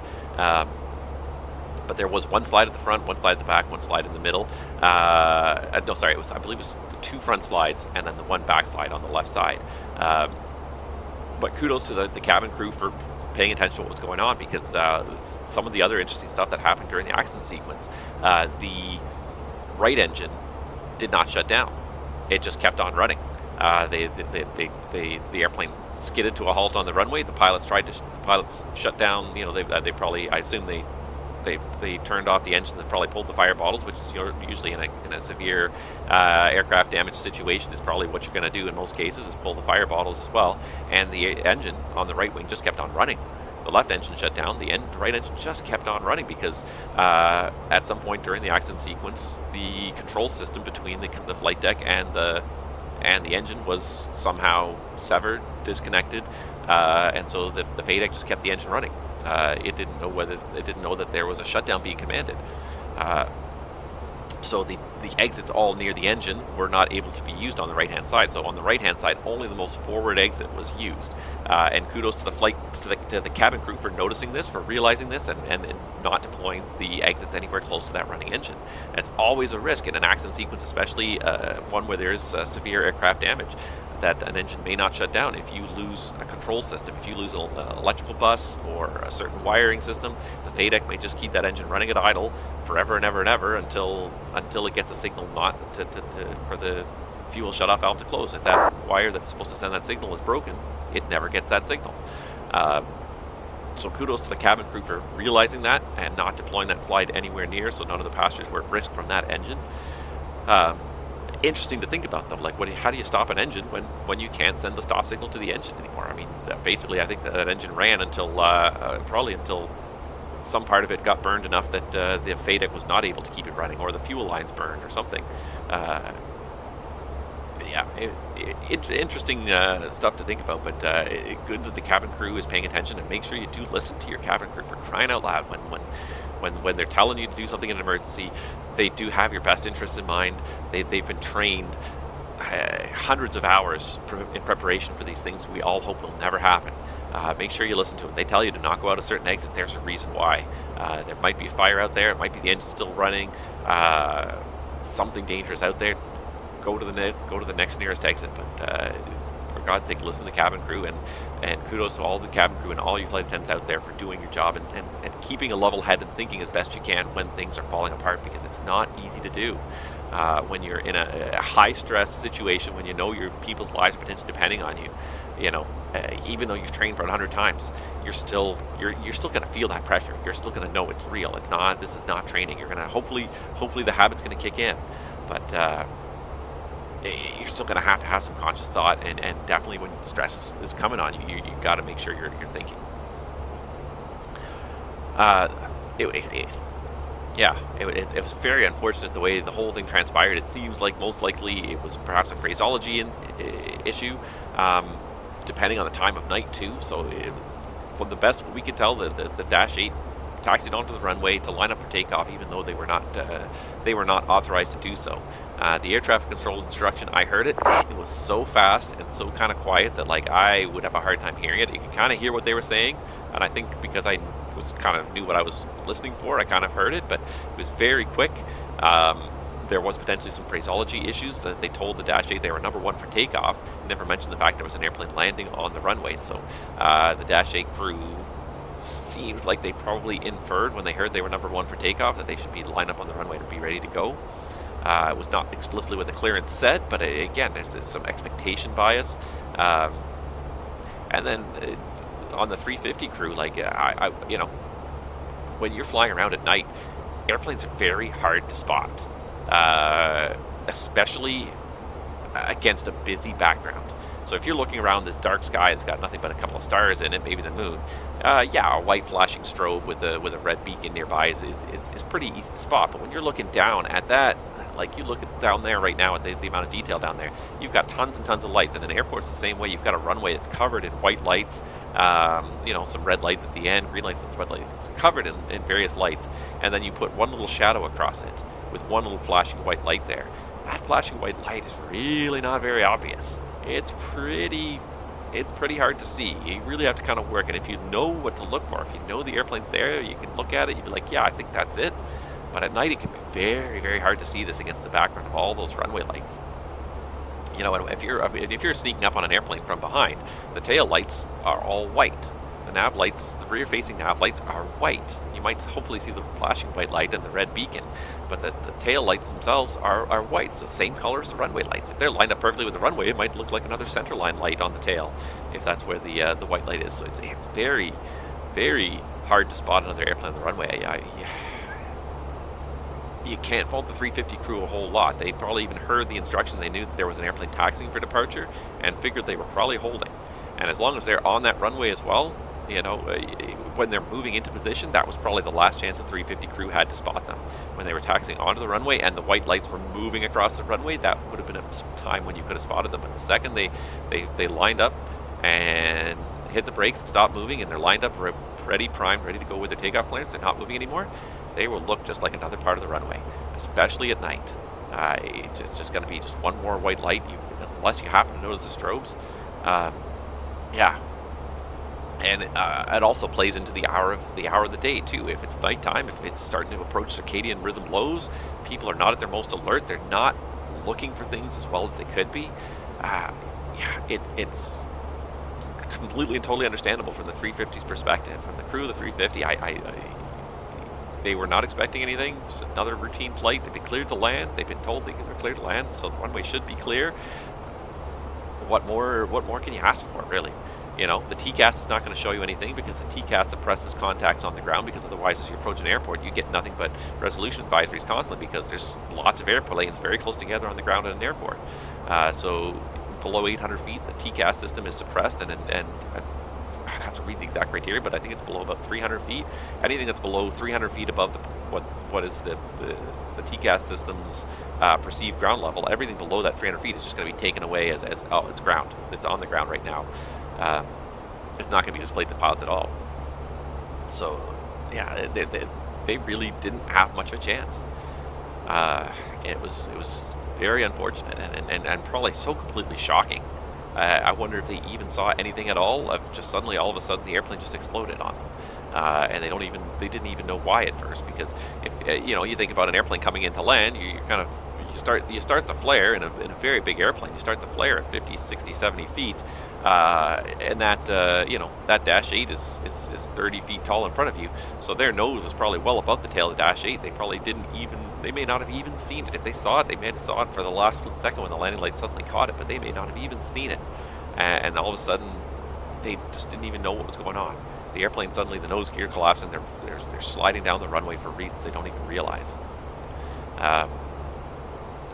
But there was one slide at the front, one slide at the back, one slide in the middle. I believe it was the 2 front slides and then the 1 back slide on the left side. But kudos to the cabin crew for paying attention to what was going on, because some of the other interesting stuff that happened during the accident sequence, the right engine did not shut down. It just kept on running. The airplane skidded to a halt on the runway. The pilots shut down. They probably, I assume they turned off the engine and probably pulled the fire bottles, which is usually in a severe aircraft damage situation is probably what you're going to do in most cases, is pull the fire bottles as well. And the engine on the right wing just kept on running. The left engine shut down. The right engine just kept on running because at some point during the accident sequence, the control system between the flight deck and the engine was somehow severed, disconnected, and so the FADEC just kept the engine running. It didn't know that there was a shutdown being commanded. So the exits all near the engine were not able to be used on the right-hand side. So on the right-hand side, only the most forward exit was used. And kudos to the cabin crew for noticing this, for realizing this, and not deploying the exits anywhere close to that running engine. It's always a risk in an accident sequence, especially one where there's severe aircraft damage, that an engine may not shut down. If you lose a control system, if you lose an electrical bus or a certain wiring system, the FADEC may just keep that engine running at idle forever and ever and ever until it gets a signal for the fuel shutoff valve to close. If that wire that's supposed to send that signal is broken, it never gets that signal. So kudos to the cabin crew for realizing that and not deploying that slide anywhere near, so none of the passengers were at risk from that engine. Interesting to think about, though. Like, how do you stop an engine when you can't send the stop signal to the engine anymore? I mean, basically, I think that engine ran until probably until some part of it got burned enough that the FADEC was not able to keep it running, or the fuel lines burned, or something. Interesting stuff to think about. But good that the cabin crew is paying attention, and make sure you do listen to your cabin crew, for crying out loud. When they're telling you to do something in an emergency, they do have your best interests in mind. They've been trained hundreds of hours in preparation for these things we all hope will never happen. Make sure you listen to them. They tell you to not go out a certain exit. There's a reason why. There might be a fire out there. It might be the engine still running. Something dangerous out there. Go to the next nearest exit. But for God's sake, listen to the cabin crew, and kudos to all the cabin crew and all you flight attendants out there for doing your job and keeping a level head and thinking as best you can when things are falling apart, because it's not easy to do. When you're in a high stress situation, when you know your people's lives are potentially depending on you, even though you've trained for 100 times, you're still going to feel that pressure. You're still going to know it's real. This is not training. You're going to hopefully the habit's going to kick in, but you're still going to have some conscious thought, and definitely when stress is coming on you, you got to make sure you're thinking. It was very unfortunate the way the whole thing transpired. It seems like most likely it was perhaps a phraseology issue, depending on the time of night too. So from the best we could tell, the Dash 8 taxied onto the runway to line up for takeoff, even though they were not authorized to do so. The air traffic control instruction, I heard it. It was so fast and so kind of quiet that like I would have a hard time hearing it. You could kind of hear what they were saying, and I think because I was kind of knew what I was listening for, I kind of heard it, but it was very quick. There was potentially some phraseology issues that they told the Dash 8 they were number 1 for takeoff. Never mentioned the fact there was an airplane landing on the runway. So the Dash 8 crew seems like they probably inferred when they heard they were number 1 for takeoff that they should be lined up on the runway to be ready to go. It was not explicitly what the clearance said, but again, there's some expectation bias. And then on the 350 crew, like you know, when you're flying around at night, airplanes are very hard to spot, especially against a busy background. So if you're looking around this dark sky, it's got nothing but a couple of stars in it, maybe the moon. Yeah, a white flashing strobe with a red beacon nearby is pretty easy to spot. But when you're looking down at that, like you look down there right now at the amount of detail down there, you've got tons and tons of lights. And an airport's the same way. You've got a runway that's covered in white lights, you know, some red lights at the end, green lights and red lights, covered in various lights. And then you put one little shadow across it with one little flashing white light there. That flashing white light is really not very obvious. It's pretty hard to see. You really have to kind of work, and if you know what to look for, if you know the airplane's there, you can look at it, you'd be like, yeah, I think that's it. But at night, it can be very, very hard to see this against the background of all those runway lights. You know, if you're sneaking up on an airplane from behind, the tail lights are all white. The nav lights, the rear-facing nav lights are white. You might hopefully see the flashing white light and the red beacon, but the tail lights themselves are white. It's the same color as the runway lights. If they're lined up perfectly with the runway, it might look like another centerline light on the tail, if that's where the white light is. So it's very, very hard to spot another airplane on the runway. You can't fault the 350 crew a whole lot. They probably even heard the instruction. They knew that there was an airplane taxiing for departure and figured they were probably holding. And as long as they're on that runway as well, you know, when they're moving into position, that was probably the last chance the 350 crew had to spot them. When they were taxiing onto the runway and the white lights were moving across the runway, that would have been a time when you could have spotted them. But the second they lined up and hit the brakes and stopped moving, and they're lined up, ready, primed, ready to go with their takeoff clearance, they're not moving anymore, they will look just like another part of the runway, especially at night. It's just going to be just one more white light, unless you happen to notice the strobes. Yeah. And it also plays into the hour of the day too. If it's nighttime, if it's starting to approach circadian rhythm lows, people are not at their most alert. They're not looking for things as well as they could be. Yeah, it's completely and totally understandable from the 350's perspective. From the crew of the 350, they were not expecting anything. Just another routine flight. They've been cleared to land. They've been told they're cleared to land, so the runway should be clear. What more can you ask for, really? You know, the TCAS is not going to show you anything, because the TCAS suppresses contacts on the ground, because otherwise as you approach an airport you get nothing but resolution advisories constantly, because there's lots of airplanes very close together on the ground at an airport. So below 800 feet the TCAS system is suppressed, and I'd have to read the exact criteria, but I think it's below about 300 feet. Anything that's below 300 feet above what is the TCAS system's perceived ground level, everything below that 300 feet is just going to be taken away as oh, it's ground. It's on the ground right now. It's not going to be displayed to the pilot at all. So, yeah, they really didn't have much of a chance. It was very unfortunate and probably so completely shocking. I wonder if they even saw anything at all. Of just suddenly, all of a sudden, the airplane just exploded on them, and they didn't even know why at first. Because if you know, you think about an airplane coming into land, you start the flare in a very big airplane. You start the flare at 50, 60, 70 feet. And that you know, that Dash 8 is 30 feet tall in front of you, so their nose was probably well above the tail of the Dash 8. They may not have even seen it. If they saw it, they may have saw it for the last split second when the landing light suddenly caught it, but they may not have even seen it. And all of a sudden, they just didn't even know what was going on. The airplane suddenly, the nose gear collapsed, and they're sliding down the runway for reasons they don't even realize.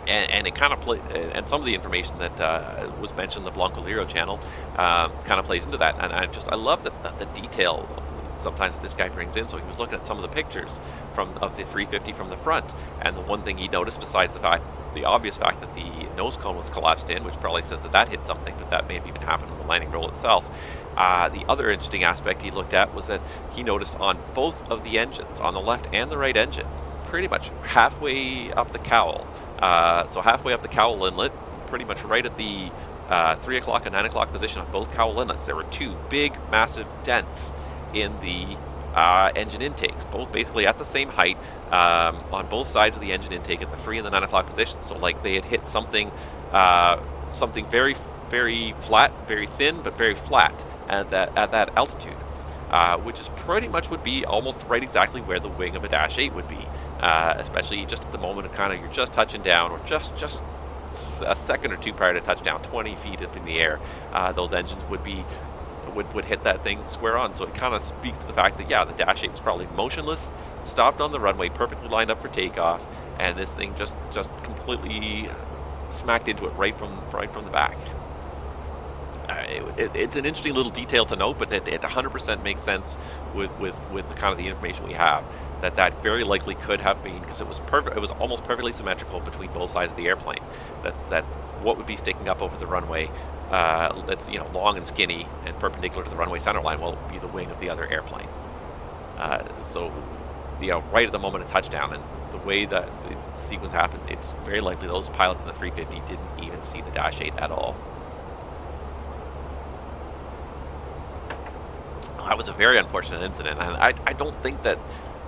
And it kind of and some of the information that was mentioned in the Blanco Liro channel kind of plays into that. And I love the detail sometimes that this guy brings in. So he was looking at some of the pictures of the 350 from the front, and the one thing he noticed, besides the obvious fact that the nose cone was collapsed in, which probably says that hit something, but that may have even happened in the landing roll itself. The other interesting aspect he looked at was that he noticed on both of the engines, on the left and the right engine, pretty much halfway up the cowl, so halfway up the cowl inlet, pretty much right at the 3 o'clock and 9 o'clock position on both cowl inlets, there were two big, massive dents in the engine intakes, both basically at the same height, on both sides of the engine intake at the 3 and the 9 o'clock position. So like they had hit something very, very flat, very thin, but very flat at that altitude, which is pretty much would be almost right exactly where the wing of a Dash 8 would be, especially just at the moment of kind of you're just touching down, or just a second or two prior to touchdown, 20 feet up in the air, those engines would hit that thing square on. So it kind of speaks to the fact that, yeah, the Dash 8 was probably motionless, stopped on the runway, perfectly lined up for takeoff, and this thing just completely smacked into it right from the back. It's an interesting little detail to note, but it 100% makes sense with the kind of the information we have, that very likely could have been, because it was perfect. It was almost perfectly symmetrical between both sides of the airplane. That what would be sticking up over the runway, that's long and skinny and perpendicular to the runway center line, will be the wing of the other airplane. So right at the moment of touchdown, and the way that the sequence happened, it's very likely those pilots in the 350 didn't even see the Dash 8 at all. That was a very unfortunate incident, and I don't think that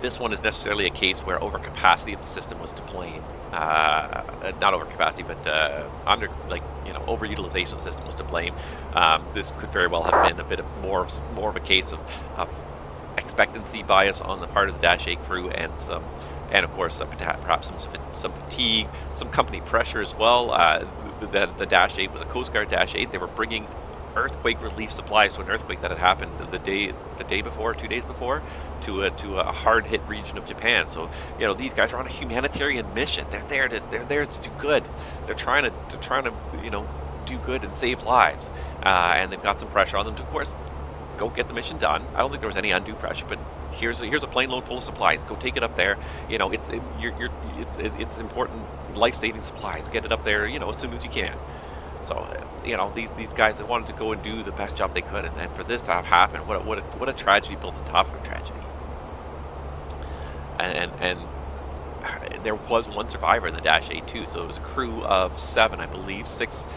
this one is necessarily a case where overcapacity of the system was to blame. Not overcapacity, but overutilization of the system was to blame. This could very well have been a bit of more of a case of expectancy bias on the part of the Dash 8 crew, and of course perhaps some fatigue, some company pressure as well. The Dash 8 was a Coast Guard Dash 8. They were bringing earthquake relief supplies to an earthquake that had happened the day before, 2 days before, to a hard hit region of Japan. So these guys are on a humanitarian mission. They're there to do good. They're trying to do good and save lives, and they've got some pressure on them to, of course, go get the mission done. I don't think there was any undue pressure, but here's a plane load full of supplies. Go take it up there. It's important life-saving supplies. Get it up there as soon as you can. So these guys that wanted to go and do the best job they could, and for this to have happened, what a tragedy built on top of a tragedy. And there was one survivor in the Dash 8 too. So it was a crew of 7, I believe. Six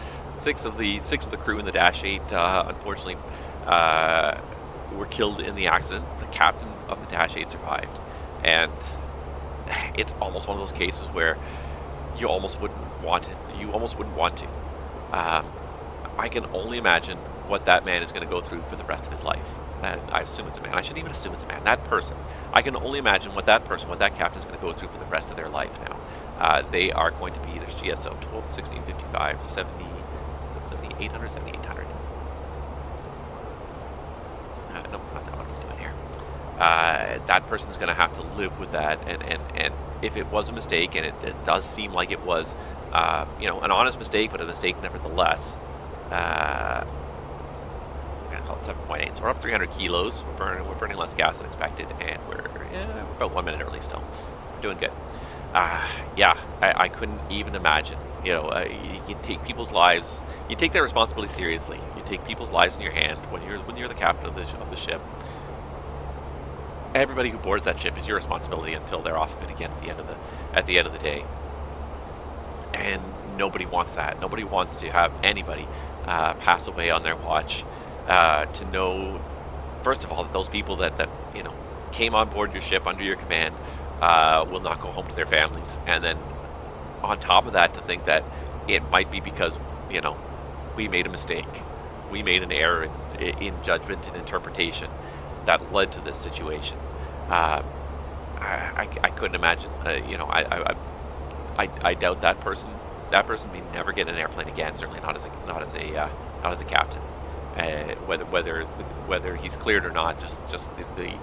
of the crew in the Dash 8 unfortunately were killed in the accident. The captain of the Dash 8 survived, and it's almost one of those cases where you almost wouldn't want it. You almost wouldn't want to. I can only imagine what that man is going to go through for the rest of his life. And I assume it's a man. I shouldn't even assume it's a man. That person. I can only imagine what that captain is going to go through for the rest of their life now. They are going to be, there's GSO 12, 16, 55, 70, 7800, 7800. Nope, not that one I'm doing here. That person's going to have to live with that. And if it was a mistake, and it does seem like it was, an honest mistake, but a mistake nevertheless. We're gonna call it 7.8. So we're up 300 kilos. We're burning less gas than expected, and we're about 1 minute early still. We're doing good. I couldn't even imagine. You take people's lives. You take their responsibility seriously. You take people's lives in your hand when you're the captain of the ship. Everybody who boards that ship is your responsibility until they're off of it again at the end of the day. And nobody wants that. Nobody wants to have anybody pass away on their watch. To know, first of all, that those people that came on board your ship under your command will not go home to their families. And then on top of that, to think that it might be because we made a mistake, we made an error in judgment and interpretation that led to this situation. I couldn't imagine. I doubt that person may never get an airplane again. Certainly not as a captain. Whether he's cleared or not, just the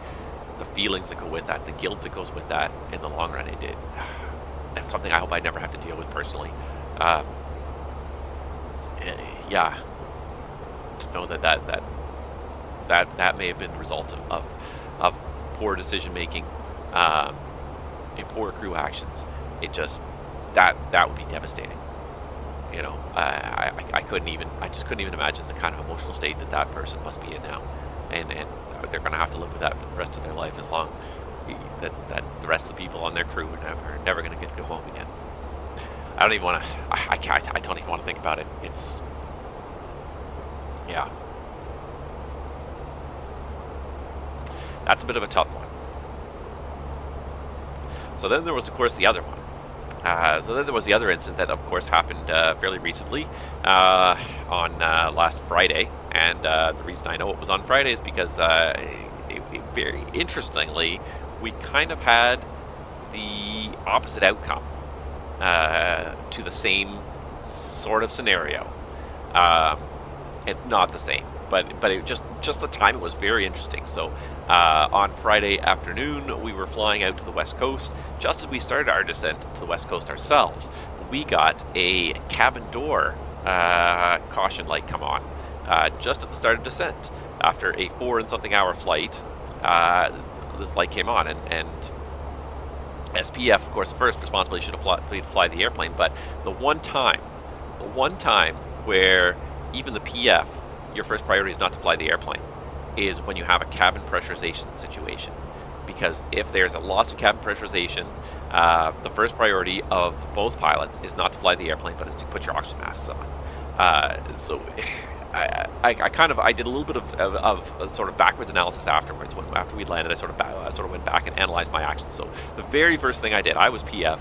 feelings that go with that, the guilt that goes with that in the long run, that's something I hope I never have to deal with personally. To know that may have been the result of of poor decision making, and poor crew actions, it just that would be devastating. You know, I just couldn't even imagine the kind of emotional state that person must be in now, and they're going to have to live with that for the rest of their life, as long that the rest of the people on their crew are never going to get to go home again. I don't even want to. I don't even want to think about it. It's, yeah, that's a bit of a tough one. So then there was, of course, the other one. So then there was the other incident that, of course, happened fairly recently on last Friday. And the reason I know it was on Friday is because very interestingly, we kind of had the opposite outcome to the same sort of scenario. It's not the same, but it just the timing was very interesting. So on Friday afternoon, we were flying out to the West Coast. Just as we started our descent to the West Coast ourselves, we got a cabin door caution light come on just at the start of descent. After a 4-and-something hour flight, this light came on, and SPF, of course, first responsibility should have fly the airplane, but the one time where even the PF, your first priority is not to fly the airplane, is when you have a cabin pressurization situation. Because if there's a loss of cabin pressurization, the first priority of both pilots is not to fly the airplane, but is to put your oxygen masks on. So I did a little bit of sort of backwards analysis afterwards. After we landed, I sort of went back and analyzed my actions. So the very first thing I did, I was PF,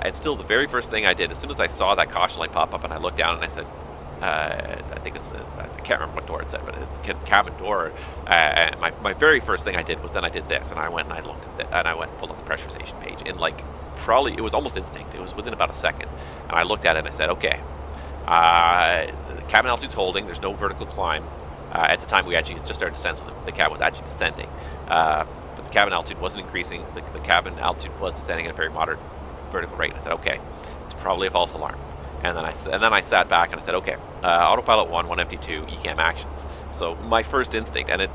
and still the very first thing I did, as soon as I saw that caution light pop up, and I looked down and I said, I think it's, I can't remember what door it said, but it's cabin door. And my very first thing I did was then I did this, and I went and I looked at it, and I went and pulled up the pressurization page. And like, probably, it was almost instinct. It was within about a second. And I looked at it and I said, okay, the cabin altitude's holding. There's no vertical climb. At the time, we actually just started descent, so the cabin was actually descending. But the cabin altitude wasn't increasing. The cabin altitude was descending at a very moderate vertical rate. And I said, okay, it's probably a false alarm. And then I sat back and I said, okay, autopilot 1 empty 2, ECAM actions. So my first instinct, and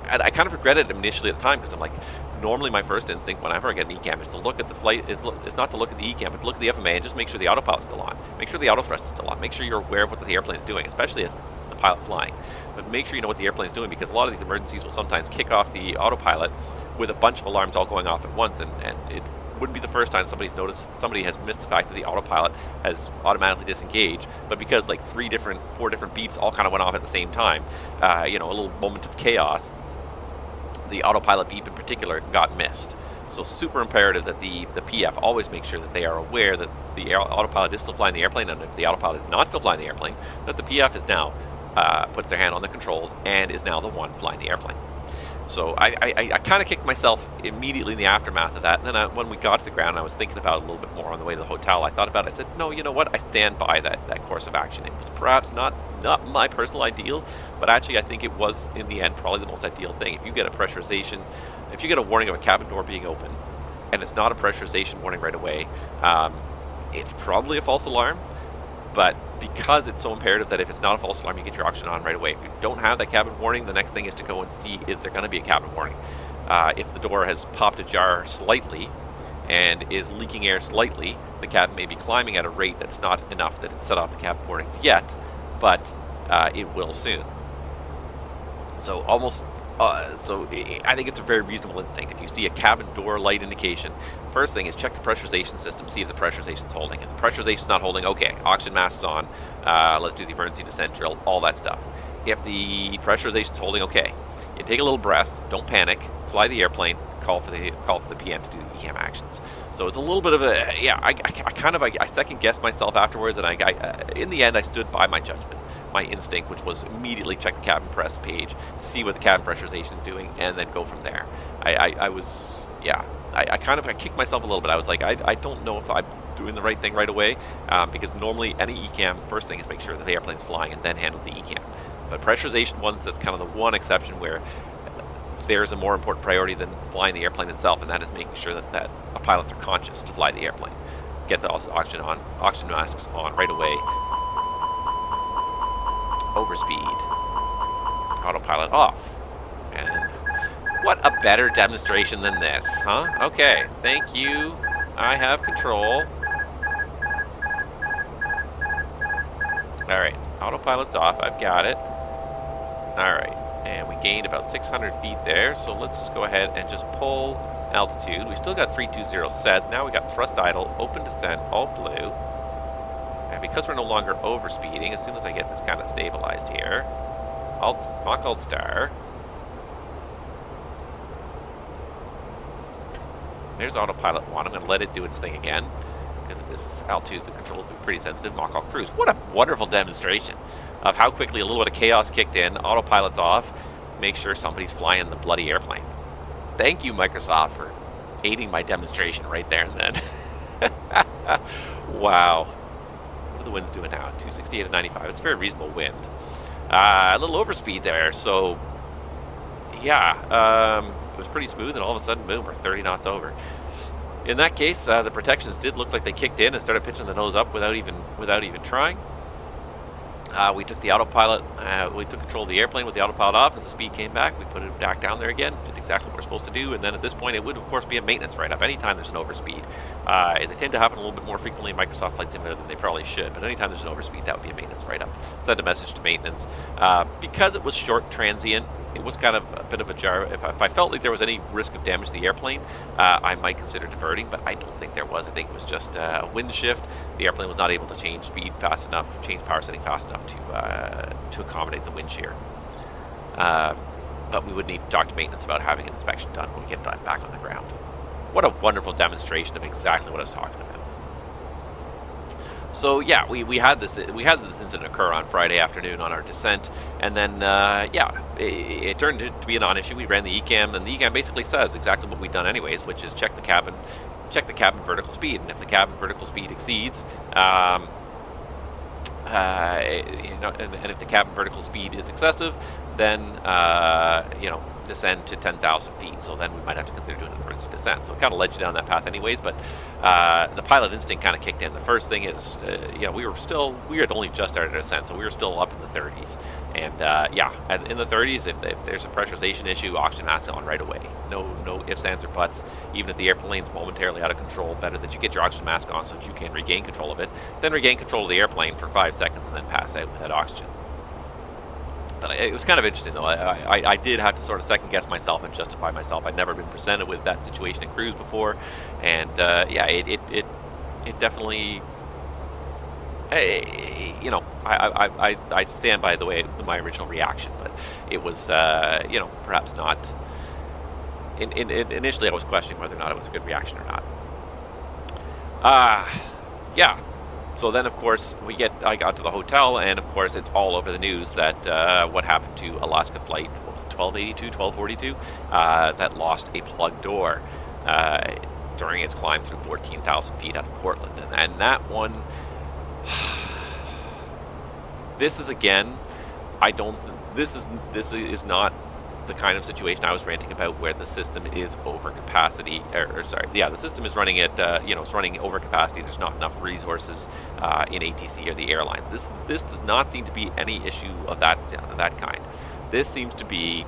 I kind of regretted it initially at the time, because I'm like, normally my first instinct whenever I get an ECAM is to look at the flight, is not to look at the ECAM, but to look at the FMA and just make sure the autopilot's still on. Make sure the auto thrust is still on. Make sure you're aware of what the airplane is doing, especially as the pilot flying. But make sure you know what the airplane is doing, because a lot of these emergencies will sometimes kick off the autopilot with a bunch of alarms all going off at once, and it wouldn't be the first time somebody has missed the fact that the autopilot has automatically disengaged, but because like 4 different beeps all kind of went off at the same time, a little moment of chaos, the autopilot beep in particular got missed. So super imperative that the PF always make sure that they are aware that the autopilot is still flying the airplane, and if the autopilot is not still flying the airplane, that the PF is now puts their hand on the controls and is now the one flying the airplane. So I kind of kicked myself immediately in the aftermath of that. And then when we got to the ground, I was thinking about it a little bit more on the way to the hotel. I thought about it. I said, no, you know what? I stand by that course of action. It was perhaps not my personal ideal, but actually I think it was, in the end, probably the most ideal thing. If you get a pressurization, if you get a warning of a cabin door being open, and it's not a pressurization warning right away, it's probably a false alarm. But because it's so imperative that if it's not a false alarm, you get your oxygen on right away. If you don't have that cabin warning, the next thing is to go and see, is there going to be a cabin warning? If the door has popped ajar slightly and is leaking air slightly, the cabin may be climbing at a rate that's not enough that it's set off the cabin warnings yet, but it will soon. So I think it's a very reasonable instinct. If you see a cabin door light indication, first thing is check the pressurization system, see if the pressurization's holding. If the pressurization's not holding, okay, oxygen masks on, let's do the emergency descent drill, all that stuff. If the pressurization's holding, okay, you take a little breath, don't panic, fly the airplane, call for the PM to do the ECAM actions. So it's a little bit of a, yeah, I second guessed myself afterwards, and in the end I stood by my judgment. My instinct, which was immediately check the cabin press page, see what the cabin pressurization is doing, and then go from there. I kicked myself a little bit. I was like, I don't know if I'm doing the right thing right away, because normally any ECAM, first thing is make sure that the airplane's flying and then handle the ECAM. But pressurization ones, that's kind of the one exception where there's a more important priority than flying the airplane itself, and that is making sure that the pilots are conscious to fly the airplane. Get the oxygen masks on right away. Overspeed, autopilot off, and What a better demonstration than this, huh? Okay, thank you. I have control. Alright, autopilot's off. I've got it. Alright, and we gained about 600 feet there, so let's just go ahead and just pull altitude. We still got 320 set. Now we got thrust idle, open descent, all blue. And because we're no longer overspeeding, as soon as I get this kind of stabilized here, Mach Alt Star. There's autopilot 1. I'm going to let it do its thing again, because at this altitude the control will be pretty sensitive. Mach Alt Cruise. What a wonderful demonstration of how quickly a little bit of chaos kicked in. Autopilot's off. Make sure somebody's flying the bloody airplane. Thank you, Microsoft, for aiding my demonstration right there and then. Wow. What are the winds doing now? 268 at 95. It's a very reasonable wind. A little overspeed there, so yeah, it was pretty smooth, and all of a sudden, boom, we're 30 knots over. In that case, the protections did look like they kicked in and started pitching the nose up without even trying. We took the autopilot, we took control of the airplane with the autopilot off. As the speed came back, we put it back down there again, did exactly what we're supposed to do, and then at this point it would of course be a maintenance write-up anytime there's an overspeed. They tend to happen a little bit more frequently in Microsoft Flight Simulator than they probably should, but anytime there's an overspeed, that would be a maintenance write-up. Send a message to maintenance. Because it was short transient, it was kind of a bit of a jar. If I felt like there was any risk of damage to the airplane, I might consider diverting, but I don't think there was. I think it was just a wind shift. The airplane was not able to change speed fast enough, change power setting fast enough to accommodate the wind shear. But we would need to talk to maintenance about having an inspection done when we get that back on the ground. What a wonderful demonstration of exactly what I was talking about. So yeah, we had this incident occur on Friday afternoon on our descent, and then yeah, it turned to be a non-issue. We ran the ECAM, and the ECAM basically says exactly what we've done anyways, which is check the cabin vertical speed, and if the cabin vertical speed exceeds, you know, and if the cabin vertical speed is excessive, then you know, descend to 10,000 feet. So then we might have to consider doing an emergency descent. So it kind of led you down that path anyways, but the pilot instinct kind of kicked in. The first thing is, you know, we had only just started our descent, so we were still up in the 30s. And yeah, and in the 30s, if there's a pressurization issue, oxygen mask on right away. No ifs, ands, or buts. Even if the airplane's momentarily out of control, better that you get your oxygen mask on so that you can regain control of it, then regain control of the airplane for 5 seconds and then pass out without oxygen. But it was kind of interesting, though. I did have to sort of second guess myself and justify myself. I'd never been presented with that situation in cruise before, and yeah, it definitely, you know, I stand by the way my original reaction, but it was you know, perhaps not. Initially, I was questioning whether or not it was a good reaction or not. Yeah. So then, of course, I got to the hotel, and of course, it's all over the news that what happened to Alaska flight, what was it, 1282, 1242, that lost a plug door during its climb through 14,000 feet out of Portland. And that one, this is again, this is not the kind of situation I was ranting about where the system is over capacity, the system is running at, you know, it's running over capacity. There's not enough resources in ATC or the airlines. This does not seem to be any issue of that kind. This seems to be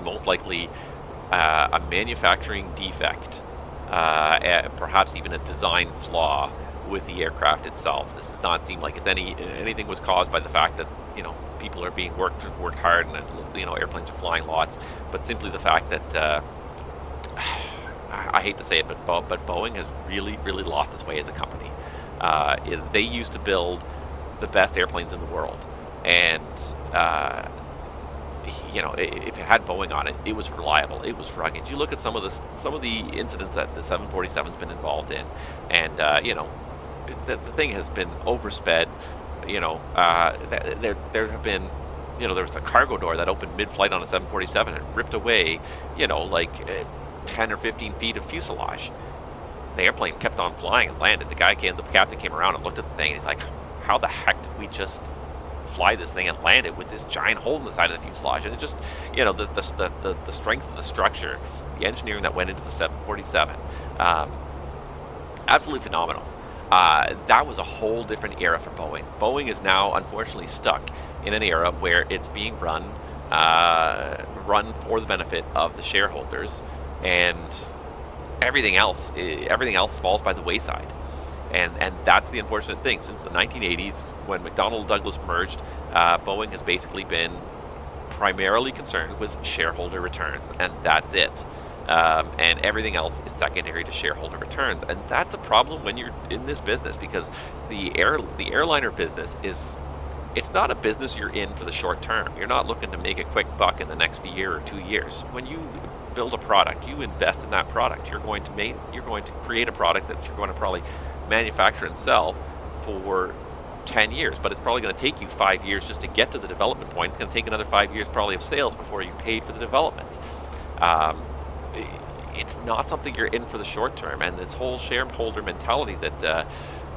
most likely a manufacturing defect, perhaps even a design flaw with the aircraft itself. This does not seem like it's anything was caused by the fact that, you know, people are being worked hard, and, you know, airplanes are flying lots, but simply the fact that I hate to say it, but Boeing has really lost its way as a company. They used to build the best airplanes in the world, and you know, if it had Boeing on it, it was reliable, it was rugged. You look at some of the incidents that the 747's been involved in, and you know, the thing has been oversped. You know, there have been, you know, there was a cargo door that opened mid-flight on a 747 and ripped away, you know, like 10 or 15 feet of fuselage. The airplane kept on flying and landed. The captain came around and looked at the thing, and he's like, how the heck did we just fly this thing and land it with this giant hole in the side of the fuselage? And it just, you know, the strength of the structure, the engineering that went into the 747, absolutely phenomenal. That was a whole different era for Boeing. Boeing is now unfortunately stuck in an era where it's being run run for the benefit of the shareholders, and everything else falls by the wayside. And that's the unfortunate thing. Since the 1980s, when McDonnell and Douglas merged, Boeing has basically been primarily concerned with shareholder returns, and that's it. And everything else is secondary to shareholder returns, and that's a problem when you're in this business, because the airliner business it's not a business you're in for the short term. You're not looking to make a quick buck in the next year or 2 years. When you build a product, you invest in that product. You're going to create a product that you're going to probably manufacture and sell for 10 years, but it's probably going to take you 5 years just to get to the development point. It's going to take another 5 years probably of sales before you paid for the development. It's not something you're in for the short term, and this whole shareholder mentality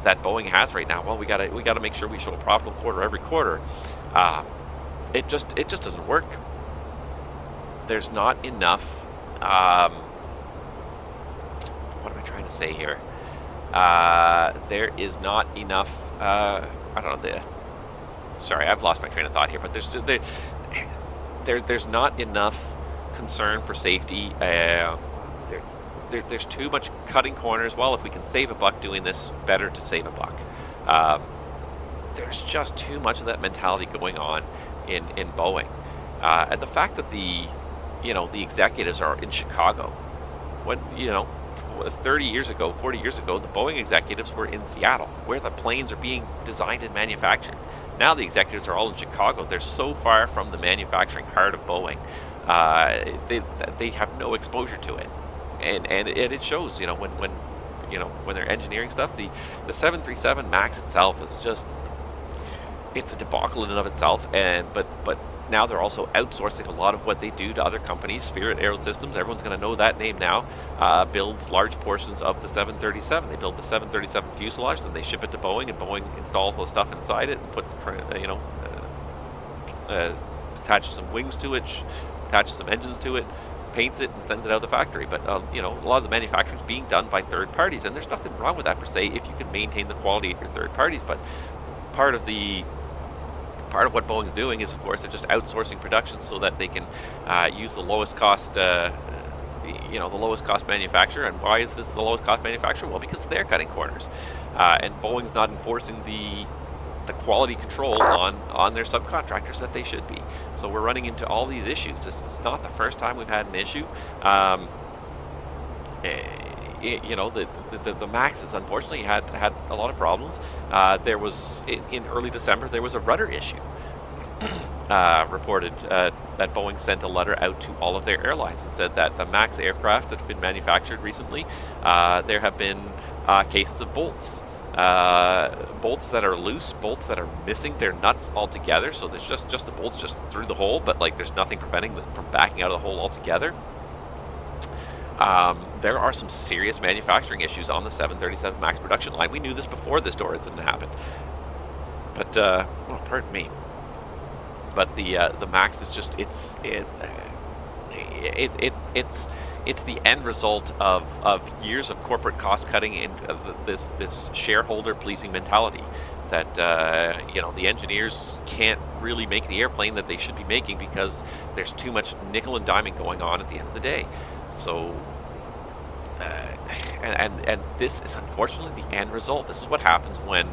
that Boeing has right now. Well, we got to make sure we show a profitable quarter every quarter. It just doesn't work. There's not enough. What am I trying to say here? There is not enough. I don't know. Sorry, I've lost my train of thought here. But there's not enough concern for safety. There's too much cutting corners. Well, if we can save a buck doing this, better to save a buck. There's just too much of that mentality going on in Boeing, and the fact that the executives are in Chicago, when 30 years ago, 40 years ago, the Boeing executives were in Seattle, where the planes are being designed and manufactured. Now the executives are all in Chicago. They're so far from the manufacturing heart of Boeing. They have no exposure to it, and it shows. When they're engineering stuff, the 737 MAX itself is just, it's a debacle in and of itself. But now they're also outsourcing a lot of what they do to other companies. Spirit Aerosystems, everyone's going to know that name now, builds large portions of the 737. They build the 737 fuselage, then they ship it to Boeing, and Boeing installs the stuff inside it and attaches some wings to it, attaches some engines to it, paints it, and sends it out of the factory. But a lot of the manufacturing is being done by third parties, and there's nothing wrong with that per se if you can maintain the quality of your third parties. But part of what Boeing's doing is, of course, they're just outsourcing production so that they can use the lowest cost, the lowest cost manufacturer. And why is this the lowest cost manufacturer? Well, because they're cutting corners, and Boeing's not enforcing the quality control on their subcontractors that they should be. So we're running into all these issues. This is not the first time we've had an issue. The MAX has unfortunately had a lot of problems. There was, in early December, there was a rudder issue reported that Boeing sent a letter out to all of their airlines and said that the MAX aircraft that have been manufactured recently, there have been cases of bolts that are loose, bolts that are missing their nuts altogether. So there's just the bolts just through the hole, but there's nothing preventing them from backing out of the hole altogether. There are some serious manufacturing issues on the 737 MAX production line. We knew this before this door incident happened, but pardon me. But the MAX is just it's the end result of years of corporate cost cutting and this shareholder pleasing mentality that the engineers can't really make the airplane that they should be making because there's too much nickel and diming going on at the end of the day. So, and this is unfortunately the end result. This is what happens when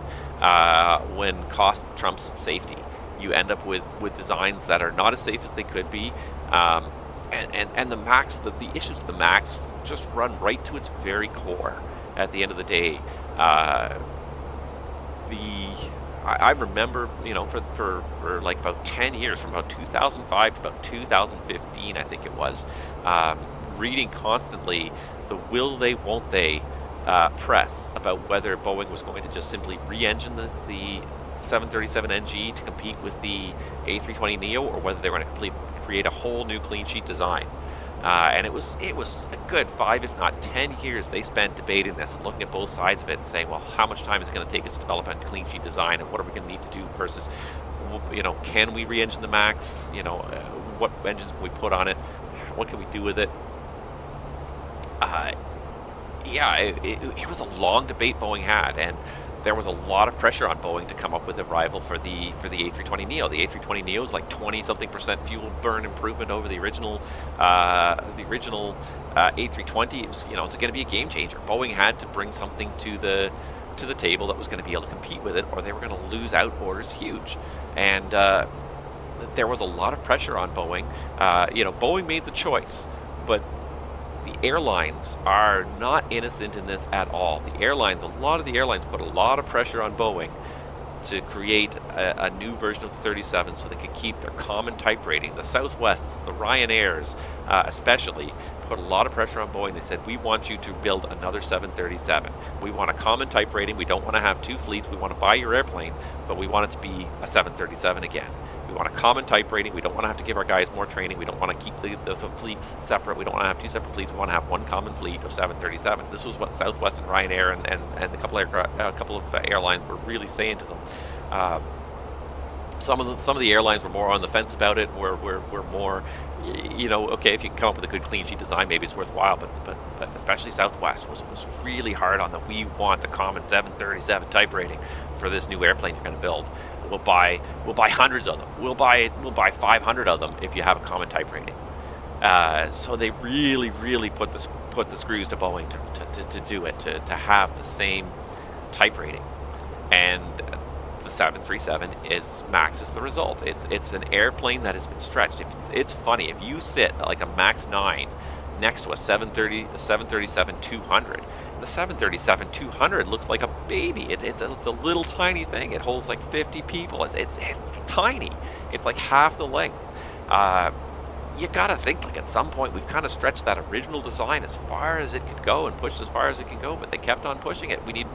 cost trumps safety. You end up with designs that are not as safe as they could be, and the MAX, the issues of the MAX just run right to its very core. At the end of the day, I remember, for like about 10 years, from about 2005 to about 2015, I think it was. Reading constantly the will they, won't they press about whether Boeing was going to just simply re-engine the 737NG to compete with the A320neo, or whether they were going to create a whole new clean sheet design. And it was a good 5, if not 10 years they spent debating this and looking at both sides of it and saying, well, how much time is it going to take us to develop a clean sheet design, and what are we going to need to do versus, can we re-engine the MAX? What engines can we put on it? What can we do with it? It was a long debate Boeing had, and there was a lot of pressure on Boeing to come up with a rival for the A320neo. The A320neo is like 20-something% fuel burn improvement over the original A320. It was, it's going to be a game changer. Boeing had to bring something to the table that was going to be able to compete with it, or they were going to lose out orders huge. And there was a lot of pressure on Boeing. Boeing made the choice, but the airlines are not innocent in this at all. A lot of the airlines put a lot of pressure on Boeing to create a new version of the 37 so they could keep their common type rating. The Southwests, the Ryanairs especially, put a lot of pressure on Boeing. They said, we want you to build another 737. We want a common type rating. We don't want to have two fleets. We want to buy your airplane, but we want it to be a 737 again. We want a common type rating. We don't want to have to give our guys more training. We don't want to keep the fleets separate. We don't want to have two separate fleets. We want to have one common fleet of 737. This was what Southwest and Ryanair and a couple of airlines were really saying to them. Some of the airlines were more on the fence about it. We're more, okay, if you can come up with a good clean sheet design, maybe it's worthwhile. But especially Southwest was really hard on the, we want the common 737 type rating for this new airplane you're going to build. We'll buy hundreds of them. We'll buy 500 of them if you have a common type rating. So they really put the screws to Boeing to do it, to have the same type rating. And the 737 MAX is the result. It's an airplane that has been stretched. It's funny, if you sit like a MAX 9 next to a 737-200, the 737-200 looks like a baby. It's a little tiny thing. It holds like 50 people. It's tiny. It's like half the length. You gotta think, like, at some point we've kind of stretched that original design as far as it could go and pushed as far as it can go, but they kept on pushing it. We need,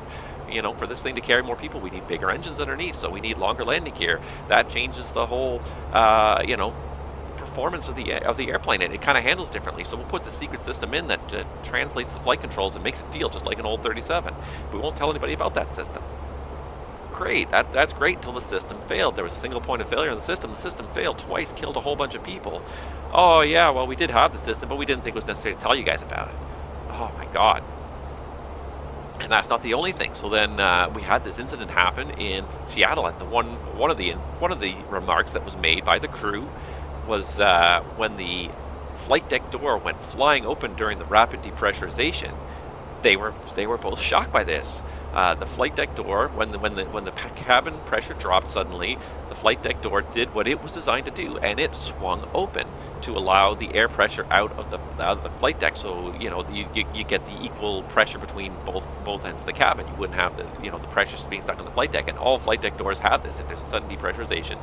for this thing to carry more people, we need bigger engines underneath, so we need longer landing gear. That changes the whole, performance of the airplane, and it kind of handles differently. So we'll put the secret system in that translates the flight controls and makes it feel just like an old 37. We won't tell anybody about that system. Great, that's great until the system failed. There was a single point of failure in the system. The system failed twice, killed a whole bunch of people. Oh yeah, well, we did have the system, but we didn't think it was necessary to tell you guys about it. Oh my god. And that's not the only thing. So then we had this incident happen in Seattle, and one of the remarks that was made by the crew was when the flight deck door went flying open during the rapid depressurization. They were both shocked by this. The flight deck door, when the cabin pressure dropped suddenly, the flight deck door did what it was designed to do, and it swung open to allow the air pressure out of the flight deck. So you get the equal pressure between both ends of the cabin. You wouldn't have the pressure being stuck on the flight deck, and all flight deck doors have this. If there's a sudden depressurization,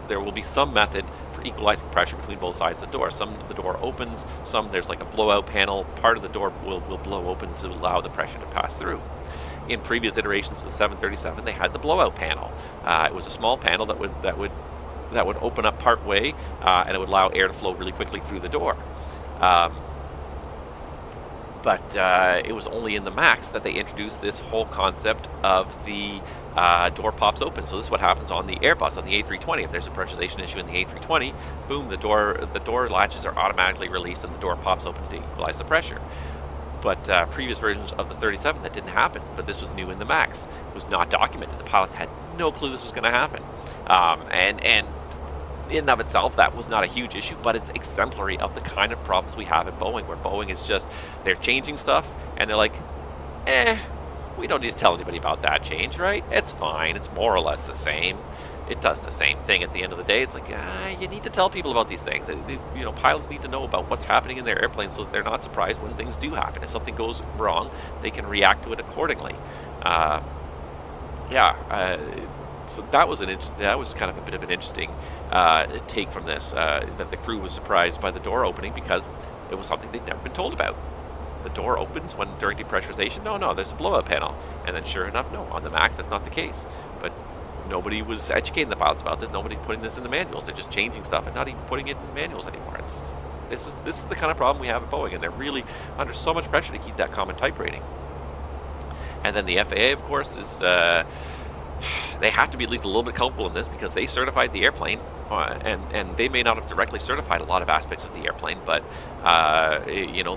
there will be some method for equalizing pressure between both sides of the door. Some the door opens, some there's like a blowout panel. Part of the door will blow open to allow the pressure to pass through. In previous iterations of the 737, they had the blowout panel. It was a small panel that would open up part way, and it would allow air to flow really quickly through the door. But it was only in the MAX that they introduced this whole concept of the door pops open. So this is what happens on the Airbus, on the A320. If there's a pressurization issue in the A320, boom, the door latches are automatically released and the door pops open to equalize the pressure. But previous versions of the 37, that didn't happen. But this was new in the MAX. It was not documented. The pilots had no clue this was going to happen. And in and of itself, that was not a huge issue, but it's exemplary of the kind of problems we have at Boeing, where Boeing is just, they're changing stuff, and they're like, we don't need to tell anybody about that change, right? It's fine. It's more or less the same. It does the same thing at the end of the day. It's like, you need to tell people about these things. Pilots need to know about what's happening in their airplane so that they're not surprised when things do happen. If something goes wrong, they can react to it accordingly. So that was kind of a bit of an interesting take from this. That the crew was surprised by the door opening because it was something they'd never been told about. The door opens during depressurization. No, there's a blowout panel. And then sure enough, no, on the MAX that's not the case. But nobody was educating the pilots about this. Nobody's putting this in the manuals. They're just changing stuff and not even putting it in manuals anymore. This is the kind of problem we have at Boeing, and they're really under so much pressure to keep that common type rating. And then the FAA, of course, is they have to be at least a little bit culpable in this because they certified the airplane, and they may not have directly certified a lot of aspects of the airplane, but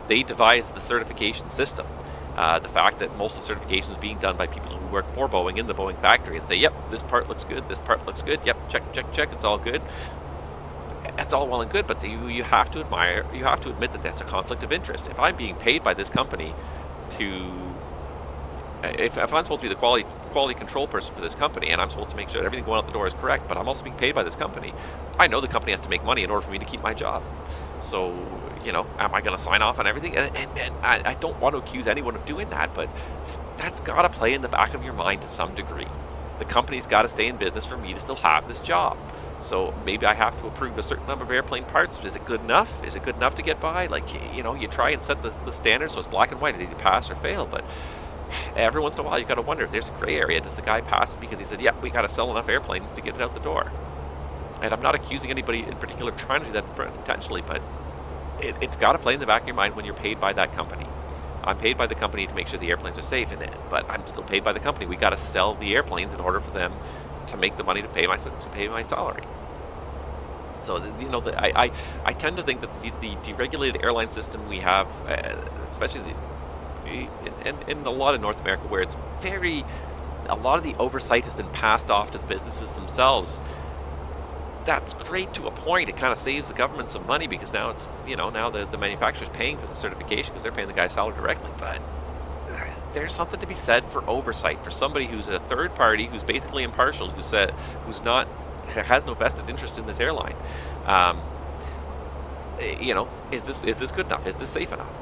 they devised the certification system. The fact that most of the certification is being done by people who work for Boeing in the Boeing factory and say, yep, this part looks good, this part looks good, yep, check, check, check, it's all good. That's all well and good, but you have to admit that that's a conflict of interest. If I'm being paid by this company if I'm supposed to be the quality control person for this company, and I'm supposed to make sure that everything going out the door is correct, but I'm also being paid by this company, I know the company has to make money in order for me to keep my job. So, you know, am I going to sign off on everything? And I don't want to accuse anyone of doing that, but that's got to play in the back of your mind to some degree. The company's got to stay in business for me to still have this job. So maybe I have to approve a certain number of airplane parts. Is it good enough? Is it good enough to get by? Like, you know, you try and set the standard so it's black and white. Did you pass or fail? But every once in a while, you got to wonder if there's a gray area. Does the guy pass it because he said, yeah, we got to sell enough airplanes to get it out the door? And I'm not accusing anybody in particular of trying to do that intentionally, but it's got to play in the back of your mind when you're paid by that company. I'm paid by the company to make sure the airplanes are safe, but I'm still paid by the company. We got to sell the airplanes in order for them to make the money to pay my salary. So, you know, I tend to think that the deregulated airline system we have, especially in a lot of North America, where it's a lot of the oversight has been passed off to the businesses themselves. That's great to a point. It kind of saves the government some money because now it's, you know, now the manufacturer's paying for the certification because they're paying the guy's salary directly. But there's something to be said for oversight, for somebody who's a third party, who's basically impartial, has no vested interest in this airline. You know, is this good enough? Is this safe enough?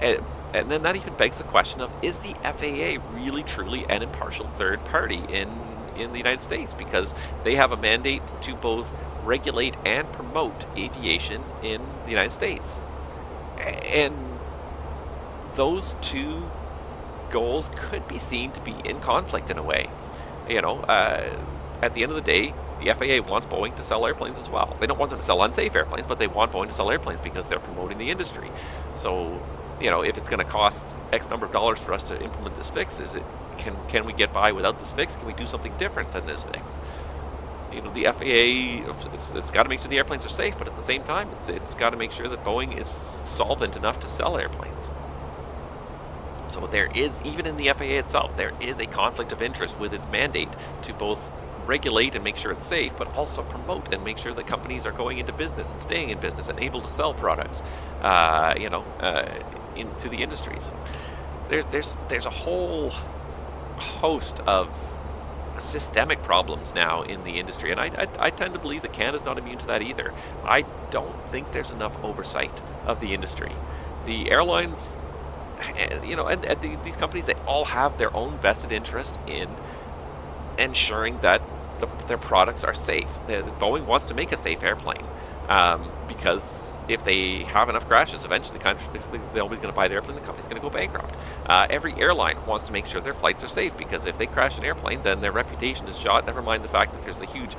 And then that even begs the question of, is the FAA really truly an impartial third party in the United States? Because they have a mandate to both regulate and promote aviation in the United States. And those two goals could be seen to be in conflict in a way. You know, at the end of the day, the FAA wants Boeing to sell airplanes as well. They don't want them to sell unsafe airplanes, but they want Boeing to sell airplanes because they're promoting the industry. So, you know, if it's going to cost X number of dollars for us to implement this fix, can we get by without this fix? Can we do something different than this fix? You know, the FAA, it's got to make sure the airplanes are safe, but at the same time, it's got to make sure that Boeing is solvent enough to sell airplanes. So there is, even in the FAA itself, there is a conflict of interest with its mandate to both regulate and make sure it's safe, but also promote and make sure that companies are going into business and staying in business and able to sell products, into the industry. So there's a whole host of systemic problems now in the industry, and I tend to believe that Canada's not immune to that either. I don't think there's enough oversight of the industry. The airlines, you know, and these companies, they all have their own vested interest in ensuring that their products are safe. Boeing wants to make a safe airplane because if they have enough crashes, eventually nobody's going to buy the airplane, the company's going to go bankrupt. Every airline wants to make sure their flights are safe because if they crash an airplane, then their reputation is shot. Never mind the fact that there's the huge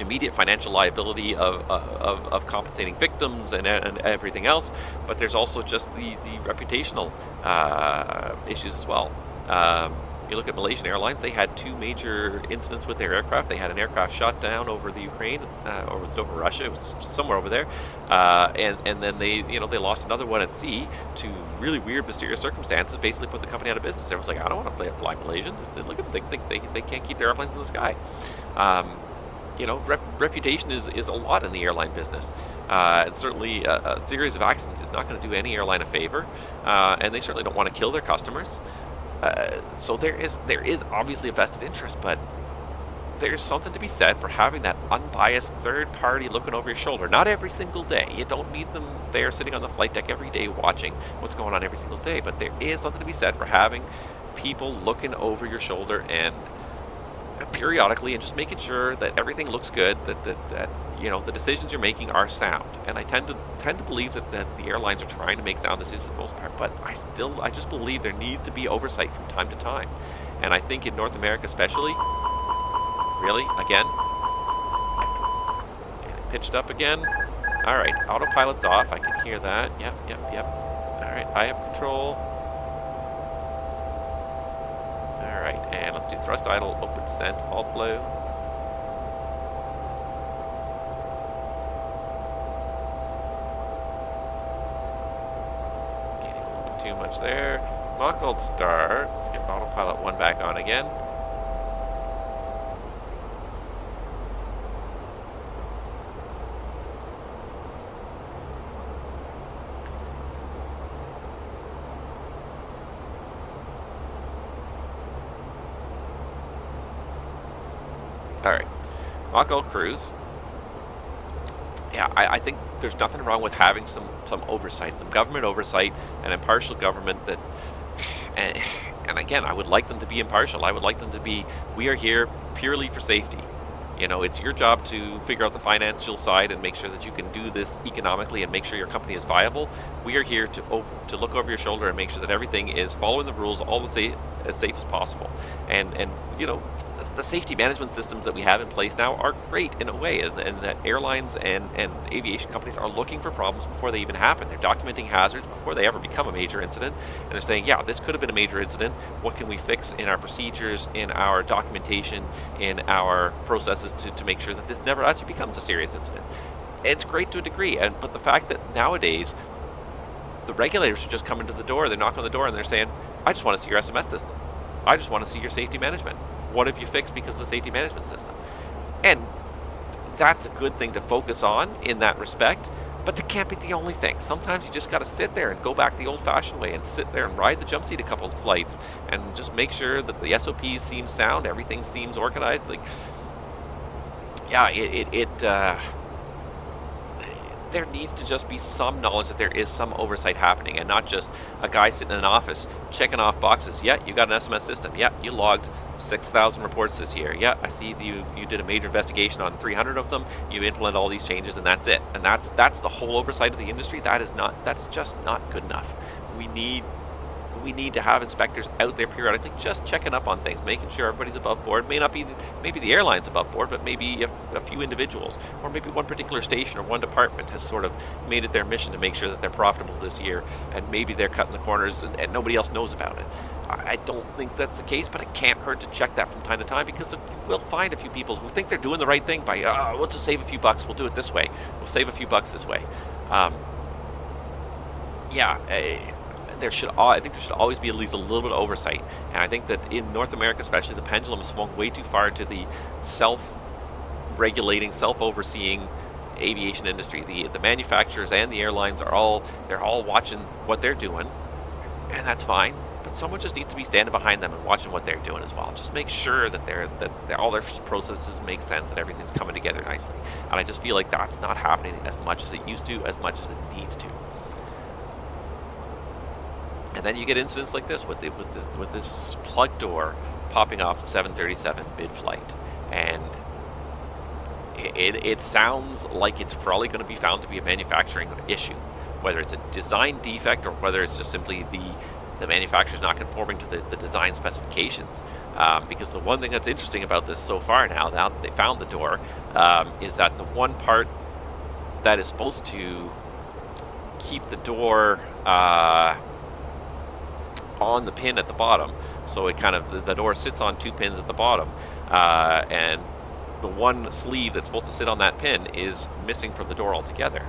immediate financial liability of compensating victims and everything else, but there's also just the reputational issues as well. You look at Malaysian Airlines, they had two major incidents with their aircraft. They had an aircraft shot down over the Ukraine, or was it over Russia? It was somewhere over there. And then they lost another one at sea to really weird, mysterious circumstances, basically put the company out of business. Everyone's like, I don't want to fly Malaysian. Look at them, they can't keep their airplanes in the sky. You know, reputation is a lot in the airline business. And certainly a series of accidents is not going to do any airline a favor. And they certainly don't want to kill their customers. So there is obviously a vested interest, but there's something to be said for having that unbiased third party looking over your shoulder. Not every single day. You don't need them there sitting on the flight deck every day watching what's going on every single day, but there is something to be said for having people looking over your shoulder and periodically and just making sure that everything looks good, that you know, the decisions you're making are sound. And I tend to believe that the airlines are trying to make sound decisions for the most part, but I just believe there needs to be oversight from time to time. And I think in North America especially, really, again, pitched up again. All right, autopilot's off, I can hear that. Yep. All right, I have control. All right, and let's do thrust idle, open descent, all blue. switch there. Mach hold start. Let's get autopilot 1 back on again. Alright, Mach hold cruise. Yeah, I think there's nothing wrong with having some oversight, some government oversight, an impartial government that, and again, I would like them to be impartial. I would like them to be, we are here purely for safety. You know, it's your job to figure out the financial side and make sure that you can do this economically and make sure your company is viable. We are here to look over your shoulder and make sure that everything is following the rules, as safe as possible. And you know, the safety management systems that we have in place now are great in a way, and that airlines and aviation companies are looking for problems before they even happen. They're documenting hazards before they ever become a major incident, and they're saying, yeah, this could have been a major incident. What can we fix in our procedures, in our documentation, in our processes to make sure that this never actually becomes a serious incident? It's great to a degree, but the fact that nowadays the regulators are just coming to the door, they're knocking on the door and they're saying, I just want to see your SMS system. I just want to see your safety management. What have you fixed because of the safety management system? And that's a good thing to focus on in that respect, but that can't be the only thing. Sometimes you just got to sit there and go back the old-fashioned way and sit there and ride the jump seat a couple of flights and just make sure that the SOPs seem sound, everything seems organized. Like, yeah, there needs to just be some knowledge that there is some oversight happening, and not just a guy sitting in an office checking off boxes. Yeah, you got an SMS system. Yeah, you logged 6,000 reports this year. Yeah, I see you did a major investigation on 300 of them. You implemented all these changes, and that's it. And that's the whole oversight of the industry. That's just not good enough. We need to have inspectors out there periodically just checking up on things, making sure everybody's above board. May not be maybe the airline's above board, but maybe a few individuals, or maybe one particular station or one department has sort of made it their mission to make sure that they're profitable this year, and maybe they're cutting the corners and nobody else knows about it. I don't think that's the case, but it can't hurt to check that from time to time, because you will find a few people who think they're doing the right thing by, we'll just save a few bucks, we'll do it this way, we'll save a few bucks this way. I think there should always be at least a little bit of oversight, and I think that in North America especially, the pendulum has swung way too far to the self-regulating, self-overseeing aviation industry. The manufacturers and the airlines they're all watching what they're doing, and that's fine, but someone just needs to be standing behind them and watching what they're doing as well. Just make sure that all their processes make sense, that everything's coming together nicely. And I just feel like that's not happening as much as it used to, as much as it needs to. And then you get incidents like this with this plug door popping off the 737 mid-flight, and it sounds like it's probably going to be found to be a manufacturing issue, whether it's a design defect or whether it's just simply the manufacturer's not conforming to the design specifications. Because the one thing that's interesting about this so far now that they found the door, is that the one part that is supposed to keep the door on the pin at the bottom, so it kind of the door sits on two pins at the bottom, and the one sleeve that's supposed to sit on that pin is missing from the door altogether.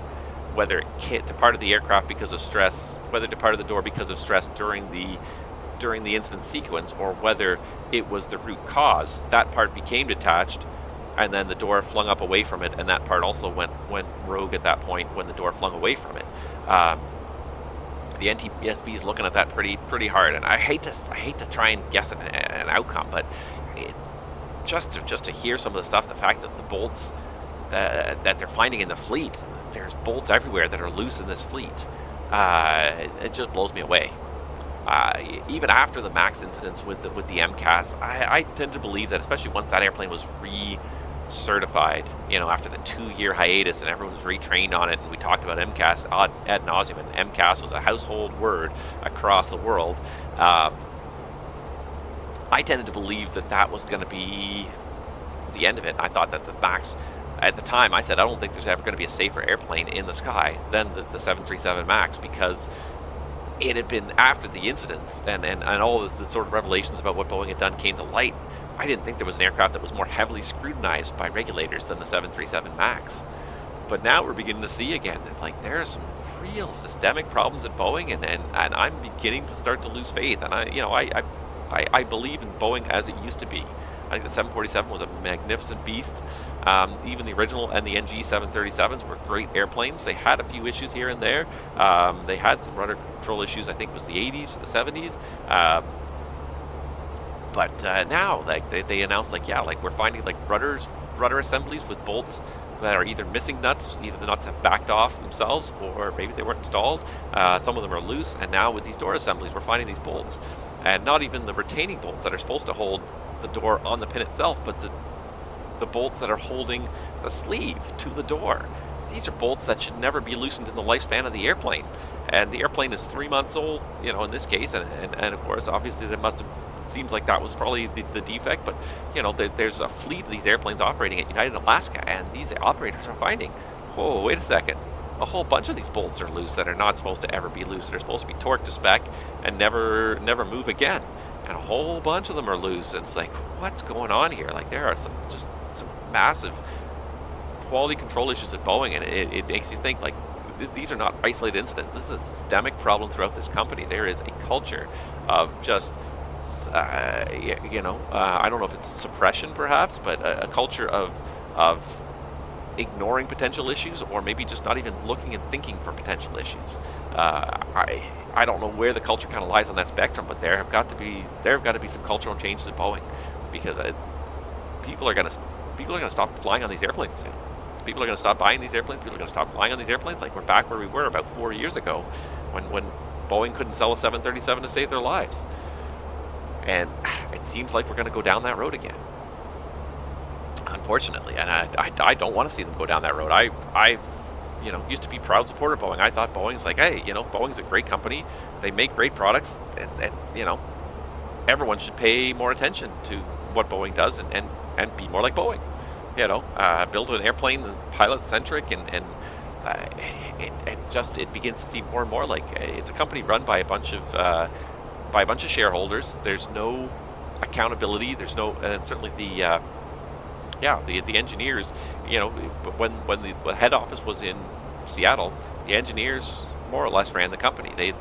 Whether it departed the aircraft because of stress, whether it departed the door because of stress during the incident sequence, or whether it was the root cause, that part became detached, and then the door flung up away from it, and that part also went rogue at that point when the door flung away from it. The NTSB is looking at that pretty hard, and I hate to try and guess an outcome, but just to hear some of the stuff, the fact that the bolts that they're finding in the fleet, there's bolts everywhere that are loose in this fleet, it just blows me away. Even after the MAX incidents with the MCAS, I tend to believe that, especially once that airplane was certified, after the 2-year hiatus and everyone was retrained on it, and we talked about MCAS ad nauseum, and MCAS was a household word across the world. I tended to believe that was going to be the end of it. I thought that the MAX, at the time, I said I don't think there's ever going to be a safer airplane in the sky than the 737 MAX, because it had been, after the incidents and all the sort of revelations about what Boeing had done came to light, I didn't think there was an aircraft that was more heavily scrutinized by regulators than the 737 MAX. But now we're beginning to see again that, like, there are some real systemic problems at Boeing, and I'm beginning to start to lose faith. And I believe in Boeing as it used to be. I think the 747 was a magnificent beast. Even the original and the NG 737s were great airplanes. They had a few issues here and there. They had some rudder control issues. I think it was the 80s or the 70s. But now, like they announced, like, yeah, like we're finding like rudder assemblies with bolts that are either missing nuts, either the nuts have backed off themselves, or maybe they weren't installed. Some of them are loose, and now with these door assemblies, we're finding these bolts, and not even the retaining bolts that are supposed to hold the door on the pin itself, but the bolts that are holding the sleeve to the door. These are bolts that should never be loosened in the lifespan of the airplane, and the airplane is 3 months old, you know, in this case, and of course, obviously, there must have. Seems like that was probably the defect, but you know, there's a fleet of these airplanes operating at United Alaska, and these operators are finding, oh, wait a second, a whole bunch of these bolts are loose that are not supposed to ever be loose. They're supposed to be torqued to spec and never move again, and a whole bunch of them are loose. And it's like, what's going on here? Like, there are some massive quality control issues at Boeing, and it makes you think, like, these are not isolated incidents. This is a systemic problem throughout this company. There is a culture of just I don't know if it's suppression perhaps, but a culture of ignoring potential issues, or maybe just not even looking and thinking for potential issues. I don't know where the culture kind of lies on that spectrum, but there have got to be some cultural changes at Boeing, because people are going to stop flying on these airplanes soon. People are going to stop buying these airplanes. People are going to stop flying on these airplanes. Like, we're back where we were about 4 years ago, when Boeing couldn't sell a 737 to save their lives. And it seems like we're going to go down that road again, unfortunately. And I don't want to see them go down that road. I used to be a proud supporter of Boeing. I thought Boeing's like, hey, Boeing's a great company. They make great products, and everyone should pay more attention to what Boeing does and be more like Boeing. Build an airplane that's pilot-centric, and it begins to seem more and more like it's a company run by a bunch of shareholders. There's no accountability. There's no, and certainly the engineers. When the head office was in Seattle, the engineers more or less ran the company. The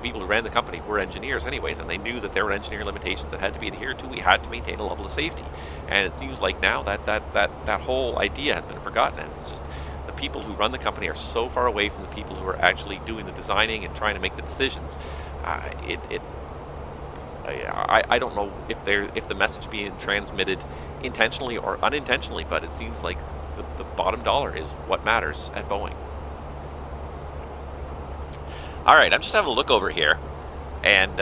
people who ran the company were engineers anyways, and they knew that there were engineering limitations that had to be adhered to. We had to maintain a level of safety, and it seems like now that whole idea has been forgotten, and it's just the people who run the company are so far away from the people who are actually doing the designing and trying to make the decisions. I don't know if the message being transmitted intentionally or unintentionally, but it seems like the bottom dollar is what matters at Boeing. All right, I'm just having a look over here, and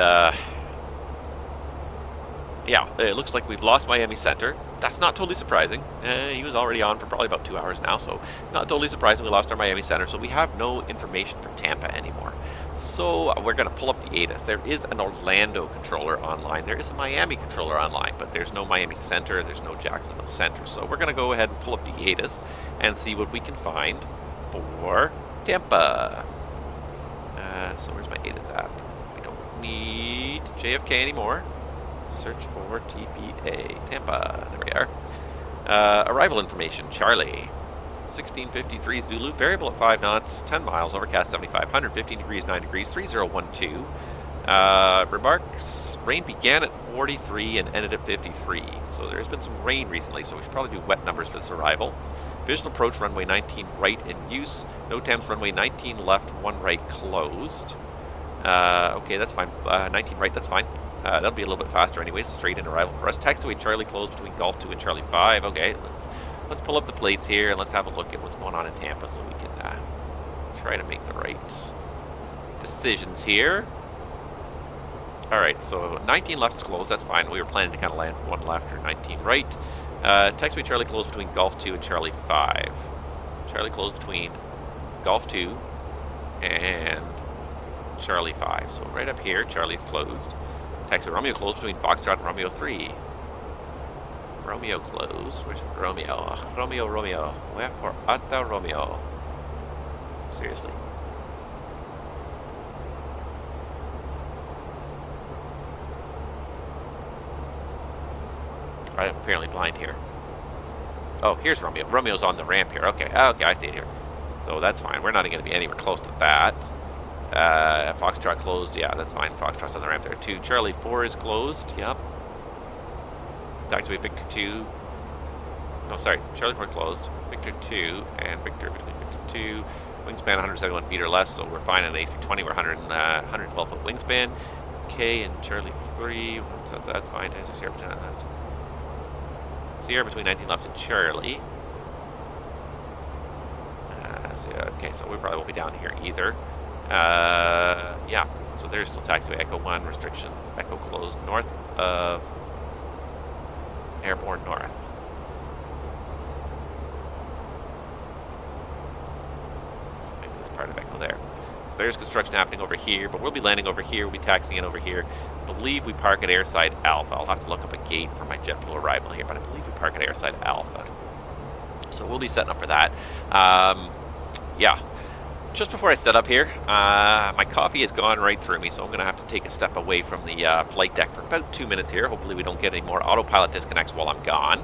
it looks like we've lost Miami Center. That's not totally surprising. He was already on for probably about 2 hours now, so not totally surprising we lost our Miami Center. So we have no information for Tampa anymore. So we're going to pull up the ATIS. There is an Orlando controller online. There is a Miami controller online, but there's no Miami Center. There's no Jacksonville Center. So we're going to go ahead and pull up the ATIS and see what we can find for Tampa. So where's my ATIS app? We don't need JFK anymore. Search for TPA Tampa. There we are. Arrival information. Charlie. 1653 Zulu, variable at 5 knots, 10 miles, overcast 75, 115 degrees, 9 degrees, 3012. Remarks, rain began at 43 and ended at 53. So there's been some rain recently, so we should probably do wet numbers for this arrival. Visual approach, runway 19 right in use. No temps, runway 19 left, 1 right closed. Okay, that's fine. 19 right, that's fine. That'll be a little bit faster anyways, a straight-in arrival for us. Taxiway Charlie closed between Golf 2 and Charlie 5. Okay, let's pull up the plates here and let's have a look at what's going on in Tampa so we can try to make the right decisions here. Alright, so 19 left is closed, that's fine. We were planning to kind of land 1 left or 19 right. Taxiway Charlie closed between Golf 2 and Charlie 5. Charlie closed between Golf 2 and Charlie 5. So right up here, Charlie's closed. Taxiway Romeo closed between Foxtrot and Romeo 3. Romeo closed. Where's Romeo? Romeo. Wherefore art thou, Romeo? Seriously. I'm apparently blind here. Oh, here's Romeo. Romeo's on the ramp here. Okay, I see it here. So that's fine. We're not going to be anywhere close to that. Foxtrot closed. Yeah, that's fine. Foxtrot's on the ramp there too. Charlie 4 is closed. Yep. Taxiway Victor 2. No, sorry. Charlie 4 closed. Victor 2 and Victor 2. Wingspan 171 feet or less, so we're fine on A320. We're 112 foot wingspan. K and Charlie 3. That's fine. Sierra between 19 left. Sierra between 19 left and Charlie. Okay, so we probably won't be down here either. Yeah, so there's still taxiway Echo 1 restrictions. Echo closed north of Airborne North. So maybe that's part of Echo there. So there's construction happening over here, but we'll be landing over here. We'll be taxiing in over here. I believe we park at Airside Alpha. I'll have to look up a gate for my JetBlue arrival here, but I believe we park at Airside Alpha. So we'll be setting up for that. Yeah. Just before I set up here, my coffee has gone right through me, so I'm going to have to take a step away from the flight deck for about 2 minutes here. Hopefully we don't get any more autopilot disconnects while I'm gone.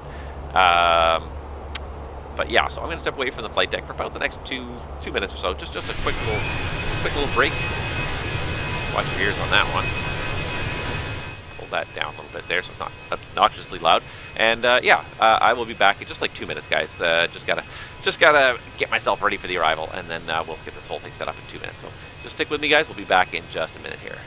But yeah, so I'm going to step away from the flight deck for about the next two minutes or so. Just a quick little break. Watch your ears on that one. Pull that down a little bit there so it's not obnoxiously loud. And yeah, I will be back in just like 2 minutes, guys. Just gotta get myself ready for the arrival, and then we'll get this whole thing set up in 2 minutes. So just stick with me, guys. We'll be back in just a minute here.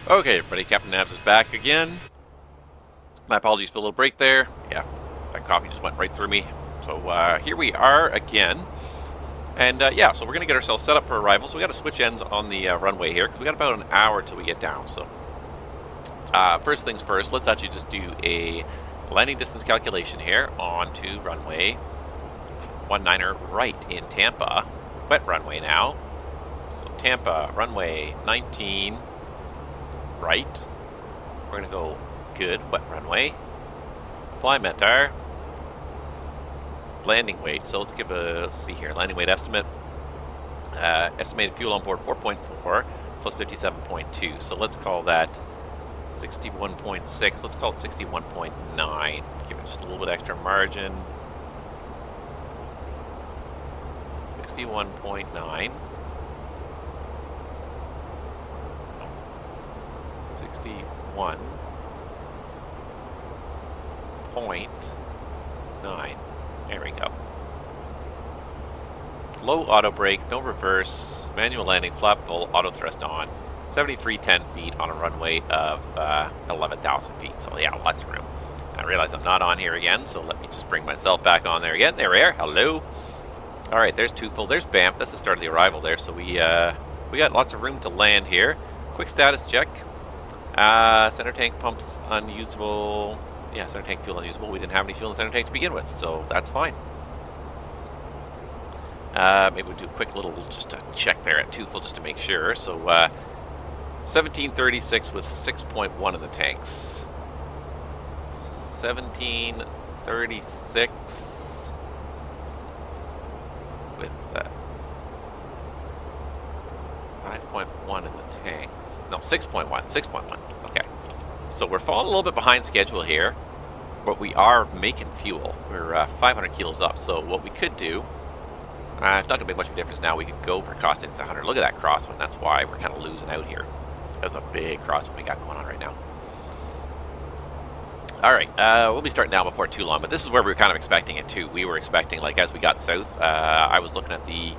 Okay, everybody, Captain Nabs is back again. My apologies for a little break there. Yeah, that coffee just went right through me. So here we are again. And yeah, so we're going to get ourselves set up for arrival. So we got to switch ends on the runway here, because we got about an hour till we get down. So first things first, let's actually just do a landing distance calculation here onto runway 19er right in Tampa. Wet runway now. So Tampa, runway 19 right. We're going to go good, wet runway. Apply METAR. Landing weight. So let's give let's see here, landing weight estimate. Estimated fuel on board 4.4 plus 57.2. So let's call that 61.6. Let's call it 61.9. Give it just a little bit extra margin. 61.9. 61.9. There we go. Low auto brake, no reverse, manual landing, flap full, auto thrust on. 7310 feet on a runway of 11,000 feet. So yeah, lots of room. I realize I'm not on here again, so let me just bring myself back on there again. There we are. Hello. All right, there's Twofold. There's Banff. That's the start of the arrival there. So we got lots of room to land here. Quick status check. Center tank pumps unusable. Yeah, center tank fuel unusable. We didn't have any fuel in the center tank to begin with, so that's fine. Maybe we'll do a quick little just a check there at Twofold just to make sure. So 1736 with 6.1 in the tanks. 1736 with 5.1 in the tanks. No, 6.1. 6.1. Okay. So we're falling a little bit behind schedule here, but we are making fuel. We're 500 kilos up. So what we could do, it's not going to make much of a difference now. We could go for cost index 100. Look at that crosswind. That's why we're kind of losing out here. That's a big crosswind we got going on right now. All right, we'll be starting now before too long, but this is where we were kind of expecting it too. We were expecting, like, as we got south, I was looking at the,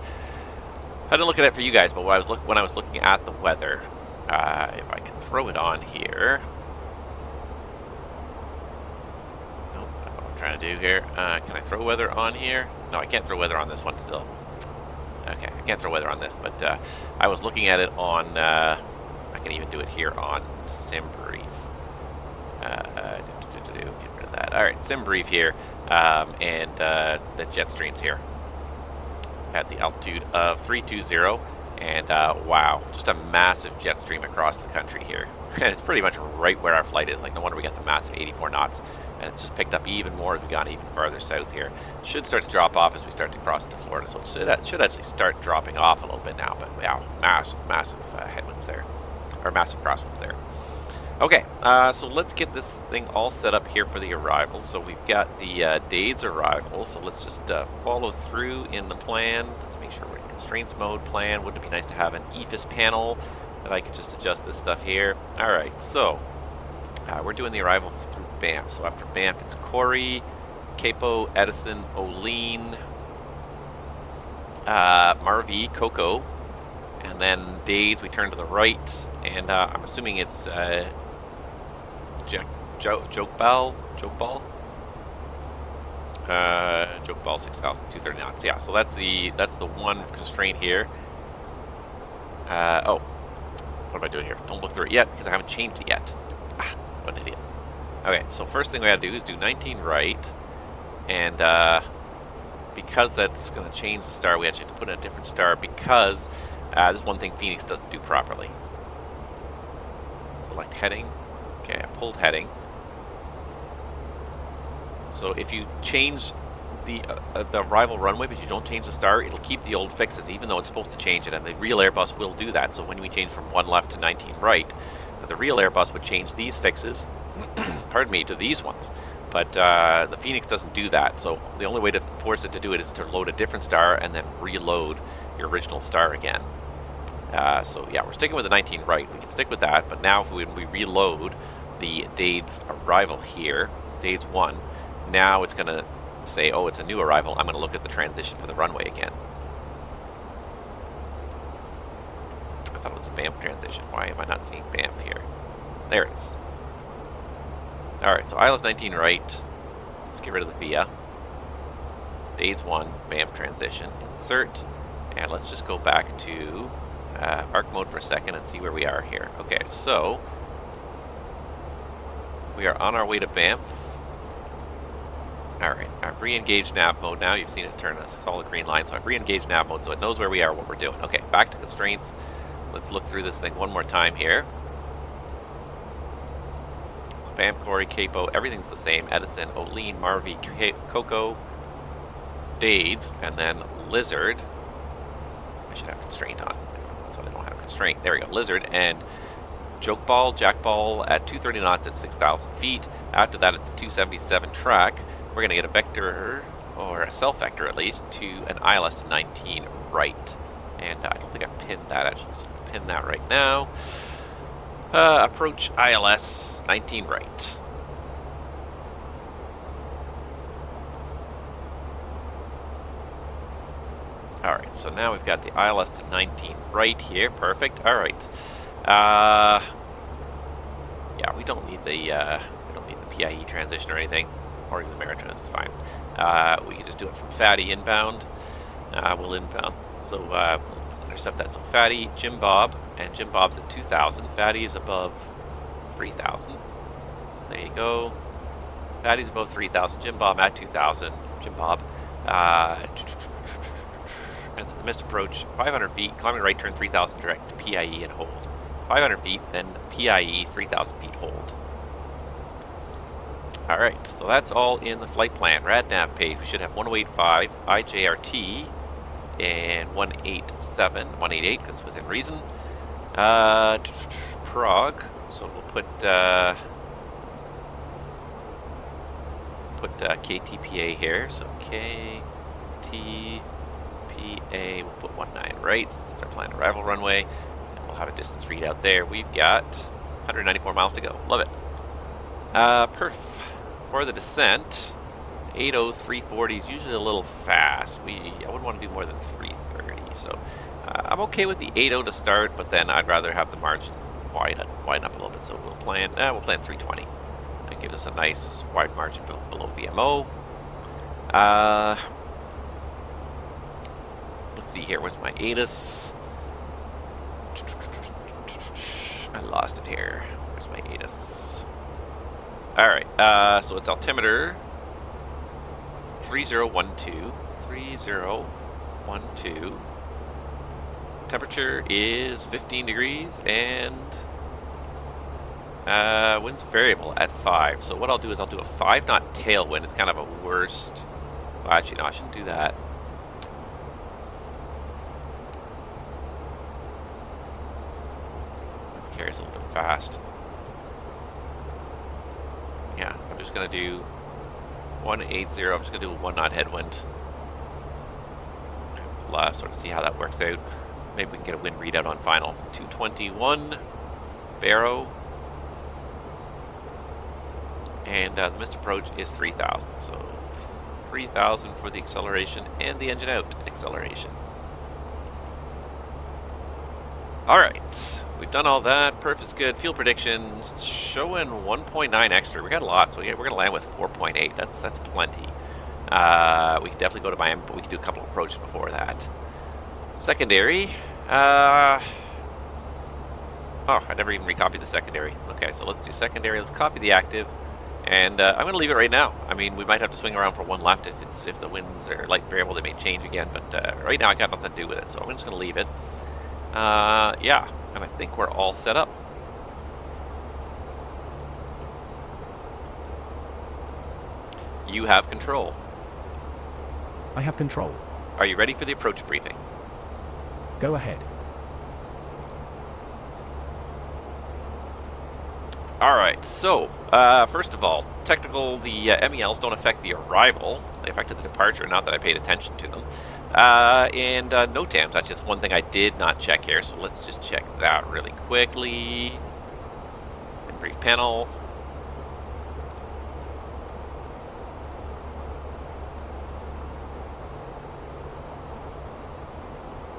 I didn't look at it for you guys, but when I was looking at the weather, if I can throw it on here. Nope, that's not what I'm trying to do here. Can I throw weather on here? No, I can't throw weather on this one still. Okay, I can't throw weather on this, but I was looking at it on, I can even do it here on SimBrief. Get rid of that. All right, SimBrief here, and the jet streams here at the altitude of 320, and wow, just a massive jet stream across the country here. And it's pretty much right where our flight is. Like, no wonder we got the massive 84 knots, and it's just picked up even more as we got even farther south here. It should start to drop off as we start to cross into Florida, so it should actually start dropping off a little bit now. But wow, massive headwinds there, or massive crosswinds there. Okay, so let's get this thing all set up here for the arrival. So we've got the Dade's arrival, so let's just follow through in the plan. Let's make sure we're in constraints mode plan. Wouldn't it be nice to have an EFIS panel that I could just adjust this stuff here? All right, so we're doing the arrival through Banff. So after Banff, it's Corey, Capo, Edison, Olean, Marvie, Coco, and then Dade's, we turn to the right, and I'm assuming it's Jokeball 6,230 knots. Yeah, so that's the one constraint here. Oh, what am I doing here? Don't look through it yet because I haven't changed it yet. What an idiot. Okay, so first thing we gotta do is do 19 right, and because that's gonna change the star, we actually have to put in a different star because there's one thing Fenix doesn't do properly. Select heading. Okay, I pulled heading. So if you change the arrival runway, but you don't change the star, it'll keep the old fixes, even though it's supposed to change it, and the real Airbus will do that. So when we change from 1 left to 19 right, the real Airbus would change these fixes, pardon me, to these ones. But the Fenix doesn't do that. So the only way to force it to do it is to load a different star and then reload your original star again. So yeah, we're sticking with the 19 right. We can stick with that, but now when we reload the Dade's arrival here, Dade's 1, now it's going to say, oh, it's a new arrival. I'm going to look at the transition for the runway again. I thought it was a Banff transition. Why am I not seeing Banff here? There it is. Alright, so ILS 19 right. Let's get rid of the VIA. Dade's 1, Banff transition, insert, and let's just go back to arc mode for a second and see where we are here. Okay, so we are on our way to Banff. Alright, I've re-engaged nav mode now. You've seen it turn a solid green line, so I've re-engaged nav mode so it knows where we are, what we're doing. Okay, back to constraints. Let's look through this thing one more time here. Banff, Corey, Capo, everything's the same. Edison, Olean, Marvie, Coco, Dade's, and then Lizard. I should have constraint on. That's why I don't have constraint. There we go, Lizard, and Jokeball, Jackball at 230 knots at 6,000 feet. After that, it's the 277 track. We're going to get a vector, or a self-vector at least, to an ILS to 19 right. And I don't think I've pinned that actually, so let's pin that right now. Approach ILS 19 right. Alright, so now we've got the ILS to 19 right here. Perfect. Alright. Yeah, we don't need the PIE transition or anything, or even the Maritime is fine. We can just do it from Fatty inbound. We'll inbound. So let's intercept that. So Fatty, Jim Bob, and Jim Bob's at 2,000. Fatty is above 3,000. So there you go. Fatty's above 3,000. Jim Bob at 2,000. Jim Bob. And then the missed approach, 500 feet, climbing right turn 3,000 direct to PIE and hold. 500 feet, then PIE, 3,000 feet, hold. Alright, so that's all in the flight plan. RadNav page, we should have 1085, IJRT, and 187, 188, because within reason. Prague, so we'll put KTPA here, so KTPA, we'll put 19 right, since it's our planned arrival runway, and we'll have a distance readout there. We've got 194 miles to go. Love it. Perf. For the descent, 80340 is usually a little fast. I wouldn't want to do more than 330, so I'm okay with the 80 to start, but then I'd rather have the margin widen up a little bit. So we'll plan 320. That gives us a nice wide margin below VMO. Let's see here. Where's my ATIS? I lost it here. Where's my ATIS? Alright, so it's altimeter 3012. 3012. Temperature is 15 degrees and wind's variable at 5. So what I'll do is I'll do a 5 knot tailwind. It's kind of a worst. Well, actually, no, I shouldn't do that. Carries a little bit fast. Yeah, I'm just going to do 180. I'm just going to do a 1 knot headwind. We'll sort of see how that works out. Maybe we can get a wind readout on final. 221, Barrow. And the missed approach is 3,000. So 3,000 for the acceleration and the engine out acceleration. Alright, we've done all that. Perf is good. Fuel predictions showing 1.9 extra. We got a lot, so we're going to land with 4.8. That's plenty. We can definitely go to Miami, but we can do a couple of approaches before that. Secondary. Oh, I never even recopied the secondary. Okay, so let's do secondary. Let's copy the active. And I'm going to leave it right now. I mean, we might have to swing around for one left if the winds are light variable. They may change again, but right now I got nothing to do with it, so I'm just going to leave it. Yeah, and I think we're all set up. You have control. I have control. Are you ready for the approach briefing? Go ahead. Alright, so, first of all, technical, the MELs don't affect the arrival. They affected the departure, not that I paid attention to them. And NOTAMs, that's just one thing I did not check here, so let's just check that really quickly. Sim brief panel.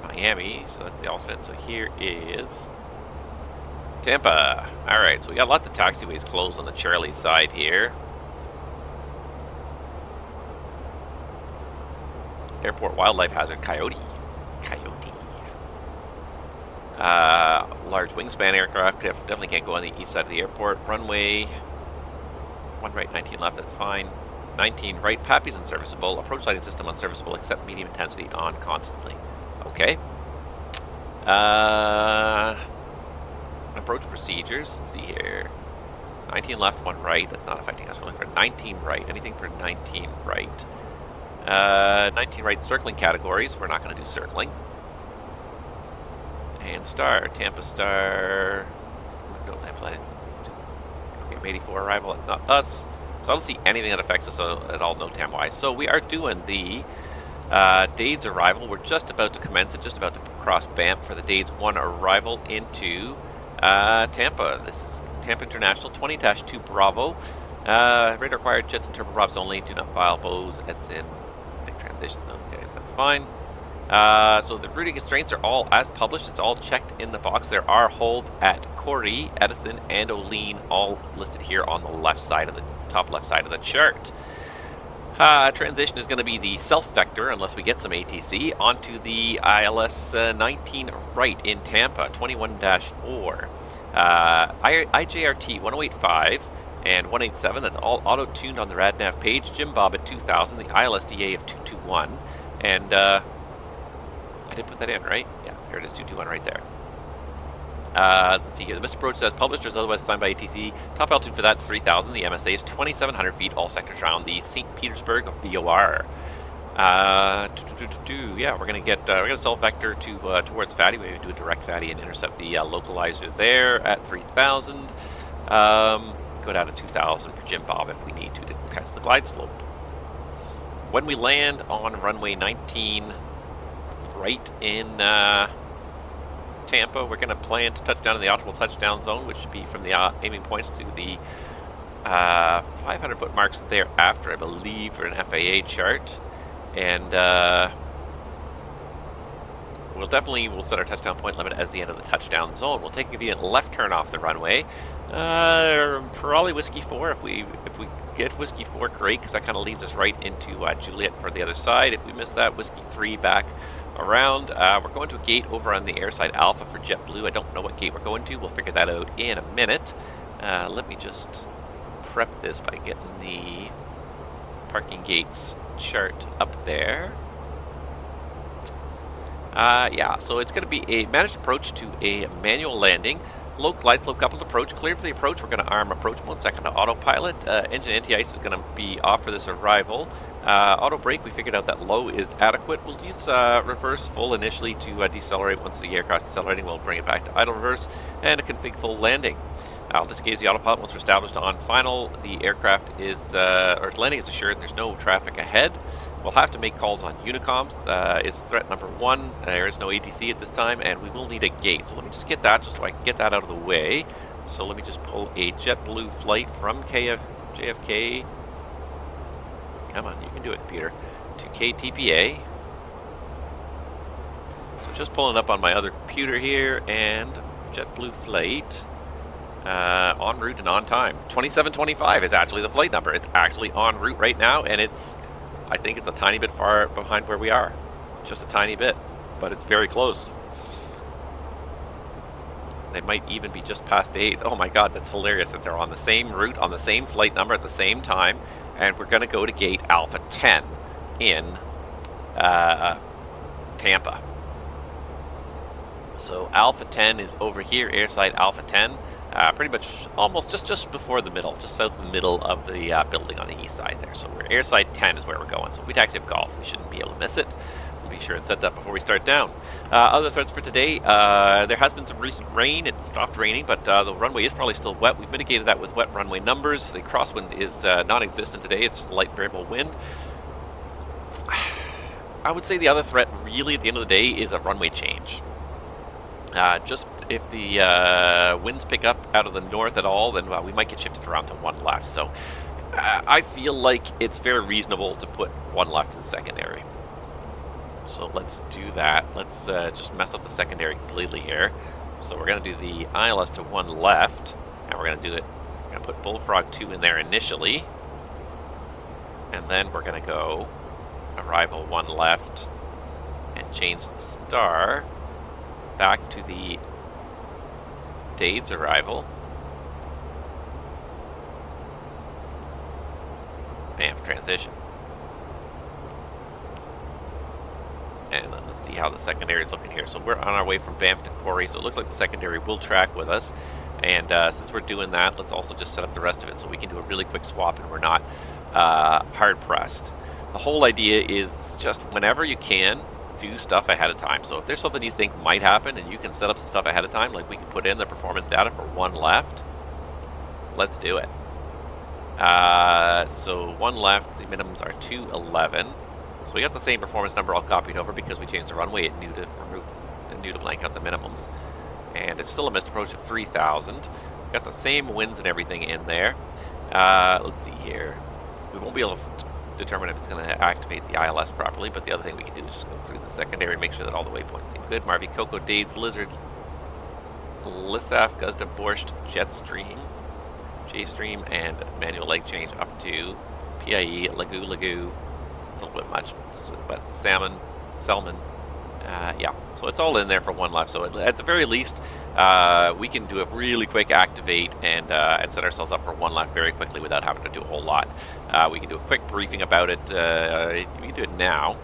Miami, so that's the alternate. So here is Tampa. Alright, so we got lots of taxiways closed on the Charlie side here. Airport wildlife hazard, coyote. Large wingspan aircraft, definitely can't go on the east side of the airport. Runway, 1 right, 19 left, that's fine. 19 right, PAPI's unserviceable. Approach lighting system unserviceable except medium intensity on constantly. Okay. Approach procedures, let's see here. 19 left, 1 right, that's not affecting us. We're looking for 19 right, anything for 19 right. 19 right circling categories, we're not going to do circling. And star, Tampa star. Okay, 84 arrival, that's not us. So I don't see anything that affects us at all NOTAM wise. So we are doing the Dades arrival. We're just about to commence it, just about to cross Banff for the Dades 1 arrival into Tampa. This is Tampa International 20-2 Bravo. Radar required, jets and turboprops only. Do not file bows. That's in transition. Okay, that's fine. So the routing constraints are all as published. It's all checked in the box. There are holds at Corey, Edison, and Olean, all listed here on the left side of top left side of the chart. Transition is going to be the self-vector, unless we get some ATC, onto the ILS 19 right in Tampa, 21-4. IJRT 1085 and 187, that's all auto-tuned on the RadNav page. Jim Bob at 2000, the ILSDA of 221, and I did put that in, right? Yeah, here it is, 221 right there. Let's see here. The missed approach says published or otherwise signed by ATC. Top altitude for that's 3,000. The MSA is 2,700 feet. All sectors around the St. Petersburg VOR. Yeah, we're gonna self vector to towards Fatty. Maybe do a direct Fatty and intercept the localizer there at 3,000. Go down to 2,000 for Jim Bob if we need to catch the glide slope. When we land on runway 19, right in Tampa, we're going to plan to touch down in the optimal touchdown zone, which should be from the aiming points to the 500-foot marks thereafter, I believe, for an FAA chart. And we'll set our touchdown point limit as the end of the touchdown zone. We'll take a convenient left turn off the runway. Probably Whiskey 4. If we get Whiskey 4, great, because that kind of leads us right into Juliet for the other side. If we miss that, Whiskey 3 back around. We're going to a gate over on the airside Alpha for JetBlue. I don't know what gate we're going to. We'll figure that out in a minute. Let me just prep this by getting the parking gates chart up there. Yeah, so it's going to be a managed approach to a manual landing. Low glide slope coupled approach. Clear for the approach. We're going to arm approach mode, second to autopilot. Engine anti-ice is going to be off for this arrival. Auto brake, we figured out that low is adequate. We'll use reverse full initially to decelerate. Once the aircraft is decelerating, we'll bring it back to idle reverse and a config full landing. I'll disengage the autopilot once we're established on final. The aircraft is, or landing is assured. There's no traffic ahead. We'll have to make calls on Unicoms. Is threat number 1. There is no ATC at this time, and we will need a gate. So let me just get that, just so I can get that out of the way. So let me just pull a JetBlue flight from JFK. Come on, you can do it, computer. To KTPA. So just pulling up on my other computer here, and JetBlue flight. En route and on time. 2725 is actually the flight number. It's actually en route right now, and I think it's a tiny bit far behind where we are. Just a tiny bit, but it's very close. They might even be just past days. Oh my god, that's hilarious that they're on the same route, on the same flight number at the same time. And we're going to go to gate Alpha 10 in Tampa. So Alpha 10 is over here, airside Alpha 10. Pretty much almost just before the middle, just south of the middle of the building on the east side there. So we're airside 10 is where we're going. So if we taxi up Golf, we shouldn't be able to miss it. We'll be sure and set that before we start down. Other threats for today, there has been some recent rain. It stopped raining, but the runway is probably still wet. We've mitigated that with wet runway numbers. The crosswind is non-existent today. It's just a light variable wind. I would say the other threat really at the end of the day is a runway change. Just if the winds pick up out of the north at all, then we might get shifted around to 1 left. So I feel like it's very reasonable to put 1 left in the secondary. So let's do that. Let's just mess up the secondary completely here. So we're going to do the ILS to 1 left, and we're going to do it. We're going to put Bullfrog 2 in there initially, and then we're going to go arrival 1 left and change the star back to the Dade's arrival. Banff transition. And let's see how the secondary is looking here. So we're on our way from Banff to Corey, so it looks like the secondary will track with us. And since we're doing that, let's also just set up the rest of it so we can do a really quick swap and we're not hard pressed. The whole idea is just whenever you can, do stuff ahead of time. So if there's something you think might happen and you can set up some stuff ahead of time, like we can put in the performance data for 1 left, let's do it. So 1 left, the minimums are 211. So we got the same performance number all copied over because we changed the runway. It knew to blank out the minimums. And it's still a missed approach of 3,000. Got the same winds and everything in there. Let's see here. We won't be able to determine if it's going to activate the ILS properly, but the other thing we can do is just go through the secondary and make sure that all the waypoints seem good. Marvy, Coco, Dades, Lizard, Lissaf, Guzda, Borscht, Jetstream, J-stream and manual leg change up to PIE, Lagoo. It's a little bit much, but Salmon. Yeah, so it's all in there for one left. So at the very least, we can do a really quick activate and set ourselves up for one left very quickly without having to do a whole lot. We can do a quick briefing about it. We can do it now.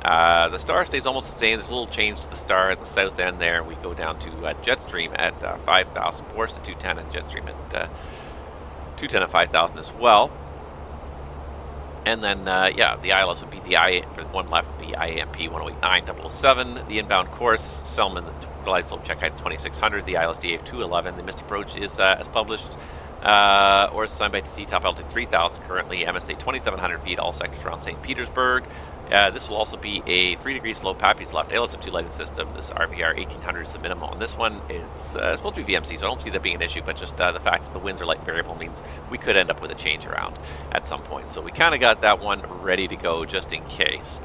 The star stays almost the same. There's a little change to the star at the south end there. We go down to Jetstream at 5,000, Force to 210, and Jetstream at 210 at 5,000 as well. And then, yeah, the ILS would be the for one left would be IAMP 1089-007. The inbound course, Selman, the glide slope check height 2600. The ILS DAF 211. The missed approach is as published or assigned by TC, top altitude 3000 currently. MSA 2700 feet, all sectors around St. Petersburg. This will also be a 3-degree slope, Pappy's left, ALSM2 lighted system. This RVR 1800 is the minimum on this one. It's supposed to be VMC, so I don't see that being an issue, but just the fact that the winds are light variable means we could end up with a change around at some point. So we kind of got that one ready to go just in case.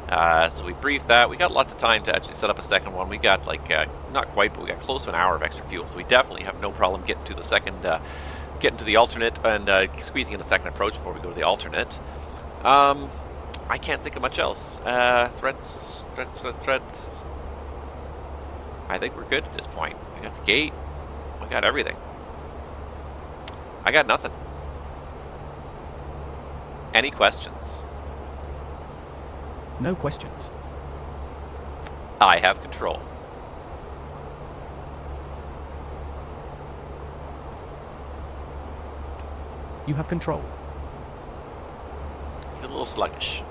So we briefed that. We got lots of time to actually set up a second one. We got like, not quite, but we got close to an hour of extra fuel. So we definitely have no problem getting to the second, getting to the alternate and squeezing in the second approach before we go to the alternate. I can't think of much else. Threats. I think we're good at this point. We got the gate. We got everything. I got nothing. Any questions? No questions. I have control. You have control. A little sluggish.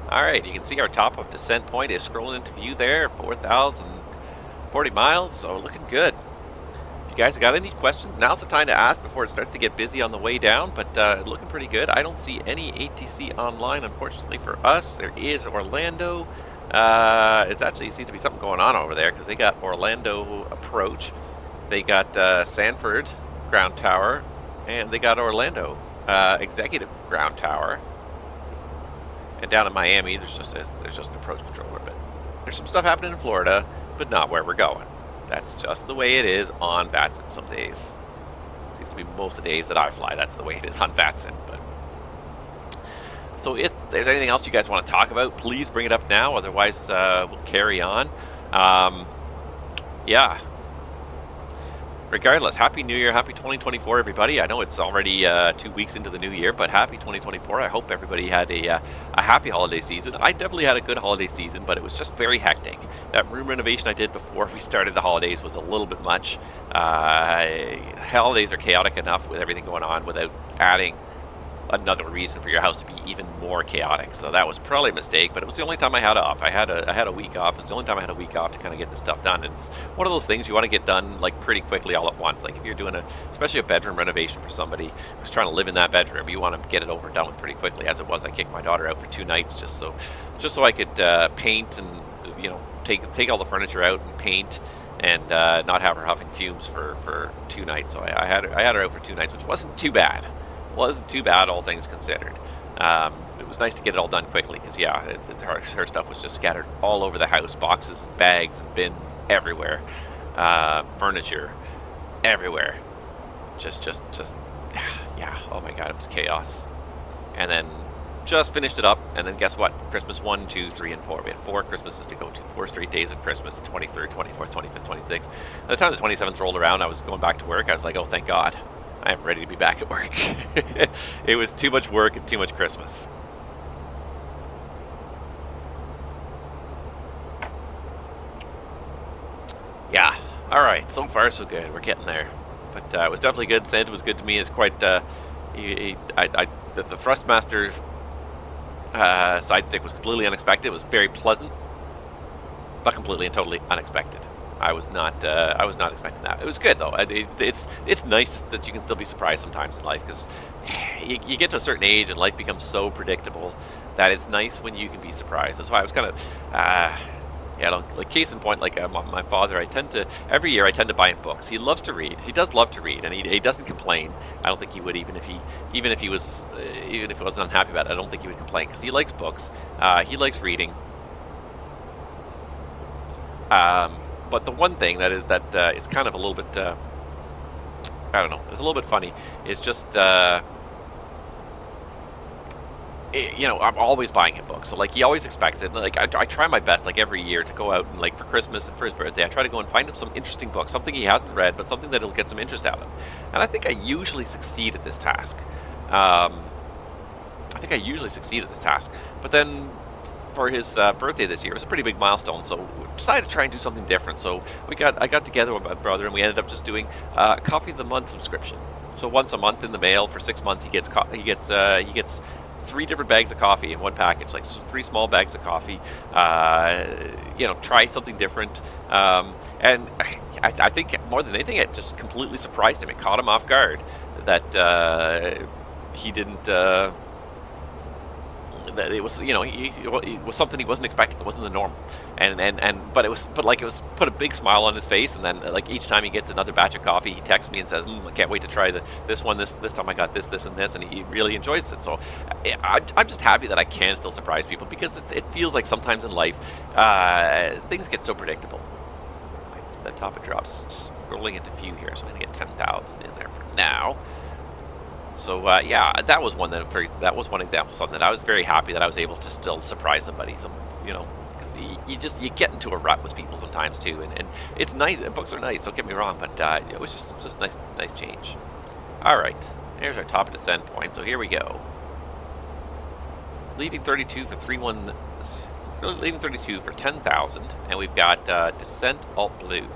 Alright, you can see our top of descent point is scrolling into view there, 4,040 miles, so looking good. If you guys got any questions, now's the time to ask before it starts to get busy on the way down, but looking pretty good. I don't see any ATC online, unfortunately for us. There is Orlando. It actually seems to be something going on over there, because they got Orlando approach, they got Sanford ground tower, and they got Orlando executive ground tower. And down in Miami, there's just an approach controller. But there's some stuff happening in Florida, but not where we're going. That's just the way it is on VATSIM some days. Seems to be most of the days that I fly, that's the way it is on VATSIM. But so if there's anything else you guys want to talk about, please bring it up now. Otherwise, we'll carry on. Yeah. Regardless, Happy New Year, Happy 2024, everybody. I know it's already 2 weeks into the new year, but Happy 2024. I hope everybody had a happy holiday season. I definitely had a good holiday season, but it was just very hectic. That room renovation I did before we started the holidays was a little bit much. Holidays are chaotic enough with everything going on without adding another reason for your house to be even more chaotic. So that was probably a mistake, but it was the only time I had off. I had a week off. It was the only time I had a week off to kind of get this stuff done. And it's one of those things you want to get done like pretty quickly all at once. Like if you're doing especially a bedroom renovation for somebody who's trying to live in that bedroom, you want to get it over and done with pretty quickly. As it was, I kicked my daughter out for 2 nights just so I could paint and take all the furniture out and paint and not have her huffing fumes for 2 nights. So I had her out for 2 nights, which wasn't too bad. Wasn't too bad, all things considered. It was nice to get it all done quickly because, yeah, her stuff was just scattered all over the house. Boxes and bags and bins everywhere. Furniture everywhere. Just, yeah, oh my God, it was chaos. And then just finished it up, and then guess what? Christmas 1, 2, 3, and 4. We had 4 Christmases to go to. 4 straight days of Christmas, the 23rd, 24th, 25th, 26th. By the time the 27th rolled around, I was going back to work. I was like, oh, thank God. I am ready to be back at work. It was too much work and too much Christmas. Yeah. All right. So far, so good. We're getting there. But it was definitely good. Santa was good to me. It's quite. The Thrustmaster Sidestick was completely unexpected. It was very pleasant, but completely and totally unexpected. I was not expecting that. It was good though. It's nice that you can still be surprised sometimes in life because you get to a certain age and life becomes so predictable that it's nice when you can be surprised. That's why I was kind of, like case in point, like my father. Every year I tend to buy him books. He loves to read. He does love to read, and he doesn't complain. I don't think he would even if he wasn't unhappy about it. I don't think he would complain because he likes books. He likes reading. But the one thing that is kind of a little bit I don't know. It's a little bit funny. It's just, you know, I'm always buying him books. So, like, he always expects it. Like, I try my best, like, every year to go out and, like, for Christmas and for his birthday, I try to go and find him some interesting book, something he hasn't read, but something that he'll get some interest out of. And I think I usually succeed at this task. But then for his birthday this year, it was a pretty big milestone, so we decided to try and do something different. So I got together with my brother, and we ended up just doing Coffee of the Month subscription. So once a month in the mail for 6 months, he gets 3 different bags of coffee in one package, like 3 small bags of coffee. You know, try something different. And I think more than anything, it just completely surprised him. It caught him off guard that he didn't. That it was, you know, it was something he wasn't expecting. It wasn't the norm, but it was put a big smile on his face. And then, like, each time he gets another batch of coffee, he texts me and says, "I can't wait to try this one. This time I got this, and this," and he really enjoys it. So I'm just happy that I can still surprise people, because it feels like sometimes in life things get so predictable. So the top it drops, scrolling into view here, so I'm gonna get 10,000 in there for now. So yeah, that was one example of something that I was very happy that I was able to still surprise somebody. So, you know, because you get into a rut with people sometimes too, and it's nice. Books are nice, don't get me wrong, but it was just nice change. All right, there's our top of descent point. So here we go. Leaving 32 for 10,000, and we've got descent alt blue.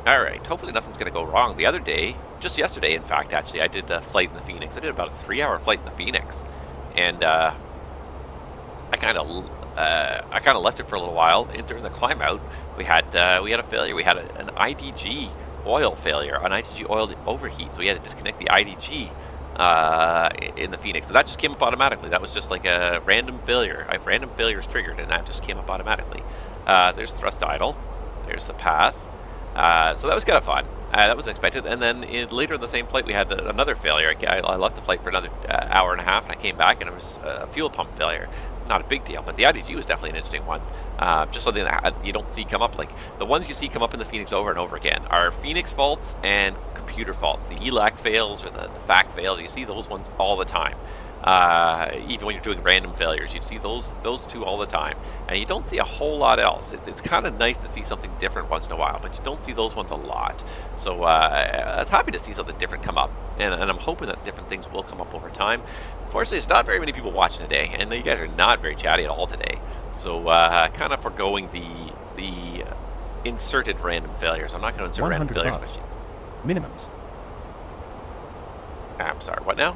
Alright, hopefully nothing's going to go wrong. The other day, just yesterday in fact, actually, I did a flight in the Phoenix. I did about a 3-hour flight in the Phoenix. And I kind of left it for a little while. And during the climb out, we had a failure. We had an IDG oil failure, an IDG oil overheat. So we had to disconnect the IDG in the Phoenix. So that just came up automatically. That was just like a random failure. I have random failures triggered, and that just came up automatically. There's thrust idle. There's the path. So that was kind of fun. That was unexpected. And then later in the same flight, we had another failure. I left the flight for another hour and a half, and I came back, and it was a fuel pump failure. Not a big deal, but the IDG was definitely an interesting one. Just something that you don't see come up. Like, the ones you see come up in the Phoenix over and over again are Phoenix faults and computer faults. The ELAC fails or the FAC fails. You see those ones all the time. Even when you're doing random failures, you see those two all the time, and you don't see a whole lot else. It's kind of nice to see something different once in a while, but you don't see those ones a lot. So I was happy to see something different come up, and I'm hoping that different things will come up over time. Unfortunately, it's not very many people watching today, and you guys are not very chatty at all today. So kind of foregoing the inserted random failures. I'm not going to insert random failures. Minimums. I'm sorry. What now?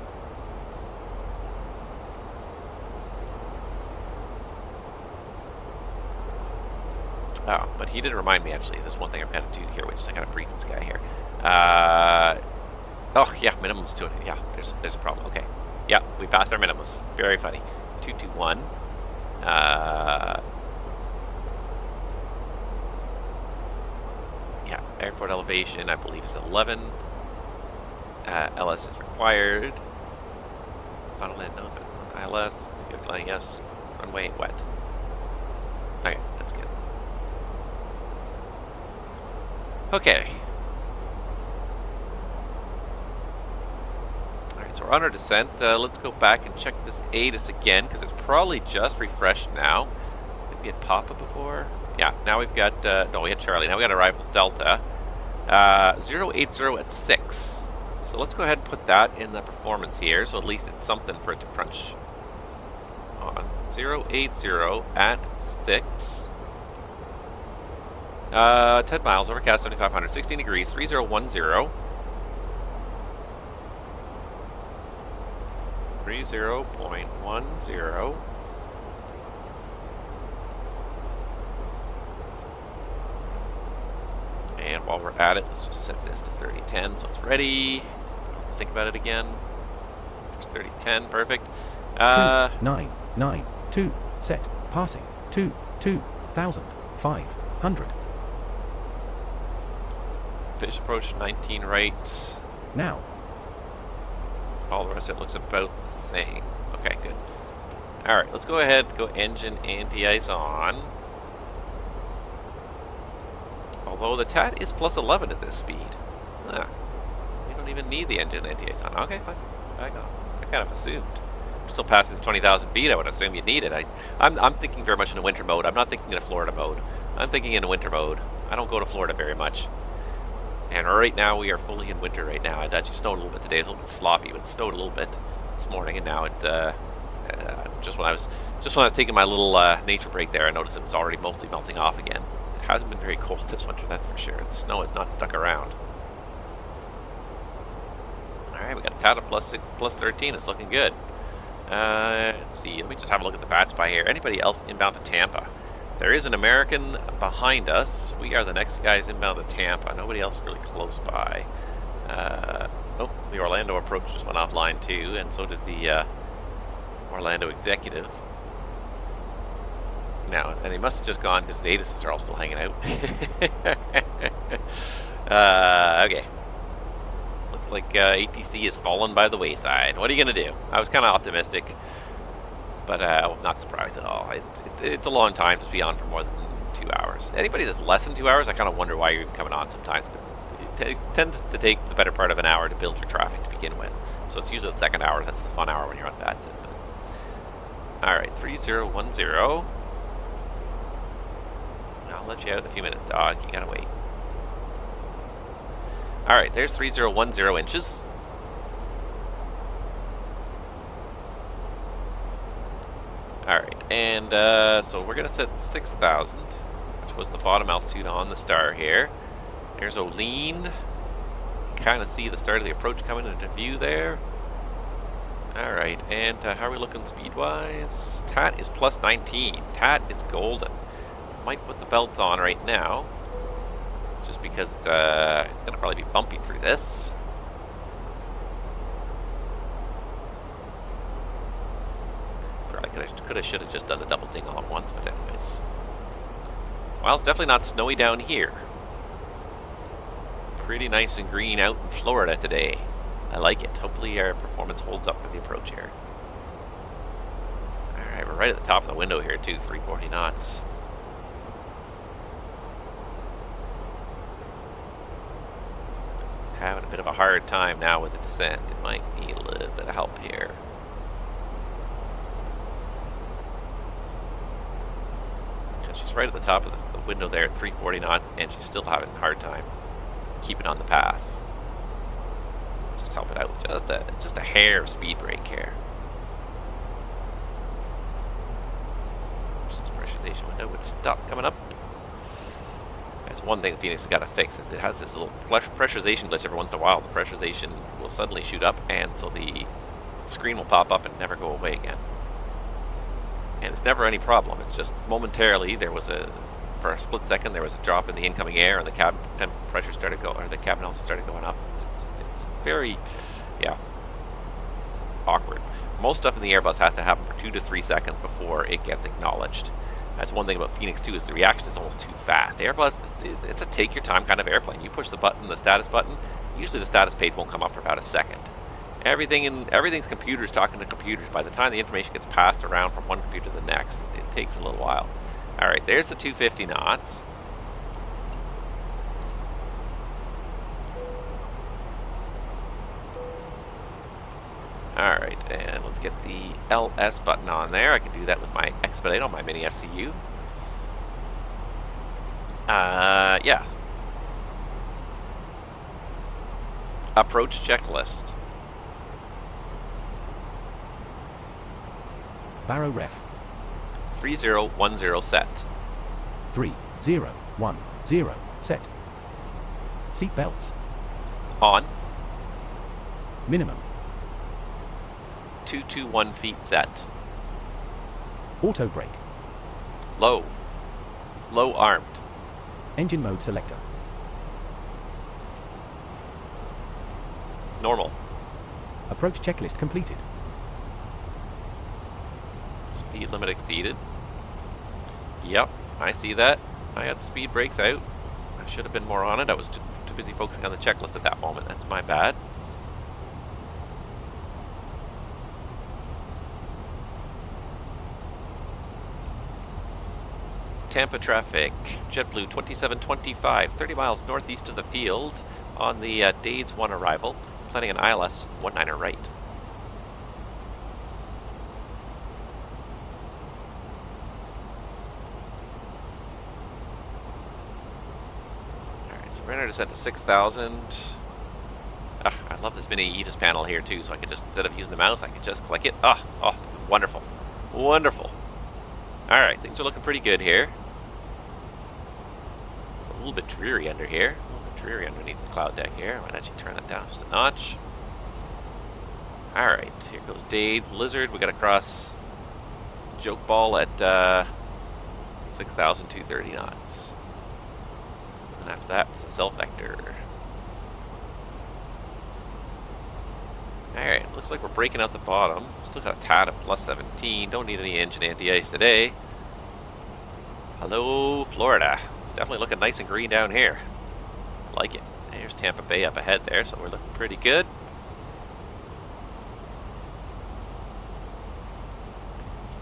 Oh, but he did remind me, actually. There's one thing I've got to do here, which is I got to brief this guy here. Oh, yeah, minimums to it. Yeah, there's a problem. Okay. Yeah, we passed our minimums. Very funny. 221. Yeah, airport elevation, I believe, is 11. LS is required. Autoland, no, there's no ILS. Yes. Runway, wet. Okay, that's good. Okay. Alright, so we're on our descent. Let's go back and check this ATIS again, because it's probably just refreshed now. Did we had Papa before? Yeah, now we've got, no, we had Charlie. Now we got Arrival Delta. 080 at 6. So let's go ahead and put that in the performance here, so at least it's something for it to crunch on. 080 at 6. 10 miles, overcast 7,500, 16 degrees, 3010. 30.10. And while we're at it, let's just set this to 3010 so it's ready. Think about it again. There's 3010, perfect. 2992, set, passing, 2,500. Fish approach 19 right. Now. All the rest of it looks about the same. Okay, good. Alright, let's go ahead, go engine anti-ice on. Although the TAT is plus 11 at this speed. Ah, you don't even need the engine NTAs on. Okay, fine. I kind of assumed. Still passing the 20,000 feet, I would assume you need it. I'm thinking very much in a winter mode. I'm not thinking in a Florida mode. I'm thinking in a winter mode. I don't go to Florida very much. And right now we are fully in winter right now. It actually snowed a little bit today. It's a little bit sloppy, but it snowed a little bit this morning, and now it just when I was taking my little nature break there, I noticed it was already mostly melting off again. It hasn't been very cold this winter, that's for sure. The snow has not stuck around. All right, we got a TAT of plus 13. It's looking good. Let's see. Let me just have a look at the VATSIM here. Anybody else inbound to Tampa? There is an American behind us. We are the next guys inbound to Tampa. Nobody else really close by. Oh, the Orlando approach just went offline too, and so did the Orlando executive. Now, and he must have just gone because Zeta's are all still hanging out. Okay. Looks like ATC has fallen by the wayside. What are you going to do? I was kind of optimistic, but not surprised at all. It's a long time to be on for more than 2 hours. Anybody that's less than 2 hours, I kind of wonder why you're even coming on sometimes, because it tends to take the better part of an hour to build your traffic to begin with. So it's usually the second hour that's the fun hour when you're on VATSIM. Alright, 3010. I'll let you out in a few minutes, dog. You gotta wait. Alright, there's 3010 inches. Alright, and so we're gonna set 6,000, which was the bottom altitude on the star here. There's Olean. Kind of see the start of the approach coming into view there. Alright, and how are we looking speed-wise? TAT is plus 19. TAT is golden. Might put the belts on right now, just because it's going to probably be bumpy through this. Probably could have, should have just done the double ding all at once, but anyways. Well, it's definitely not snowy down here. Pretty nice and green out in Florida today. I like it. Hopefully our performance holds up for the approach here. Alright, we're right at the top of the window here too, 340 knots. Having a bit of a hard time now with the descent. It might need a little bit of help here. And she's right at the top of the window there at 340 knots, and she's still having a hard time keeping on the path. Just help it out with just a hair of speed brake here. Just this pressurization window would stop coming up. That's one thing Phoenix has got to fix, is it has this little pressurization glitch every once in a while. The pressurization will suddenly shoot up, and so the screen will pop up and never go away again. And it's never any problem. It's just momentarily for a split second there was a drop in the incoming air, and the cabin pressure started going, or the cabin altitude started going up. It's very, yeah, awkward. Most stuff in the Airbus has to happen for 2 to 3 seconds before it gets acknowledged. That's one thing about Phoenix too, is the reaction is almost too fast. Airbus it's a take your time kind of airplane. You push the button, the status button, usually the status page won't come up for about a second. Everything's computers talking to computers. By the time the information gets passed around from one computer to the next, it takes a little while. Alright, there's the 250 knots. Alright, and let's get the LS button on there. I can do that with my Expedite on my MiniFCU. Yeah. Approach checklist. Barrow ref. 3010 set. 3010 set. Seat belts. On. Minimum. 221 feet set. Auto brake. Low. Low armed. Engine mode selector. Normal. Approach checklist completed. Speed limit exceeded. Yep, I see that. I had the speed brakes out. I should have been more on it. I was too busy focusing on the checklist at that moment. That's my bad. Tampa traffic. JetBlue 2725, 30 miles northeast of the field on the Dades 1 arrival. Planning an ILS 19er right. Alright, so we're going to descend to 6,000. I love this mini EVIS panel here too, so I can just, instead of using the mouse, I can just click it. Oh, wonderful. Wonderful. Alright, things are looking pretty good here. It's a little bit dreary under here. A little bit dreary underneath the cloud deck here. I might actually turn that down just a notch. Alright, here goes Dades, Lizard. We got to cross Joke Ball at 6,230 knots. And after that, it's a self-vector. Alright, looks like we're breaking out the bottom. Still got a tad of plus 17. Don't need any engine anti-ice today. Hello, Florida. It's definitely looking nice and green down here. Like it. There's Tampa Bay up ahead there, so we're looking pretty good.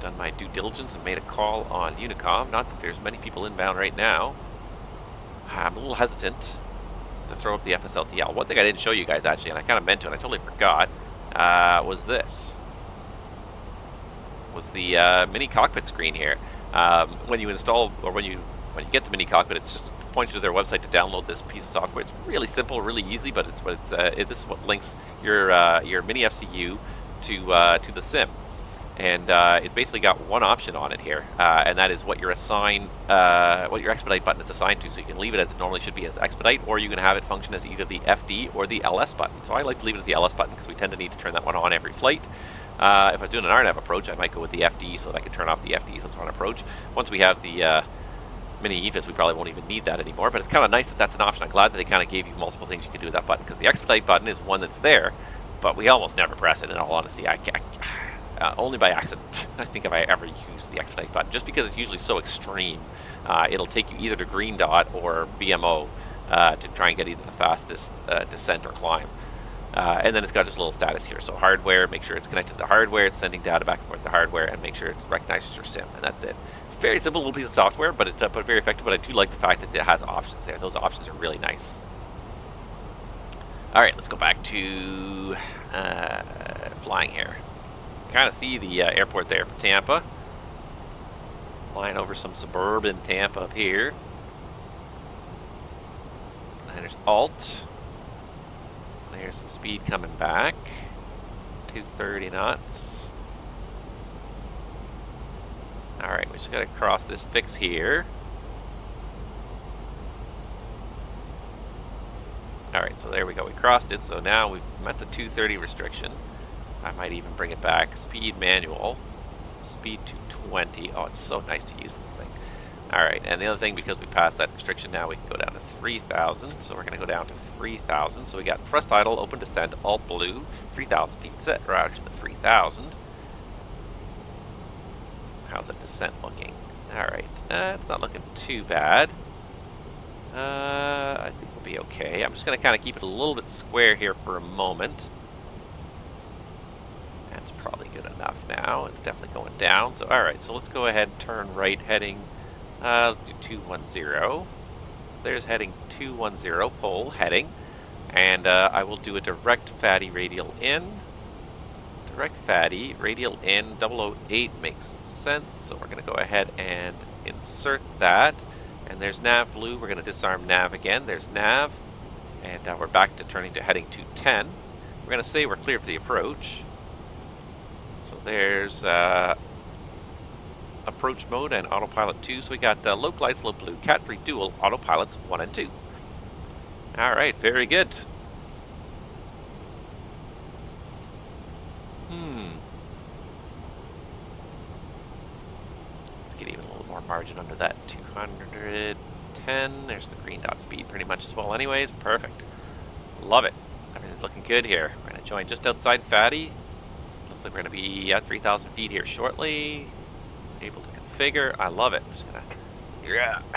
Done my due diligence and made a call on Unicom. Not that there's many people inbound right now. I'm a little hesitant to throw up the FSLTL. One thing I didn't show you guys actually, and I kind of meant to, and I totally forgot, was this. Was the mini cockpit screen here. When you install, or when you get the mini cockpit, it's just points you to their website to download this piece of software. It's really simple, really easy, but this is what links your MiniFCU to the sim. And it's basically got one option on it here, and that is what your expedite button is assigned to. So you can leave it as it normally should be as expedite, or you can have it function as either the FD or the LS button. So I like to leave it as the LS button because we tend to need to turn that one on every flight. If I was doing an RNAV approach, I might go with the FD so that I can turn off the FD so it's on approach. Once we have the mini EVIS, we probably won't even need that anymore, but it's kind of nice that that's an option. I'm glad that they kind of gave you multiple things you can do with that button, because the expedite button is one that's there, but we almost never press it, in all honesty. Only by accident, I think, if I ever use the expedite button, just because it's usually so extreme. It'll take you either to green dot or VMO to try and get either the fastest descent or climb. And then it's got just a little status here. So hardware, make sure it's connected to the hardware, it's sending data back and forth to hardware, and make sure it recognizes your sim, and that's it. It's a very simple little piece of software, but it's very effective. But I do like the fact that it has options there. Those options are really nice. All right, let's go back to flying here. Kind of see the airport there for Tampa. Flying over some suburban Tampa up here. And there's Alt. There's the speed coming back. 230 knots. Alright, we just got to cross this fix here. Alright, so there we go. We crossed it, so now we've met the 230 restriction. I might even bring it back. Speed manual. Speed 220. Oh, it's so nice to use this thing. Alright, and the other thing, because we passed that restriction now, we can go down to 3,000. So we're going to go down to 3,000. So we got thrust idle, open descent, alt blue, 3,000 feet set, route to 3,000. How's that descent looking? Alright, it's not looking too bad. I think we'll be okay. I'm just going to kind of keep it a little bit square here for a moment. That's probably good enough now. It's definitely going down. So, alright, so let's go ahead and turn right heading. Let's do 210. There's heading 210, pole heading. And I will do a direct fatty radial in. Direct fatty radial in 008 makes sense. So we're going to go ahead and insert that. And there's nav blue. We're going to disarm nav again. There's nav. And we're back to turning to heading 210. We're going to say we're clear for the approach. So there's approach mode and autopilot 2. So we got low lights, low blue, Cat 3 dual, autopilots 1 and 2. Alright, very good. Let's get even a little more margin under that. 210. There's the green dot speed pretty much as well anyways. Perfect. Love it. Everything's looking good here. We're going to join just outside Fatty. Looks like we're going to be at 3,000 feet here shortly. Able to configure. I love it. I'm just going to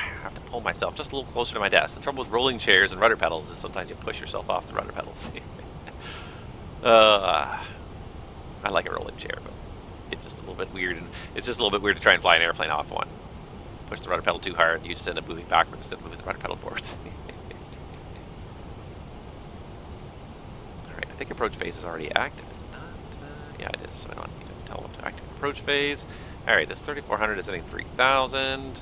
have to pull myself just a little closer to my desk. The trouble with rolling chairs and rudder pedals is sometimes you push yourself off the rudder pedals. I like a rolling chair, but it's just a little bit weird. And it's just a little bit weird to try and fly an airplane off one. push the rudder pedal too hard, you just end up moving backwards instead of moving the rudder pedal forwards. Alright, I think approach phase is already active, is it not? Yeah, it is, so I don't need to tell them to active approach phase. Alright, this 3400 is hitting 3000.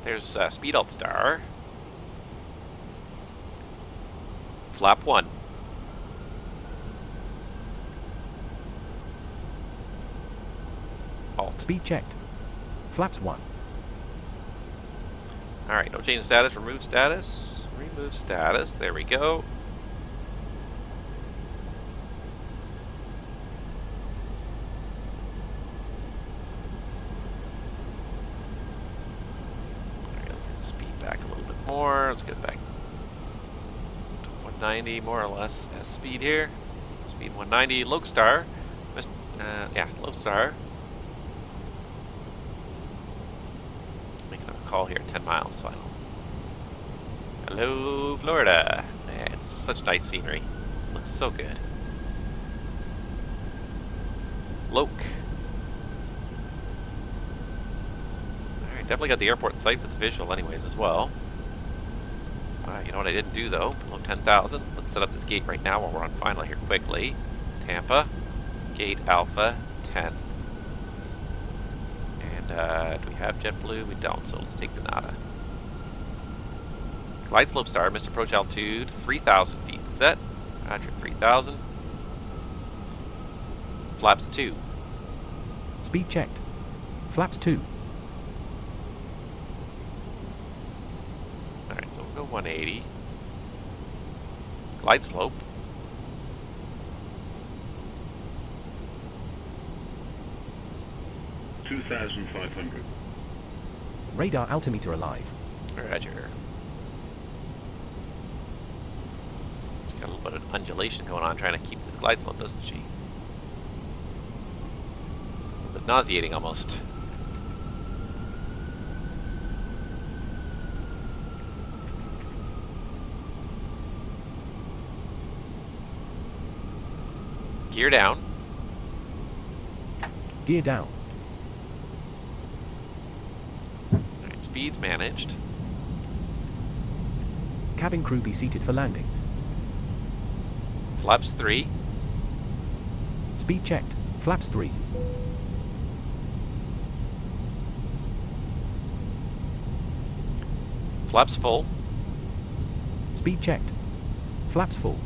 There's Speed Alt Star. Flap 1. Alt. Speed checked. Flaps 1. Alright, no change status, remove status. Remove status, there we go. Alright, let's get the speed back a little bit more. Let's get it back to 190 more or less as speed here. Speed 190, Lodestar. Yeah, Lodestar. Making a call here, 10 miles final. Hello, Florida. Man, it's just such nice scenery. It looks so good. Loke. Alright, definitely got the airport in sight with the visual anyways as well. You know what I didn't do though? Below 10,000. Let's set up this gate right now while we're on final here quickly. Tampa. Gate Alpha 10. And do we have JetBlue? We don't, so let's take the Nada. Glide slope star, missed approach altitude, 3,000 feet set. Roger, 3,000. Flaps 2. Speed checked. Flaps 2. Alright, so we'll go 180. Glide slope. $2,500. Radar altimeter alive. Roger. She's got a little bit of undulation going on, trying to keep this glide slope, doesn't she? A little bit nauseating almost. Gear down. Gear down. Alright, speed's managed. Cabin crew be seated for landing. Flaps 3. Speed checked. Flaps 3. Flaps full. Speed checked. Flaps full.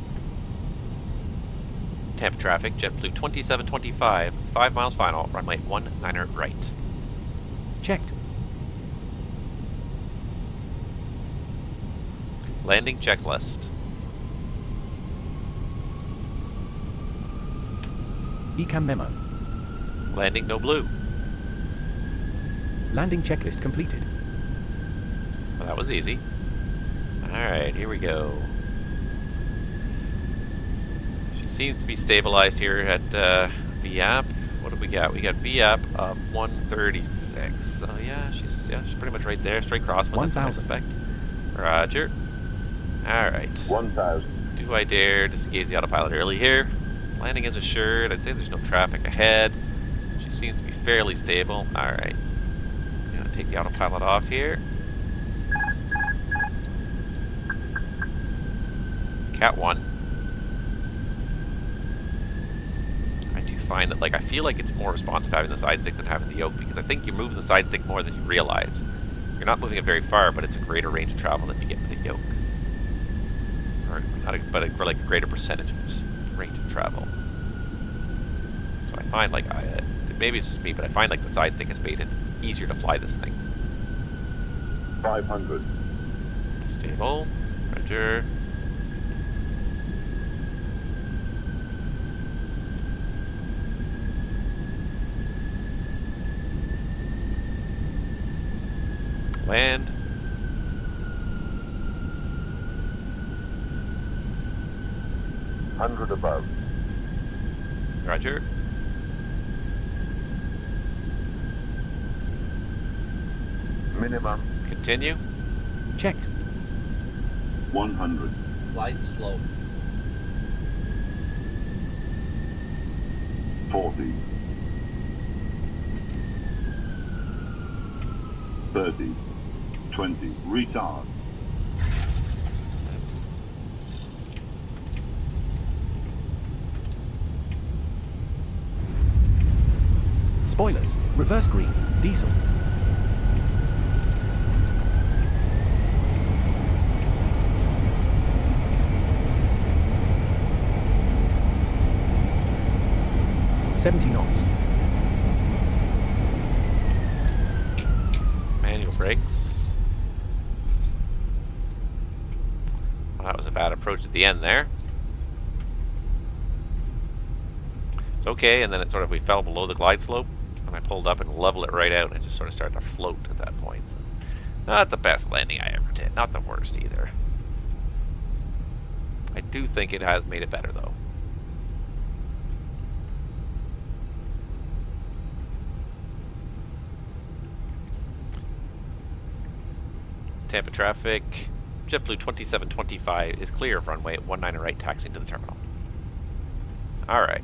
Tampa traffic, JetBlue 2725, 5 miles final, runway 19er right. Checked. Landing checklist. ECAM memo. Landing no blue. Landing checklist completed. Well, that was easy. Alright, here we go. She seems to be stabilized here at VAP. What do we got? We got VAP of 136. So yeah, she's pretty much right there. Straight cross one, that's what I expect. Roger. Alright. 1,000. Do I dare disengage the autopilot early here? Landing is assured. I'd say there's no traffic ahead. She seems to be fairly stable. Alright. I'm gonna take the autopilot off here. Cat 1. I do find that, like, I feel like it's more responsive having the side stick than having the yoke, because I think you're moving the side stick more than you realize. You're not moving it very far, but it's a greater range of travel than you get with a yoke. Or not, but for like a greater percentage of its range of travel. So I find like maybe it's just me, but I find like the side stick has made it easier to fly this thing. 500. Stable. Roger. Land. $100 above. Roger. Minimum. Continue. Checked. 100. Glide slope. 40. 30, 20, retard. Spoilers, reverse green, diesel. $70 knots. Manual brakes. Well, that was a bad approach at the end there. It's okay, and then it sort of, we fell below the glide slope, and I pulled up and leveled it right out, and it just sort of started to float at that point. So, not the best landing I ever did. Not the worst either. I do think it has made it better, though. Tampa traffic. JetBlue 2725 is clear of runway at 19 right, taxiing to the terminal. Alright.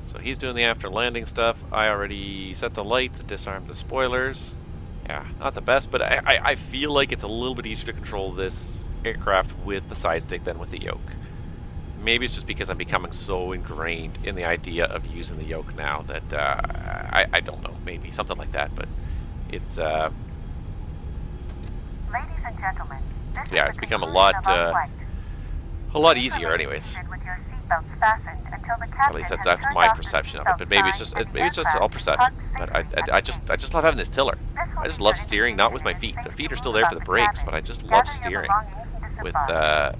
So he's doing the after landing stuff. I already set the lights, disarmed the spoilers. Yeah, not the best, but I feel like it's a little bit easier to control this aircraft with the side stick than with the yoke. Maybe it's just because I'm becoming so ingrained in the idea of using the yoke now that I don't know, maybe something like that, but it's Ladies and gentlemen, this yeah, is it's the become a conclusion lot of our flight. easier anyways. With your seatbelts fastened until the At captain least has that's turned my off the perception of it, seatbelt but maybe it's sign just and the all aircraft perception. tucked But safely I just love having this tiller. This will I just be love your steering, not with my indicator feet. The and feet are safe still to there move for the about brakes, cabin. but I just Gather love your steering belongings into with supplies.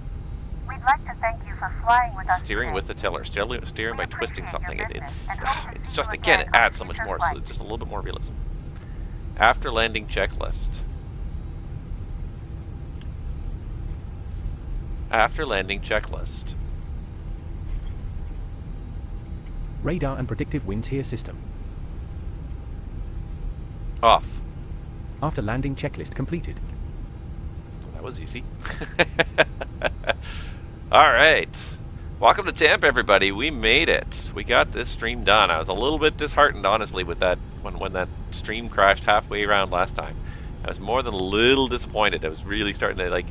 We'd like to thank you for flying with us steering today. with the tiller, steering by We twisting appreciate something. your It's business and hope to see just you again, it again on adds so much future more, so flights. just a little bit more realism. After landing checklist. After landing checklist. Radar and predictive winds here system. Off. After landing checklist completed. Well, that was easy. Alright. Welcome to Tampa, everybody. We made it. We got this stream done. I was a little bit disheartened, honestly, with that when that stream crashed halfway around last time. I was more than a little disappointed. I was really starting to, like,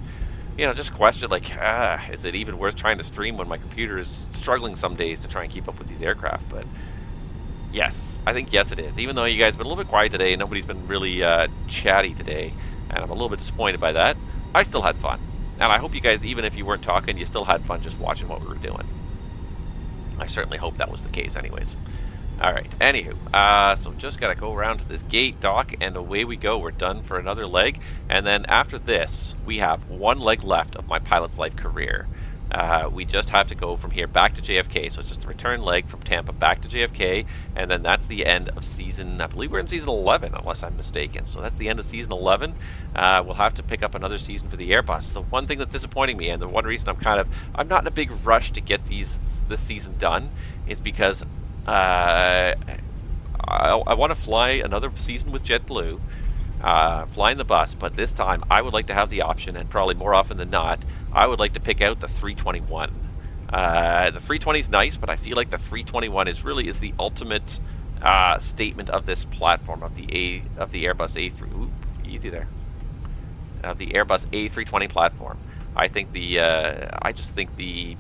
you know, just question, like, is it even worth trying to stream when my computer is struggling some days to try and keep up with these aircraft? But yes, I think yes it is. Even though you guys have been a little bit quiet today, nobody's been really chatty today, and I'm a little bit disappointed by that. I still had fun. And I hope you guys, even if you weren't talking, you still had fun just watching what we were doing. I certainly hope that was the case anyways. Alright, anywho, so just gotta go around to this gate, dock, and away we go. We're done for another leg, and then after this, we have one leg left of my pilot's life career. We just have to go from here back to JFK, so it's just a return leg from Tampa back to JFK, and then that's the end of season, I believe we're in season 11, unless I'm mistaken, so that's the end of season 11. We'll have to pick up another season for the Airbus. The one thing that's disappointing me, and the one reason I'm not in a big rush to get this season done, is because I want to fly another season with JetBlue, flying the bus, but this time I would like to have the option, and probably more often than not, I would like to pick out the 321. The 320 is nice, but I feel like the 321 is the ultimate statement of this platform, of the Airbus A3. Ooh, easy there. The Airbus A320 platform. I think I just think the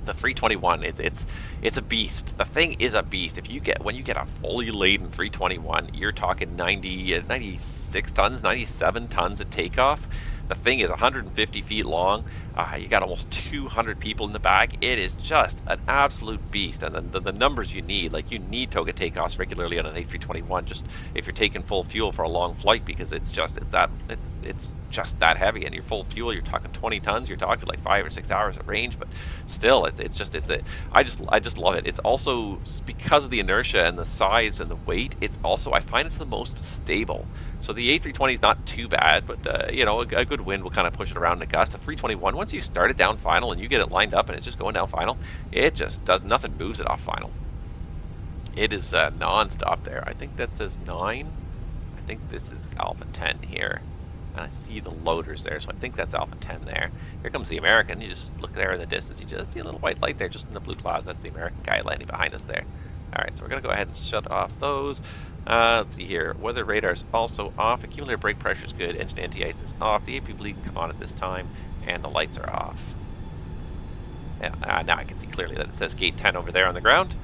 321, it's a beast. The thing is a beast. When you get a fully laden 321, you're talking 96 tons, 97 tons at takeoff. The thing is 150 feet long. You got almost 200 people in the back. It is just an absolute beast. And then the numbers you need, like you need toga takeoffs regularly on an A321, just if you're taking full fuel for a long flight, because it's just that heavy, and you're full fuel. You're talking 20 tons. You're talking like 5 or 6 hours of range, but still, I just love it. It's also because of the inertia and the size and the weight. It's also, I find it's the most stable. So the A320 is not too bad, but you know, a good wind will kind of push it around in a gust. A 321, once you start it down final and you get it lined up and it's just going down final, it just does nothing, moves it off final. It is non-stop there. I think that says 9. I think this is Alpha 10 here. And I see the loaders there, so I think that's Alpha 10 there. Here comes the American. You just look there in the distance. You just see a little white light there just in the blue clouds. That's the American guy landing behind us there. Alright, so we're going to go ahead and shut off those. Let's see here. Weather radar is also off. Accumulator brake pressure is good. Engine anti-ice is off. The AP bleed can come on at this time. And the lights are off. Yeah, now I can see clearly that it says gate 10 over there on the ground.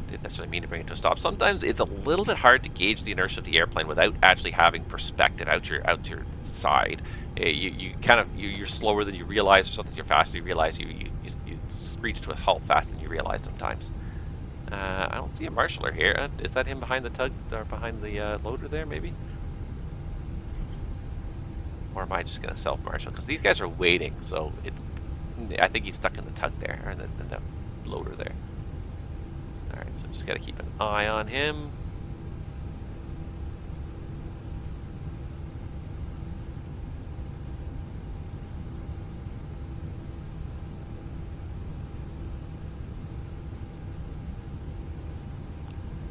Didn't necessarily mean to bring it to a stop. Sometimes it's a little bit hard to gauge the inertia of the airplane without actually having perspective out your side. You're slower than you realize, or sometimes you're faster than you realize. You screech to a halt faster than you realize sometimes. I don't see a marshaller here. Is that him behind the tug or behind the loader there, maybe? Or am I just going to self-marshal? Because these guys are waiting, so I think he's stuck in the tug there, or in the loader there. Alright, so just got to keep an eye on him.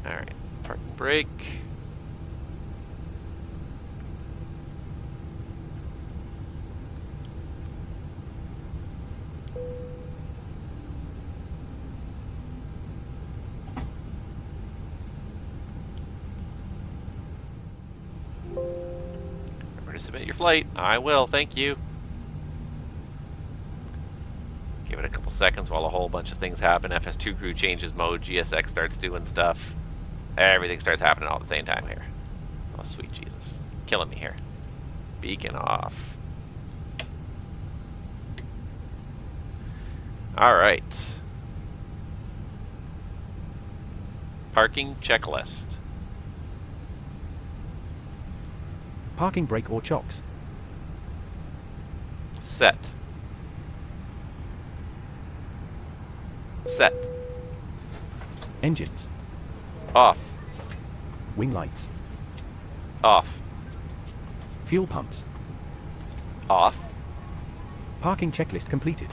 Alright, park and brake. Submit your flight. I will, thank you. Give it a couple seconds while a whole bunch of things happen. FS2 crew changes mode, GSX starts doing stuff. Everything starts happening all at the same time here. Oh, sweet Jesus. Killing me here. Beacon off. Alright. Parking checklist. Parking brake or chocks. Set. Set. Engines. Off. Wing lights. Off. Fuel pumps. Off. Parking checklist completed.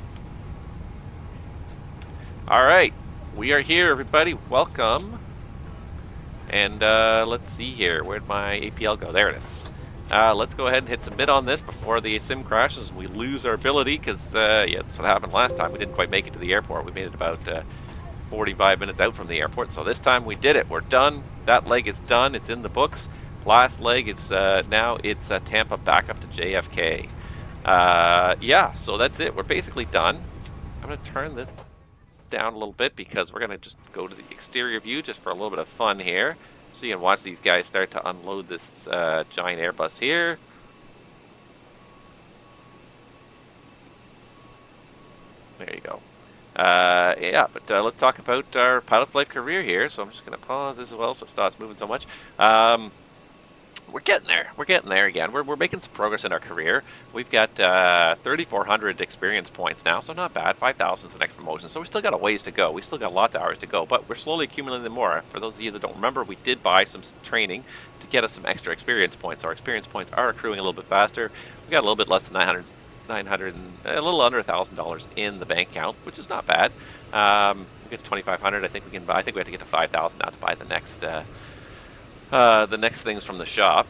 Alright. We are here, everybody. Welcome. And let's see here. Where'd my APL go? There it is. Let's go ahead and hit submit on this before the sim crashes and we lose our ability, because yeah, that's what happened last time. We didn't quite make it to the airport. We made it about 45 minutes out from the airport. So this time we did it. We're done. That leg is done. It's in the books. Last leg, it's now it's Tampa back up to JFK. Yeah, so that's it. We're basically done. I'm going to turn this down a little bit because we're going to just go to the exterior view just for a little bit of fun here. So you can watch these guys start to unload this giant Airbus here. There you go. Yeah, but let's talk about our pilot's life career here. So I'm just going to pause this as well so it stops moving so much. We're getting there. We're getting there again. We're making some progress in our career. We've got 3,400 experience points now, so not bad. 5,000 is the next promotion, so we still got a ways to go. We still got lots of hours to go, but we're slowly accumulating them more. For those of you that don't remember, we did buy some training to get us some extra experience points. Our experience points are accruing a little bit faster. We got a little bit less than 900 and a little under $1,000 in the bank account, which is not bad. We get to 2,500. I think we can buy. I think we have to get to 5,000 now to buy the next things from the shop.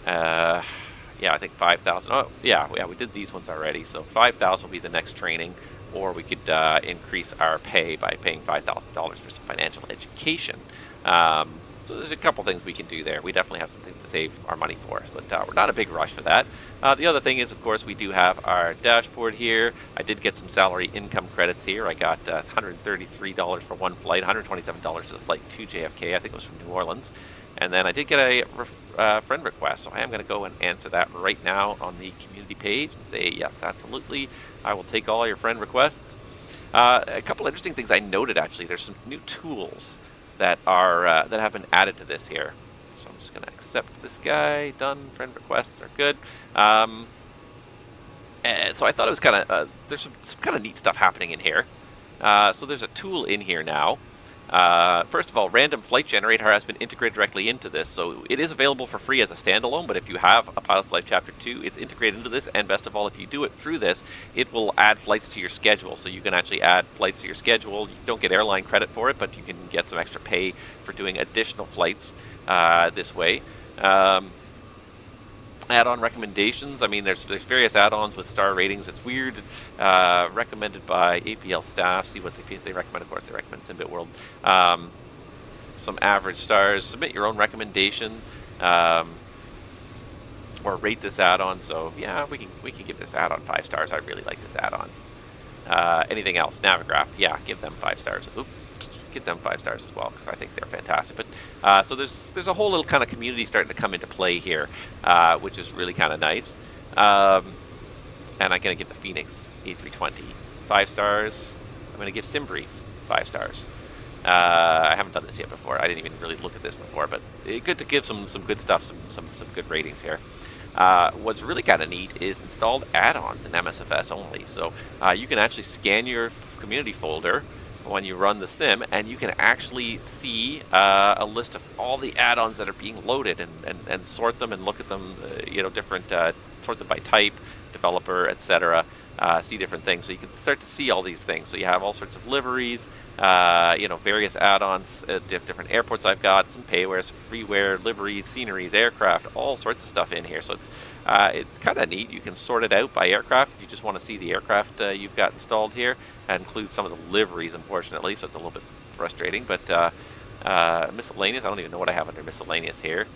Yeah, I think 5,000. Oh, yeah, we did these ones already. So 5,000 will be the next training, or we could increase our pay by paying $5,000 for some financial education. So there's a couple things we can do there. We definitely have something to save our money for, but we're not a big rush for that. The other thing is, of course, we do have our dashboard here. I did get some salary income credits here. I got $133 for one flight, $127 for the flight to JFK. I think it was from New Orleans. And then I did get a friend request, so I am going to go and answer that right now on the community page and say, yes, absolutely, I will take all your friend requests. A couple interesting things I noted, actually. There's some new tools that are that have been added to this here. So I'm just going to accept this guy. Done. Friend requests are good. And so I thought it was kind of, there's some kind of neat stuff happening in here. So there's a tool in here now. First of all, Random Flight Generator has been integrated directly into this, so it is available for free as a standalone, but if you have a Pilot's Life Chapter 2, it's integrated into this, and best of all, if you do it through this, it will add flights to your schedule, so you can actually add flights to your schedule. You don't get airline credit for it, but you can get some extra pay for doing additional flights this way. Add-on recommendations. I mean, there's various add-ons with star ratings. It's weird. Recommended by APL staff. See what they recommend. Of course, they recommend Simbit World. Some average stars. Submit your own recommendation, or rate this add-on. So yeah, we can give this add-on 5 stars. I really like this add-on. Anything else? Navigraph. Yeah, give them 5 stars. Oop. Give them 5 stars as well, because I think they're fantastic. But so there's a whole little kind of community starting to come into play here, which is really kind of nice. And I'm going to give the Fenix A320 5 stars. I'm going to give SimBrief 5 stars. I haven't done this yet before. I didn't even really look at this before, but it's good to give some good stuff, some good ratings here. What's really kind of neat is installed add-ons in MSFS only. So you can actually scan your community folder when you run the sim, and you can actually see a list of all the add-ons that are being loaded and sort them and look at them, different, sort them by type, developer, etc. See different things. So you can start to see all these things. So you have all sorts of liveries, various add-ons, different airports I've got, some payware, some freeware, liveries, sceneries, aircraft, all sorts of stuff in here. So it's kind of neat. You can sort it out by aircraft if you just want to see the aircraft you've got installed here. That includes some of the liveries, unfortunately, so it's a little bit frustrating. But miscellaneous, I don't even know what I have under miscellaneous here.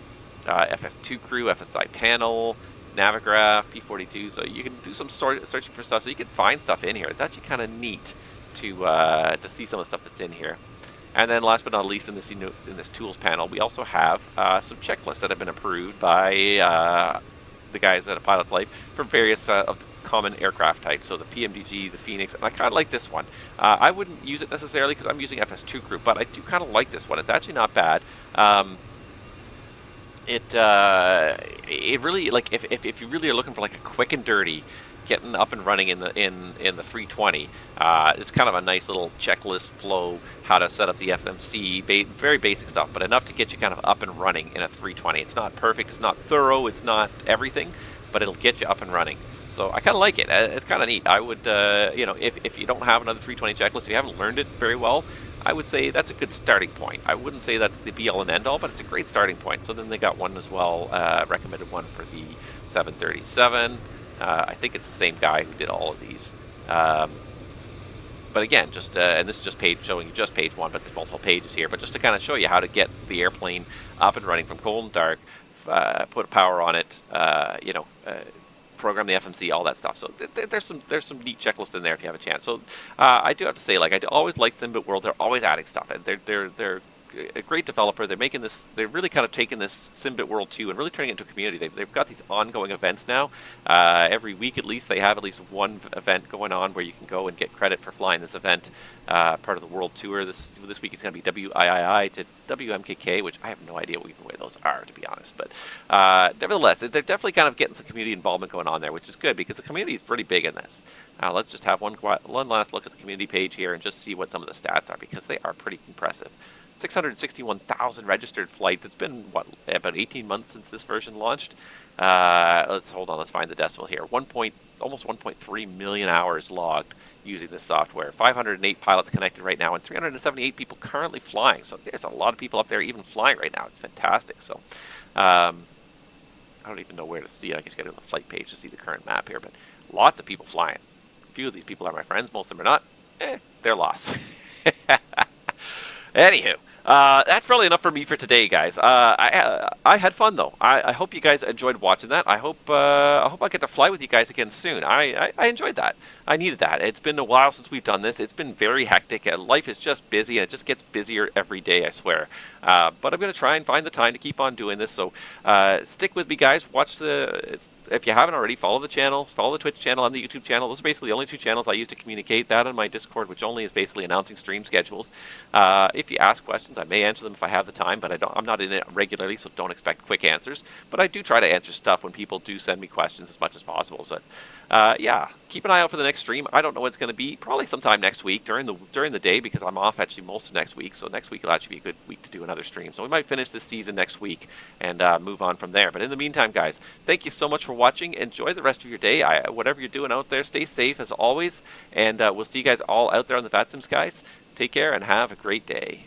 FS2 crew, FSI panel, Navigraph, P42. So you can do some searching for stuff. So you can find stuff in here. It's actually kind of neat to see some of the stuff that's in here. And then last but not least, in this tools panel, we also have some checklists that have been approved by the guys at A Pilot's Life for various of the common aircraft types. So the PMDG, the Fenix, and I kind of like this one. I wouldn't use it necessarily because I'm using FS2 crew, but I do kind of like this one. It's actually not bad. It really, like, if you really are looking for like a quick and dirty getting up and running in the 320, it's kind of a nice little checklist flow, how to set up the FMC, very basic stuff, but enough to get you kind of up and running in a 320. It's not perfect, it's not thorough, it's not everything, but it'll get you up and running. So I kind of like it. It's kind of neat. I would, if you don't have another 320 checklist, if you haven't learned it very well, I would say that's a good starting point. I wouldn't say that's the be-all and end-all, but it's a great starting point. So then they got one as well, recommended one for the 737. I think it's the same guy who did all of these. But again, just and this is just showing you just page 1, but there's multiple pages here. But just to kind of show you how to get the airplane up and running from cold and dark, put power on it, program the FMC, all that stuff. So there's some neat checklists in there if you have a chance. So I do have to say, like, I always like Simbit World. They're always adding stuff, and they're a great developer. They're making this. They're really kind of taking this Simbit World 2 and really turning it into a community. They've got these ongoing events now. Every week at least, they have at least one event going on where you can go and get credit for flying this event. Part of the World Tour. This week it's going to be WIII to WMKK, which I have no idea even where those are, to be honest. But nevertheless, they're definitely kind of getting some community involvement going on there, which is good because the community is pretty big in this. Let's just have one last look at the community page here and just see what some of the stats are, because they are pretty impressive. 661,000 registered flights. It's been, about 18 months since this version launched. Let's find the decimal here. Almost 1.3 million hours logged using this software. 508 pilots connected right now, and 378 people currently flying. So there's a lot of people up there even flying right now. It's fantastic. So I don't even know where to see it. I guess you got to go to the flight page to see the current map here, but lots of people flying. A few of these people are my friends. Most of them are not. They're lost. Anywho, that's probably enough for me for today, guys. I had fun though. I hope you guys enjoyed watching that. I hope I get to fly with you guys again soon. I enjoyed that. I needed that. It's been a while since we've done this. It's been very hectic. Life is just busy, and it just gets busier every day, I swear. But I'm going to try and find the time to keep on doing this. So stick with me, guys. Watch if you haven't already, follow the channels, follow the Twitch channel and the YouTube channel. Those are basically the only 2 channels I use to communicate. That and my Discord, which only is basically announcing stream schedules. If you ask questions, questions. I may answer them if I have the time, but I'm not in it regularly, so don't expect quick answers. But I do try to answer stuff when people do send me questions as much as possible. So, yeah, keep an eye out for the next stream. I don't know what it's going to be. Probably sometime next week during the day, because I'm off actually most of next week. So next week will actually be a good week to do another stream. So we might finish this season next week and move on from there. But in the meantime, guys, thank you so much for watching. Enjoy the rest of your day. Whatever you're doing out there, stay safe as always. And we'll see you guys all out there on the VATSIM skies. Take care and have a great day.